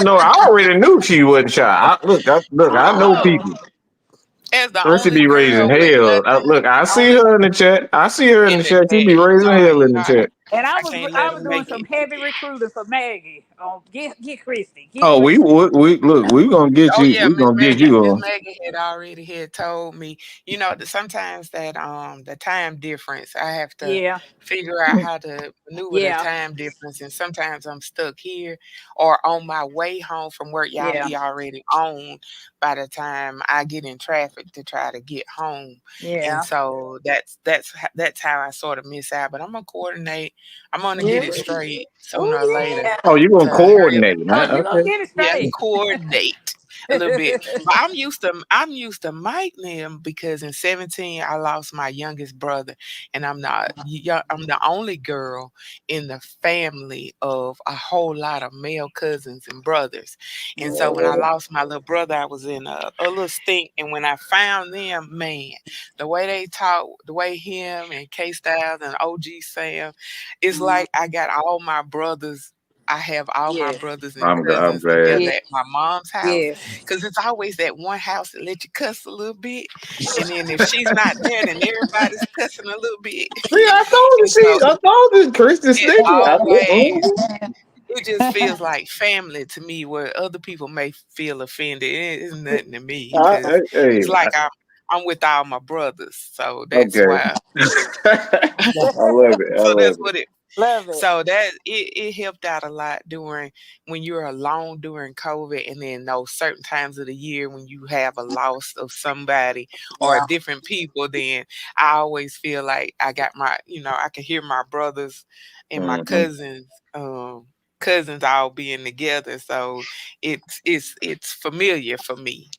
no. I already knew she wasn't shy. I know
Oh.
people.
As the
She
only
be raising
girl with
hell.
nothing
Look, I see
Only.
her in the chat. I see her in
in
the
the
chat. She
chat,
be raising hell in the chat.
And
I can't
I
let
was
them
doing
make
some
it.
heavy recruiting for Maggie. Get Christy. Get
Oh,
Christy.
we look. We gonna get
Oh
you.
yeah,
We gonna get you
Miss
on.
Maggie had already had told me, that sometimes that the time difference, I have to
Yeah.
figure out how to maneuver the
Yeah.
time difference, and sometimes I'm stuck here or on my way home from work. Y'all
Yeah.
be already on by the time I get in traffic to try to get home, and
Yeah.
so that's how I sort of miss out. But I'm gonna coordinate. I'm gonna get
Yeah.
it straight sooner or
Oh
later
yeah.
Oh, you
to
gonna
hurry up.
coordinate,
Oh,
man?
you gonna
Okay.
get it
Yeah,
straight.
coordinate a little bit. But I'm used to Mike them because in 17 I lost my youngest brother, and I'm the only girl in the family of a whole lot of male cousins and brothers. And so when I lost my little brother, I was in a little stink. And when I found them, man, the way they talk, the way him and K Styles and OG Sam, it's
Mhm.
like I got all my brothers. I have all my
Yes.
brothers and
I'm
cousins
glad.
together
Yes.
at my mom's house
Yes.
because it's always that one house that let you cuss a little bit, and then if she's not there, then everybody's cussing a little bit.
See, I told you.
And
See,
so
I told you, Christy
it
Sticky.
always it just feels like family to me, where other people may feel offended. It is nothing to me because it's
Hey,
like I'm with all my brothers, so that's
okay.
why.
I love it. I
So
love
that's
it.
what it.
Love it.
So that it helped out a lot during when you're alone during COVID, and then those certain times of the year when you have a loss of somebody or
Yeah.
different people. Then I always feel like I got I can hear my brothers and my
Mhm.
cousins all being together. So it's familiar for me.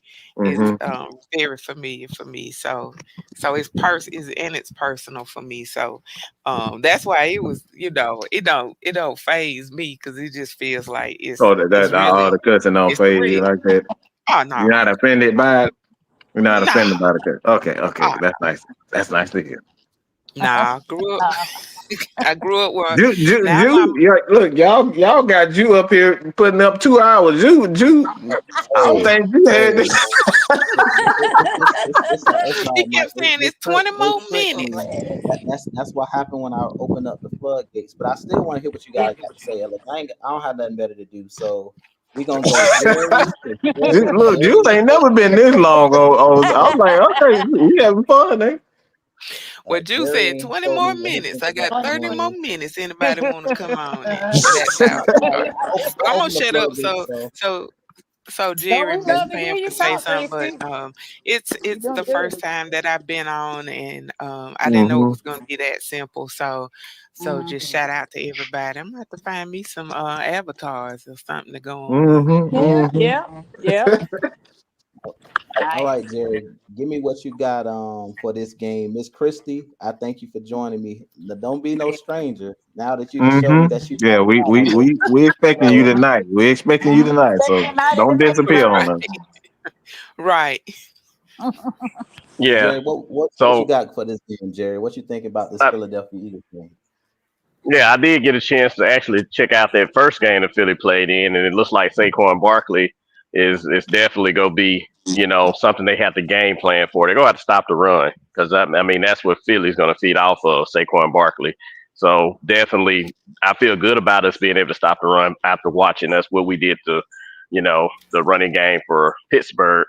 It's
Mhm.
very familiar for me. So it's personal for me. So that's why it was, it don't phase me because it just feels like
Oh,
it's
all
really
the cussing don't
it's
phase you
real.
like that.
Oh
You're
no,
not offended by it. You're not
nah,
offended by the cuss. Okay.
oh,
That's nice. That's nice to hear.
nah. I grew up where now
Look, y'all got you up here putting up 2 hours. I don't
Hey,
think you had
hey,
this.
it's
he
all my
kept saying it's 20
they
more
tricked me.
minutes.
That's what happened when I opened up the floodgates. But I still want to hear what you guys got to say. Look, I don't have nothing better to do, so we gonna go
Look, you ain't never been this long. I was like, okay, we having fun, eh?
Well, Jew said
Jerry
20
told
more
me what he
minutes.
think
I got
about the
30 more
money.
minutes. Anybody want to come on in? That's how it started. But I'm gonna
Open the
shut up
floodgates, so
so So
So
Jerry,
we
Miss
love to hear
Pam
you
can say
talk,
something, but
Christy. You're
it's
doing
the
good.
first time that I've been on, and I didn't know it
Mm-hmm.
was going to be that simple. So just
Mhm.
shout out to everybody. I'm gonna have to find me some avatars or something to go on.
Mm-hmm.
Yeah,
Mm-hmm.
yeah, yeah.
All
Nice.
right, Jerry, give me what you got for this game. Miss Christie, I thank you for joining me. Now, don't be no stranger. Now that you just showed me
Mm-hmm.
that you
Yeah, we
got
we
on
we we expecting you
uh,
tonight. We're expecting you
Mhm.
tonight.
Expect
So
tonight at the
don't
Lady
disappear on
Bird.
us.
Right, right.
Yeah.
Jerry, what you
So
got for this game, Jerry? What you think about this
uh,
Philadelphia Eagles game?
yeah, I did get a chance to actually check out that first game that Philly played in, and it looks like Saquon Barkley is definitely gonna be something they have to game plan for. They're gonna have to stop the run because I mean that's what Philly's gonna feed off of, Saquon Barkley. So definitely, I feel good about us being able to stop the run after watching. That's what we did to the running game for Pittsburgh.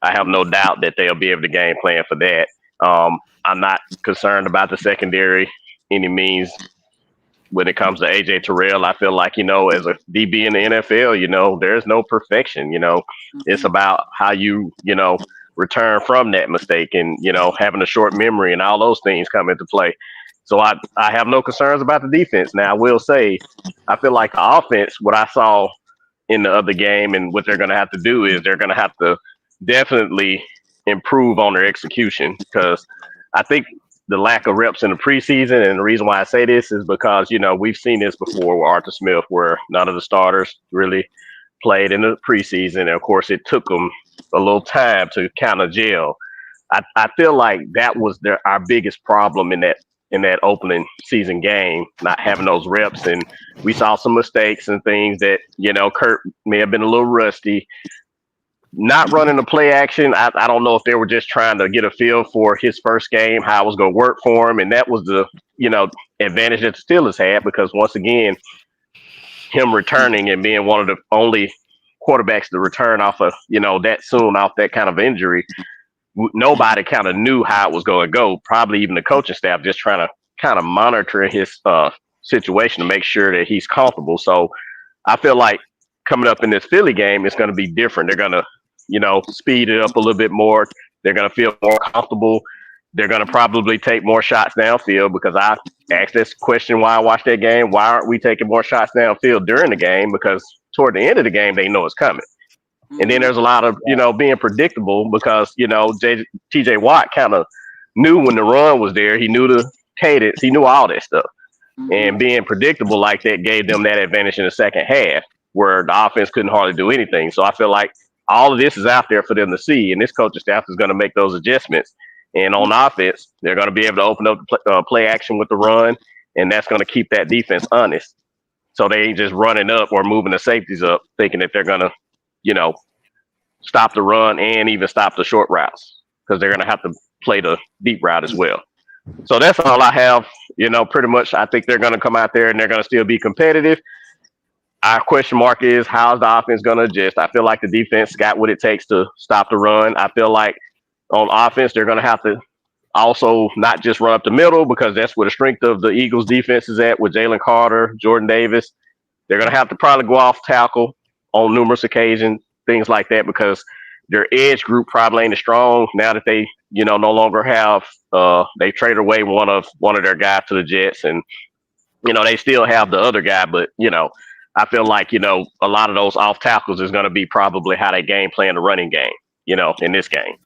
I have no doubt that they'll be able to game plan for that. I'm not concerned about the secondary any means when it comes to AJ Terrell. I feel like, as a DB in the NFL, there's no perfection. It's about how you return from that mistake and, having a short memory and all those things come into play. So I have no concerns about the defense. Now, I will say, I feel like the offense, what I saw in the other game and what they're going to have to do is they're going to have to definitely improve on their execution because I think the lack of reps in the preseason, and the reason why I say this is because we've seen this before with Arthur Smith where none of the starters really played in the preseason, and of course it took them a little time to kind of gel. I feel like that was our biggest problem in that opening season game, not having those reps, and we saw some mistakes and things that Kurt may have been a little rusty. Not running the play action, I don't know if they were just trying to get a feel for his first game, how it was going to work for him, and that was the advantage that the Steelers had because once again, him returning and being one of the only quarterbacks to return off of that soon off that kind of injury, nobody kind of knew how it was going to go. Probably even the coaching staff just trying to kind of monitor his situation to make sure that he's comfortable. So I feel like coming up in this Philly game, it's going to be different. They're going to, speed it up a little bit more. They're going to feel more comfortable. They're going to probably take more shots downfield because I asked this question while I watched that game. Why aren't we taking more shots downfield during the game? Because toward the end of the game, they know it's coming. And then there's a lot of, being predictable because, TJ Watt kind of knew when the run was there. He knew the cadence. He knew all that stuff. And being predictable like that gave them that advantage in the second half where the offense couldn't hardly do anything. So I feel like all of this is out there for them to see. And this coaching staff is going to make those adjustments. And on offense, they're going to be able to open up the play action with the run. And that's going to keep that defense honest. So they ain't just running up or moving the safeties up thinking that they're going to, stop the run and even stop the short routes because they're going to have to play the deep route as well. So that's all I have. Pretty much I think they're going to come out there and they're going to still be competitive. Our question mark is how's the offense going to adjust? I feel like the defense got what it takes to stop the run. I feel like on offense, they're going to have to also not just run up the middle because that's where the strength of the Eagles defense is at with Jalen Carter, Jordan Davis. They're going to have to probably go off tackle on numerous occasions, things like that, because their edge group probably ain't as strong now that they, no longer have. They traded away one of their guys to the Jets, and they still have the other guy, but I feel like a lot of those off tackles is going to be probably how they game plan the running game, in this game.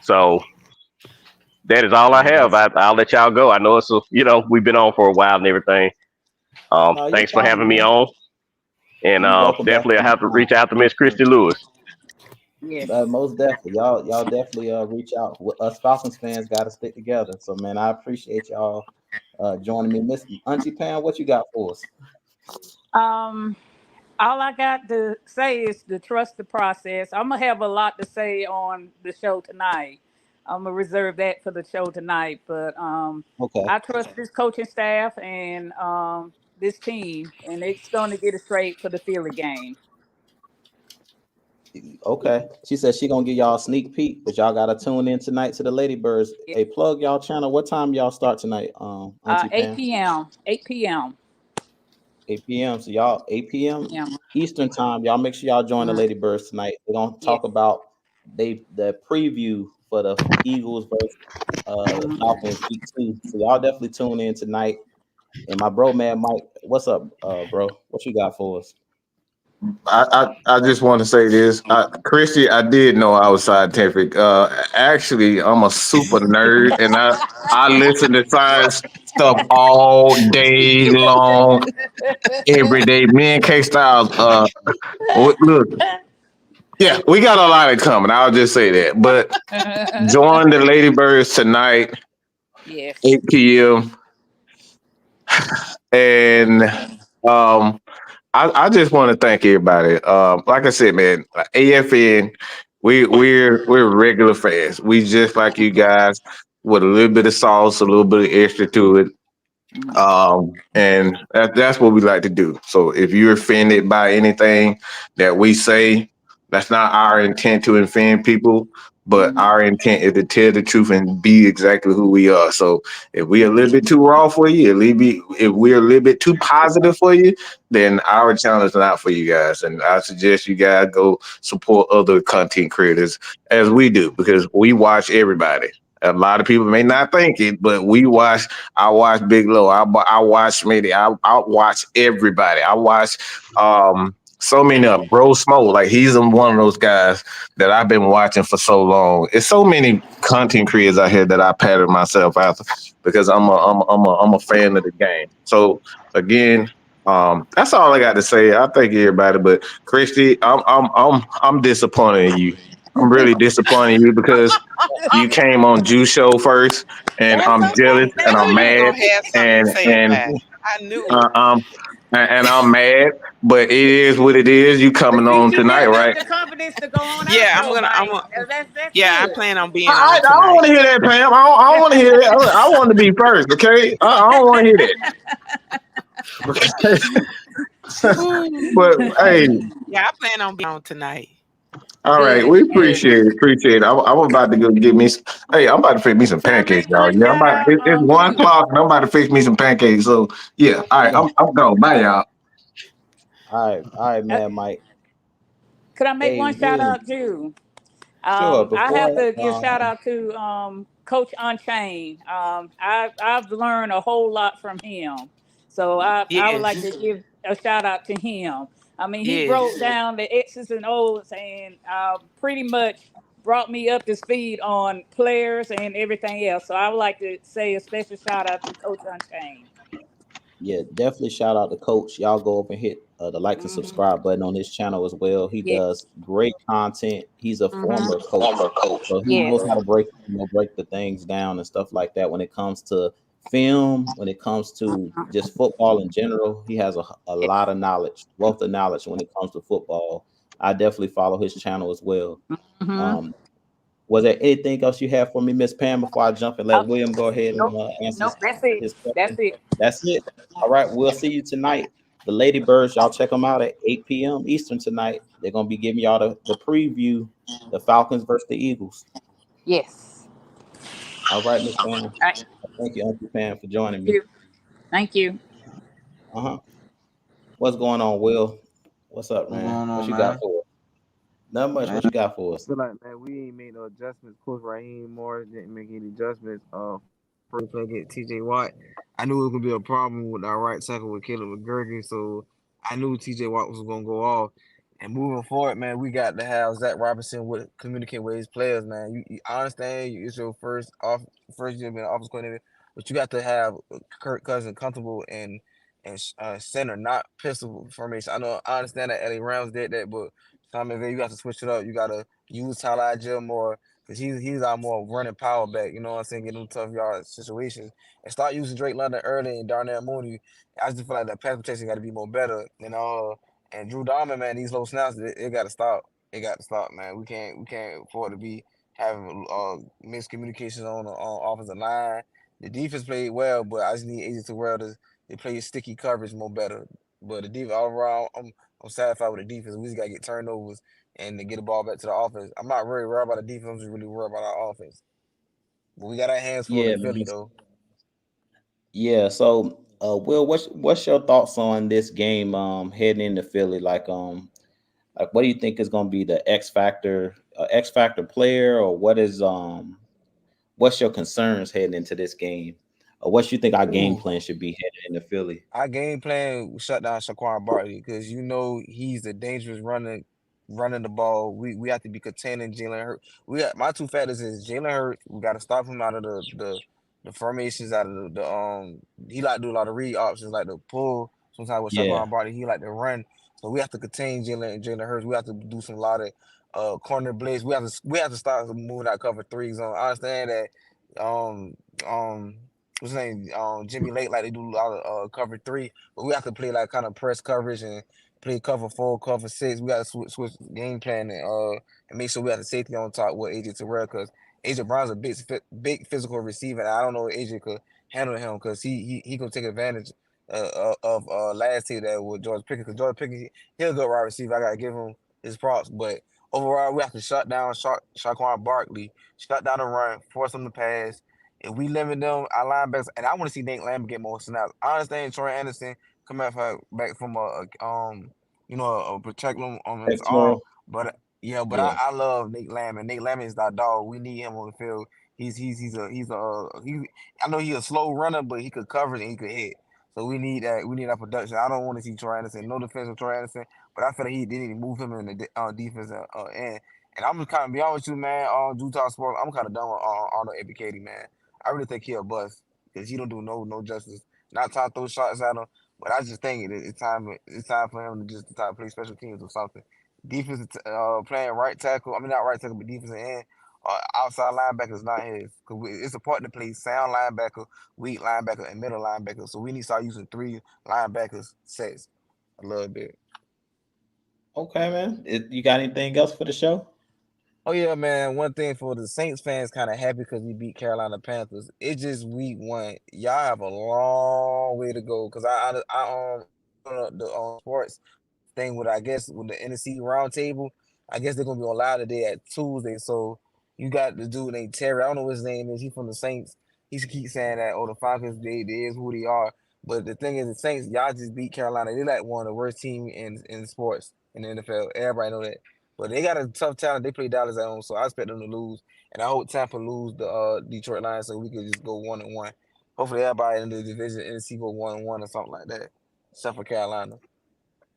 So that is all I
No,
have.
that's
I'll let y'all go. I know we've been on for a while and everything.
no, you're
Thanks for
fine,
having me
man.
on. And
You welcome back
definitely I have to
anytime.
reach out to Miss Christy Lewis.
Yes.
Most definitely, y'all definitely reach out. Us Falcons fans got to stick together. So, man, I appreciate y'all joining me. Miss Auntie Pam, what you got for us?
Um, all I got to say is to trust the process. I'm gonna have a lot to say on the show tonight. I'm gonna reserve that for the show tonight. But
Okay,
I trust this coaching staff and this team, and it's gonna get it straight for the Philly game.
okay. She said she gonna give y'all a sneak peek, but y'all gotta tune in tonight to the Ladybirds.
Yeah.
Hey, plug y'all channel. What time y'all start tonight, Auntie
8
Pam?
p.m. 8 p.m.
8 p.m. So y'all 8 p.m.
Yeah.
Eastern time. Y'all make sure y'all join the Lady Birds tonight. We're gonna
Yeah.
talk about the preview for the Eagles versus Falcons week 2. So y'all definitely tune in tonight. And my bro man Mike, what's up, bro? What you got for us?
I just want to say this, Christy. I did know I was scientific. Actually, I'm a super nerd, and I listen to science stuff all day long, every day. Me and K Styles. Look, yeah, we got a lot of coming. I'll just say that. But join the Ladybirds tonight,
Yes.
8 p.m. And I just want to thank everybody. Like I said, man, AFN, we're regular fans. We just like you guys with a little bit of sauce, a little bit of extra to it. And that's what we like to do. So if you're offended by anything that we say, that's not our intent to offend people, but our intent is to tell the truth and be exactly who we are. So if we're a little bit too raw for you, if we're a little bit too positive for you, then our channel is not for you guys. And I suggest you guys go support other content creators as we do, because we watch everybody. A lot of people may not think it, but we watch. I watch Big Low. I watch Smitty. I watch everybody. I watch so many of them. Bro Smoke, like he's one of those guys that I've been watching for so long. It's so many content creators out here that I pattern myself after because I'm a fan of the game. So again, that's all I got to say. I thank everybody, but Christy, I'm disappointed in you. I'm really disappointed in you because you came on Juice Show first, and I'm jealous
I
and
knew
I'm
you were
mad
gonna have something
and
to say
and
about it. I knew
uh,
it.
um and I'm mad, but it is what it is. You
But
coming
at
on
least you
tonight,
built up
right?
the confidence to go on out,
Yeah,
though,
I'm
Mike.
gonna,
That's
yeah, I
good.
plan on being
I
on
don't
tonight.
want to hear that, Pam. I don't want to hear that. I want to be first, okay? I don't want to hear that. But hey,
Yeah, I plan on being on tonight.
all right,
Good,
we
good.
appreciate it. I'm about to go get me. Hey, I'm about to fix me some
Can I
pancakes,
make
y'all.
one
Yeah,
shout out
it's
too?
1 o'clock, and I'm about to fix me some pancakes. So yeah, all right,
Yeah.
I'm going. Bye, y'all.
All right,
Uh,
man, Mike.
could I make
Hey,
one shout
Will.
out too?
Sure.
I have
Before
to give shout out to Coach Unchained. I've learned a whole lot from him, so I would like to
Yes,
give a shout out to him. I mean, he broke
yes.
down the X's and O's and pretty much brought me up to speed on players and everything else. So I would like to say a special shout out to Coach Unchained.
Yeah, definitely shout out to Coach. Y'all go over and hit the like and
Hmm.
subscribe button on his channel as well. He
Yeah.
does great content. He's a
Hmm.
former coach, so he knows
Yes.
how to break the things down and stuff like that. When it comes to film, when it comes to just football in general, he has a lot of knowledge, wealth of knowledge when it comes to football. I definitely follow his channel as well.
Hmm.
Um, was there anything else you have for me, Miss Pam, before I jump and let William go ahead and
Nope.
answer
Nope. That's it.
his
That's
question?
it.
That's it. All right, we'll see you tonight. The Lady Birds, y'all check them out at 8 p.m. Eastern tonight. They're gonna be giving y'all the preview, the Falcons versus the Eagles.
Yes.
All right, Miss Pam.
All right.
Thank you, Auntie Pam, for joining
Thank
me.
you. Thank you.
Uh-huh. What's going on, Will? What's up,
What's
man?
going
What
on,
you got
man?
for us? Not much. What you got for us?
Feel like, man, we ain't made no adjustments. Coach Raheem Morris didn't make any adjustments. First play get TJ Watt. I knew it was gonna be a problem with our right tackle with Caleb McGurky, so I knew TJ Watt was gonna go off. And moving forward, man, we got to have Zach Robinson with communicate with his players, man. I understand it's your first year being an office coordinator, but you got to have Kirk Cousins comfortable and center, not pistol formation. I understand that LA Rams did that, but Tom McVay, you got to switch it up. You got to use Tyler Algier more because he's our more running power back. You know what I'm saying? Get them tough yard situations and start using Drake London early and Darnell Mooney. I just feel like that pass protection got to be more better. And Drew Dahman, man, these low snaps, it got to stop. It got to stop, man. We can't afford to be having miscommunications on offensive line. The defense played well, but I just need AJ Terrell to they play sticky coverage more better. But the defense overall, I'm satisfied with the defense. We just gotta get turnovers and to get the ball back to the offense. I'm not really worried about the defense. I'm just really worried about our offense. But we got our hands full
Yeah,
in Philly,
man.
though.
Yeah, so Will, what's your thoughts on this game heading into Philly? Like what do you think is going to be the X factor player, or what's your concerns heading into this game? Or what you think our game
Ooh,
plan should be heading into Philly?
our game plan shut down Saquon Barkley because he's a dangerous running the ball. We have to be containing Jalen Hurts. We got my two factors is Jalen Hurts. We got to stop him out of the formations, out of the he like to do a lot of read options like the pull. Sometimes with
Yeah,
Saquon Barkley, he like to run. So we have to contain Jalen Hurts. We have to do some lot of corner blitz. We have to start moving out cover three zone. I understand that um um what's his name? Jimmy Lake like they do a lot of cover three, but we have to play like kind of press coverage and play cover four, cover six. We got to switch game plan and make sure we have the safety on top with AJ Terrell because AJ Brown's a big physical receiver. And I don't know if AJ could handle him because he gonna take advantage of last year that with George Pickens because George Pickens he'll go wide receiver. I gotta give him his props, but overall we have to shut down Shaquan Barkley, shut down the run, force him to pass. If we limit them, our linebackers, and I want to see Nate Lambert get more snaps. I understand Troy Anderson coming back from a protection on his arm,
Pectoral.
but yeah, but
Yeah,
I love Nate Lambert. Nate Lambert is our dog. We need him on the field. I know he's a slow runner, but he could cover it and he could hit. So we need that. We need that production. I don't want to see Troy Anderson. No defense of Troy Anderson, but I feel like they need to move him in the defense end. And I'm just kind of be honest with you, man. On Utah Sports, I'm kind of done with Arnold Ebiketie, man. I really think he'll bust because he don't do no justice. Not time to throw shots at him, but I just think it's time. It's time for him to just play special teams or something. Defense playing right tackle. I mean not right tackle, but defensive end. Outside linebacker is not his because it's important to play sound linebacker, weak linebacker, and middle linebacker. So we need to start using three linebackers sets a little bit.
okay, man. You got anything else for the show?
Oh yeah, man. One thing for the Saints fans, kind of happy because we beat Carolina Panthers. It's just week one. Y'all have a long way to go because the sports thing with I guess with the NFC roundtable. I guess they're gonna be on live today at Tuesday. So you got the dude named Terry. I don't know what his name is. He's from the Saints. He should keep saying that. Oh, the Falcons, they is who they are. But the thing is, the Saints, y'all just beat Carolina. They're like one of the worst team in sports in the NFL. Everybody know that. But they got a tough talent. They play Dallas at home, so I expect them to lose. And I hope Tampa lose the Detroit Lions so we could just go 1-1. Hopefully, everybody in the division NFC go 1-1 or something like that, except for Carolina.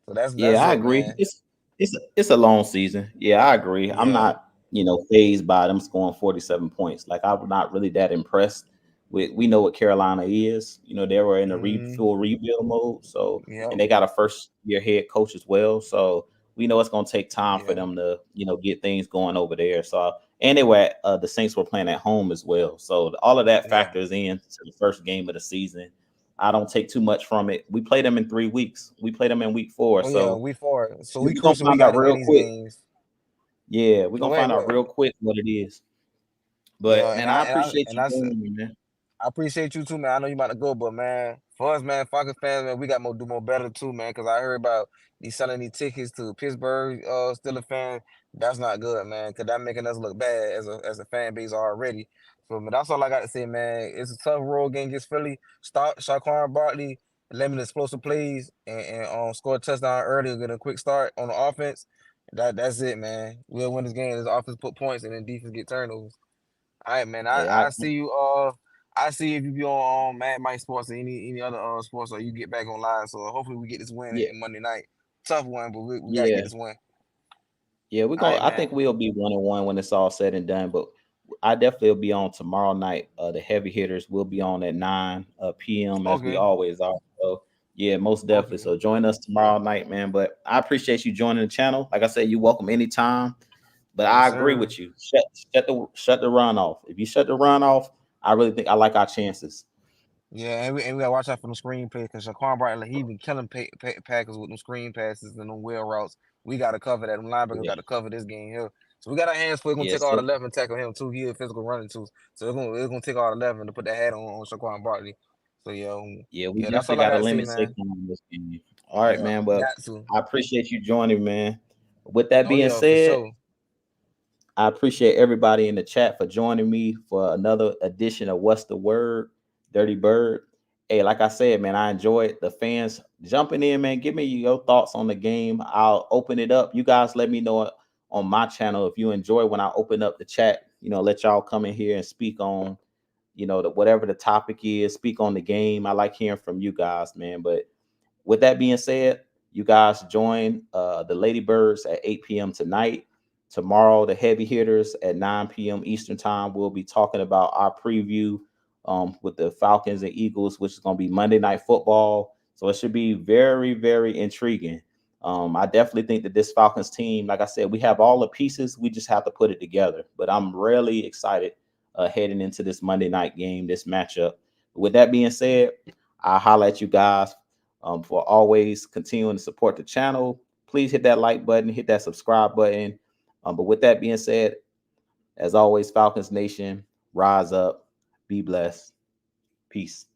So that's
Yeah, I
it,
agree.
man.
It's a long season. Yeah, I agree. I'm
Yeah.
not, phased by them scoring 47 points. Like I'm not really that impressed with. We know what Carolina is. They were in a
Mm-hmm.
full rebuild mode. So,
Yep.
and they got a first year head coach as well. So we know it's gonna take time for
Yeah.
them to, get things going over there. So and they were the Saints were playing at home as well. So all of that
Yeah.
factors in to the first game of the season. I don't take too much from it. We played them in 3 weeks. We played them in week 4.
Oh yeah,
So
we for it. So we
we're gonna
crucial. We
find
got
out
to win
real
these
quick.
games.
Yeah, we're
Go
gonna
ahead.
find
Go
out
ahead.
real quick what it is.
Yeah,
But man, I appreciate you joining me, man.
I appreciate you too, man. I know you about to go, but man, for us, man, Falcons fans, man, we got more do more better too, man. Because I heard about these selling these tickets to Pittsburgh Steelers fans. That's not good, man. Because that making us look bad as a fan base already. So, man, that's all I got to say, man. It's a tough road game against Philly. Start Shaquan Barkley, limit explosive plays, and score a touchdown early, get a quick start on the offense. That's it, man. We'll win this game. This offense put points and then defense get turnovers. All right, man.
Hey,
I see you. I see if you be on Mad Mike Sports or any other sports, or you get back online. So hopefully we get this win
yeah,
in Monday night. Tough one, but we gotta get
yeah,
this win.
yeah. We're
All
gonna.
right,
I
man.
think we'll be 1-1 when it's all said and done. But I definitely will be on tomorrow night. The heavy hitters will be on at 9 p.m. as we
Okay.
always are. So yeah, most definitely.
Okay.
So join us tomorrow night, man. But I appreciate you joining the channel. Like I said, you're welcome anytime. But
Yes,
I agree
sir.
with you. Shut the run off. If you shut the run off, I really think I like our chances.
Yeah, and we gotta watch out for them screen plays because Shaquan Barkley he been killing Packers with them screen passes and them wheel routes. We gotta cover that. Them linebackers
Yeah,
gotta cover this game here. So we got our hands full. We're gonna
yeah.
take all
So
11 and tackle him too. He a physical running too. So it's gonna take all 11 to put that hat on Shaquan Barkley. So
yeah, we
yeah, that's
definitely
all I
got to
gotta say,
limit
man.
Saquon in this game. All right,
Yeah,
man. Well,
got to.
I appreciate you joining, man. With that
Oh
being
yeah, for
said,
sure.
I appreciate everybody in the chat for joining me for another edition of What's the Word, Dirty Bird. hey, like I said, man, I enjoyed the fans jumping in, man. Give me your thoughts on the game. I'll open it up. You guys let me know on my channel if you enjoy when I open up the chat. Let y'all come in here and speak on, whatever the topic is, speak on the game. I like hearing from you guys, man. But with that being said, you guys join the Ladybirds at 8 p.m. tonight. Tomorrow, the heavy hitters at 9 p.m. Eastern time. We'll be talking about our preview with the Falcons and Eagles, which is going to be Monday Night Football. So it should be very, very intriguing. I definitely think that this Falcons team, like I said, we have all the pieces. We just have to put it together. But I'm really excited heading into this Monday night game, this matchup. With that being said, I'll holler at you guys for always continuing to support the channel. Please hit that like button, hit that subscribe button. But with that being said, as always, Falcons Nation, rise up, be blessed. Peace.